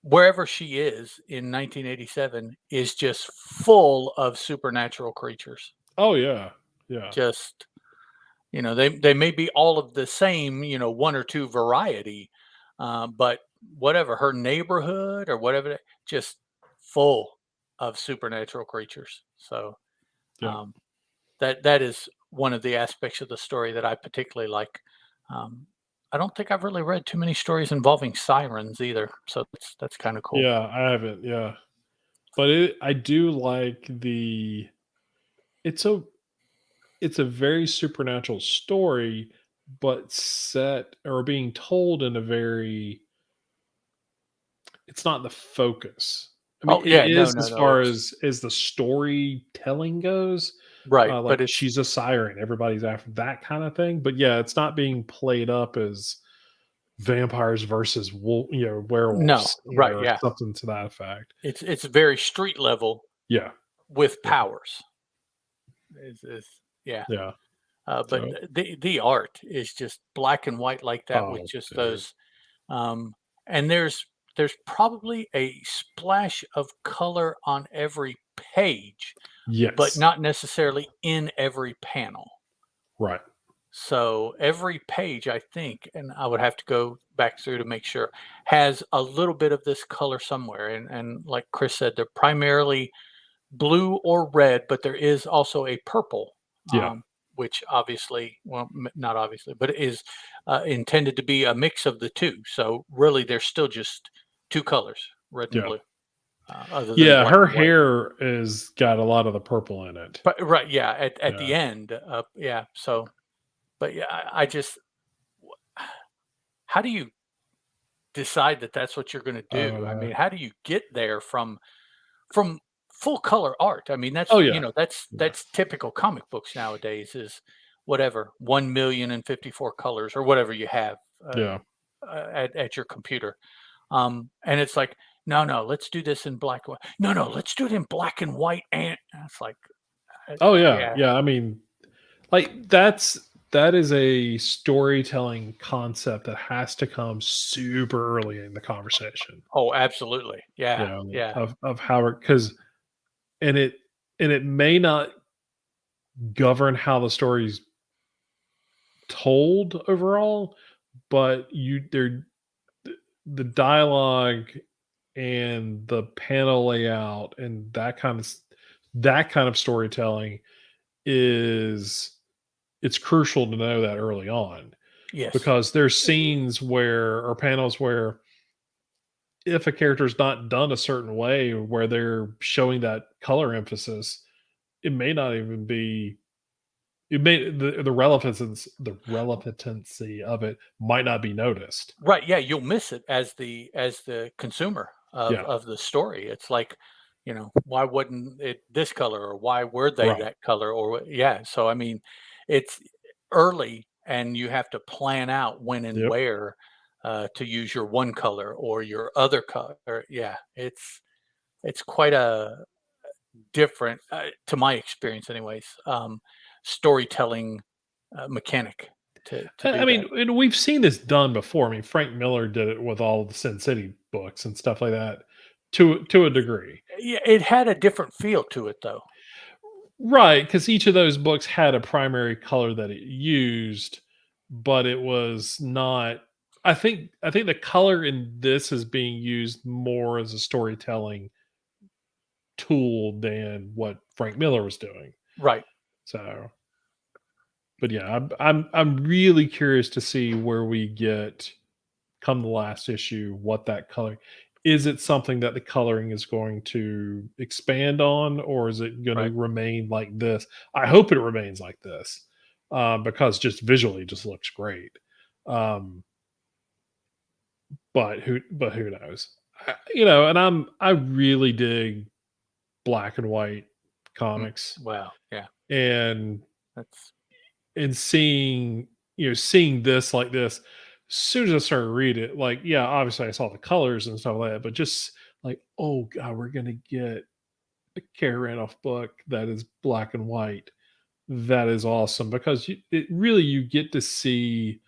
Wherever she is in 1987 is just full of supernatural creatures. Oh yeah. Yeah. Just, they may be all of the same, one or two variety, but whatever her neighborhood or whatever, just full of supernatural creatures. So Yeah. um, that is one of the aspects of the story that I particularly like. Um, I don't think I've really read too many stories involving sirens either, so that's kind of cool. Yeah. I haven't. Yeah. But I do like it's a it's a very supernatural story, but set or being told in a very, it's not the focus. I mean, Oh it yeah, no, is no, as no. far It's as the storytelling goes, right, like but it's she's a siren, everybody's after that kind of thing. But yeah, it's not being played up as vampires versus no, werewolves, right, or yeah. something to that effect. It's very street level Yeah, with yeah, powers. Is yeah. yeah. But So, the art is just black and white like that with oh, just dude, those and there's probably a splash of color on every page, but yes, not necessarily in every panel. right, So every page, I think, and I would have to go back through to make sure, has a little bit of this color somewhere. And like Chris said, they're primarily blue or red, but there is also a purple, yeah, which obviously, well, not obviously, but it is intended to be a mix of the two. So really, there's still just two colors, red and yeah. blue, other than Yeah, black her and white. hair is got a lot of the purple in it. But right, yeah, at Yeah. the end, yeah. So, but yeah, I just, how do you decide that that's what you're going to do? I Uh, mean, how do you get there from full color art? I mean, oh, that's yeah. Yeah. that's typical comic books nowadays is whatever 1,054 colors or whatever you have Yeah. at your computer. And it's like, no, no, let's do this in black and white. No, no, let's do it in black and white. And it's like, Oh, yeah. yeah, Yeah, I mean, like, that is a storytelling concept that has to come super early in the conversation, oh, absolutely, yeah, yeah, of how it, 'cause and it may not govern how the story's told overall, but the dialogue and the panel layout and that kind of storytelling is, it's crucial to know that early on, yes, because there's scenes where, or panels where, if a character's not done a certain way where they're showing that color emphasis, it may not even be, it may, the relevancy of it might not be noticed. right, yeah, you'll miss it as the consumer Yeah, of the story. It's like, why wasn't it this color or why were they right. that color or yeah. So I mean, it's early and you have to plan out when and Yep. where to use your one color or your other color. Yeah, it's quite a different, to my experience, anyways. Storytelling mechanic to I do mean, that. and we've seen this done before. I mean, Frank Miller did it with all of the Sin City books and stuff like that. to a degree. Yeah, it had a different feel to it, though. Right, because each of those books had a primary color that it used, but it was not. I think the color in this is being used more as a storytelling tool than what Frank Miller was doing. Right, So, but yeah, I'm really curious to see where we get come the last issue, what that color is. It something that the coloring is going to expand on, or is it going to right. remain like this? I hope it remains like this, because just visually just looks great. Um, but who knows? And I really dig black and white Mm, comics, well, yeah, and that's seeing seeing this like this, as soon as I started to read it, like, yeah, obviously I saw the colors and stuff like that, but just like, oh god, we're gonna get a Kerr Randolph book that is black and white. That is awesome, because it really, you get to see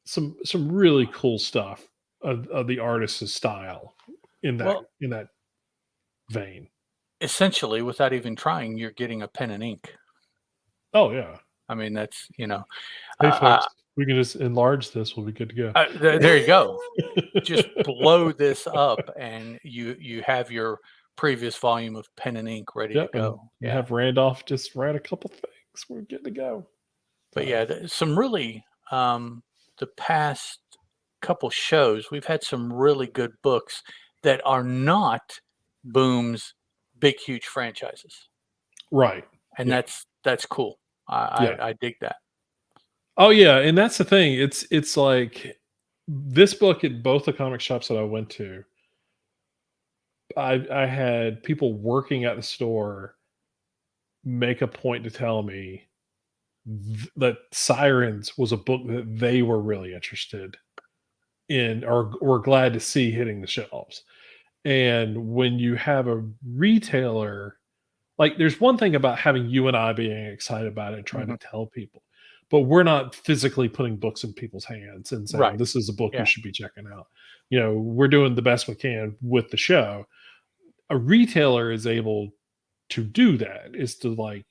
some really cool stuff of the artist's style well, in that vein. essentially, without even trying, you're getting a pen and ink. Oh yeah. I mean, that's Hey uh, folks, we can just enlarge this. We'll be good to go. there you go. Just blow this up, and you have your previous volume of pen and ink ready to Yep, and go. and Yeah. have Randolph just write a couple things. We're good to go. But So, yeah, some really the past couple shows, we've had some really good books that are not Boom's big, huge franchises, right. and Yeah. that's cool. I Yeah. I dig that. Oh, yeah, and that's the thing. It's like this book at both the comic shops that I went to, I had people working at the store make a point to tell me that Sirens was a book that they were really interested in, or were glad to see hitting the shelves. And when you have a retailer, like, there's one thing about having you and I being excited about it and trying to Mhm. tell people, but we're not physically putting books in people's hands and saying, Right. "This is a book you Yeah. should be checking out." We're doing the best we can with the show. A retailer is able to do that, is to, like,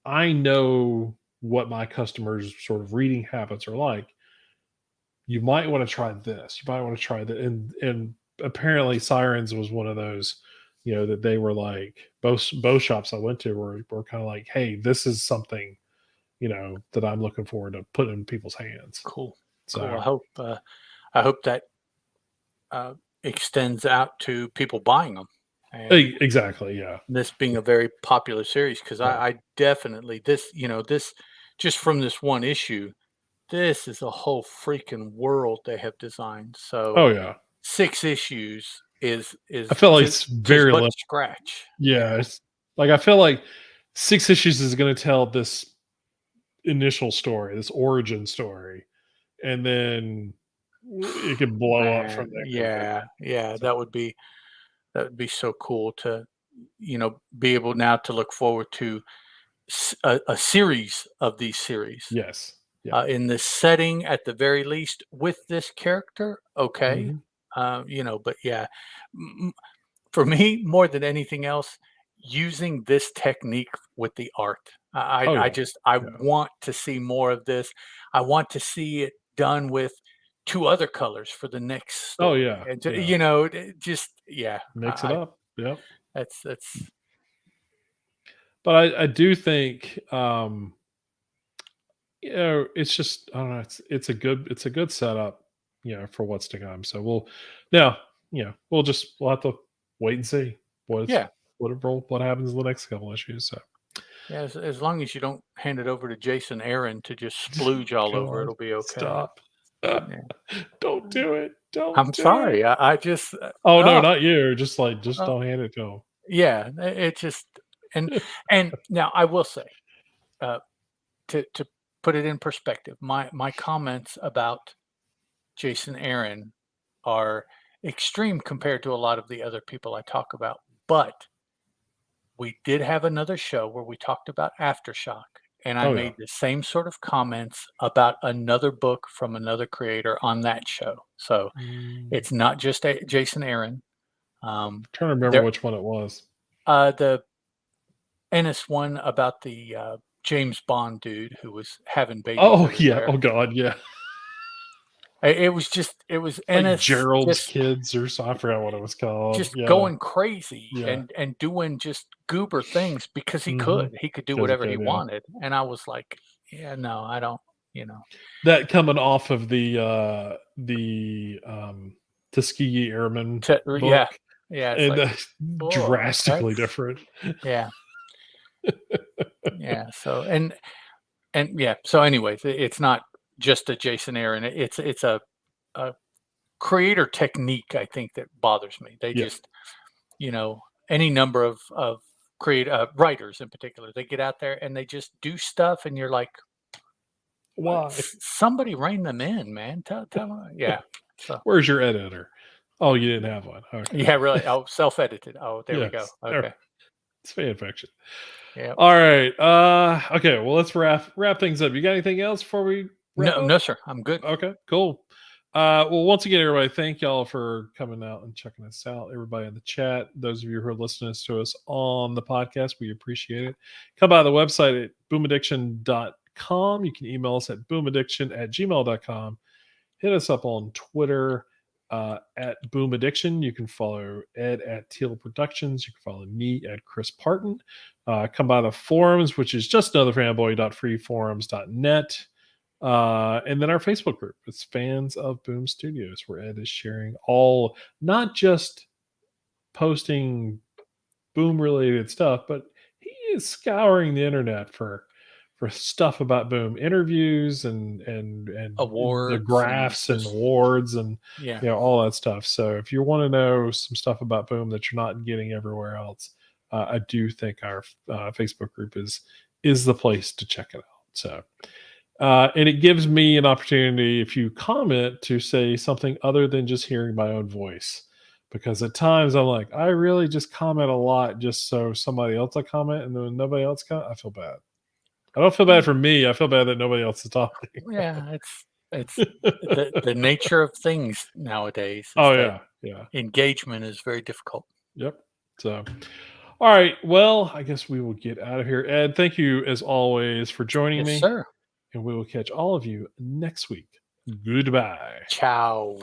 I know what my customers' sort of reading habits are like. You might want to try this. You might want to try that. And apparently Sirens was one of those, that they were like, both shops I went to were kind of like, hey, this is something, that I'm looking forward to putting in people's hands. Cool. Cool. So I hope that uh, extends out to people buying them, and exactly, yeah. this being a very popular series, because Yeah. I definitely this just from this one issue, this is a whole freaking world they have designed. So Oh yeah. 6 issues I is feel like it's just very but a limited. scratch. Yeah. Yeah, It's like, I feel like 6 issues is going to tell this initial story, this origin story, and then it could blow up from man. there. But Yeah, yeah. so That would be so cool to be able now to look forward to a series of these series yes. Yeah. in this setting at the very least with this character. Okay, Mhm. but yeah, m- for me more than anything else, using this technique with the art. Oh, I yeah. just I Yeah. want to see more of this. I want to see it done with two other colors for the next Oh, story, yeah. and Yeah. just yeah, Mix it up. Yep. that's But I do think, it's just, I don't know, it's a good setup, for what's to come. So now, we'll have to wait and see what's yeah. what happens in the next couple issues. So Yeah, as long as you don't hand it over to Jason Aaron to just splooge all over, God, it'll be okay. stop. Yeah. Don't do it. Don't I'm do it. sorry. I just Oh no, not you. Just uh, don't hand it to yeah, it just and him. and now I will say, uh, to put it in perspective, my comments about Jason Aaron are extreme compared to a lot of the other people I talk about, but we did have another show where we talked about Aftershock, and I Oh yeah. made the same sort of comments about another book from another creator on that show. So Mm, it's not just Jason Aaron. Trying to remember There, which one it was. the Ennis one about the James Bond dude who was having babies Oh yeah. everywhere. Oh god, yeah. It was just, it was Like Ennis Gerald's Kids or so. I forgot what it was called. just Yeah. going crazy Yeah. and doing just goober things because he Mm-hmm. could. He could do Because he whatever he could, yeah. wanted. And I was like, yeah, no, I don't, you know. That coming off of the Tuskegee Airmen Yeah. book, Yeah. It's and like, oh, drastically that's, different. yeah. Yeah. So, and yeah. So anyways, it's not just a Jason Aaron. It's a creator technique, I think, that bothers me. They Yeah. just, you know, any number of create writers in particular, they get out there and they just do stuff, and you're like, Why? somebody rein them in, man. Tell them, yeah. So Where's your editor? Oh, you didn't have one. Okay. yeah, really. Oh, self-edited. Oh, there we go. Yes. Okay. It's fan fiction. Yeah. All right. Okay. Well, let's wrap things up. You got anything else before we wrap No, up? no, sir. I'm good. Okay. Cool. Well, once again, everybody, thank y'all for coming out and checking us out. Everybody in the chat, those of you who are listening to us on the podcast, we appreciate it. Come by the website at boomaddiction.com. You can email us at boomaddiction@gmail.com. Hit us up on Twitter at Boom Addiction. You can follow Ed at Teal Productions. You can follow me at Chris Parton. Come by the forums, which is just another fanboy.freeforums.net. And then our Facebook group. It's Fans of Boom Studios, where Ed is sharing all, not just posting Boom related stuff, but he is scouring the internet for stuff about Boom, interviews and the Awards and graphs and just, awards and yeah. all that stuff. So if you want to know some stuff about Boom that you're not getting everywhere else, I do think our Facebook group is the place to check it out. So. And it gives me an opportunity, if you comment, to say something other than just hearing my own voice. Because at times I'm like, I really just comment a lot just so somebody else will comment, and then when nobody else comment, I feel bad. I don't feel bad for me. I feel bad that nobody else is talking. Yeah, it's the nature of things nowadays is Oh that yeah, yeah, engagement is very difficult. yep. So, all right. Well, I guess we will get out of here. Ed, thank you as always for joining Yes, me, sir. and we will catch all of you next week. Goodbye. Ciao.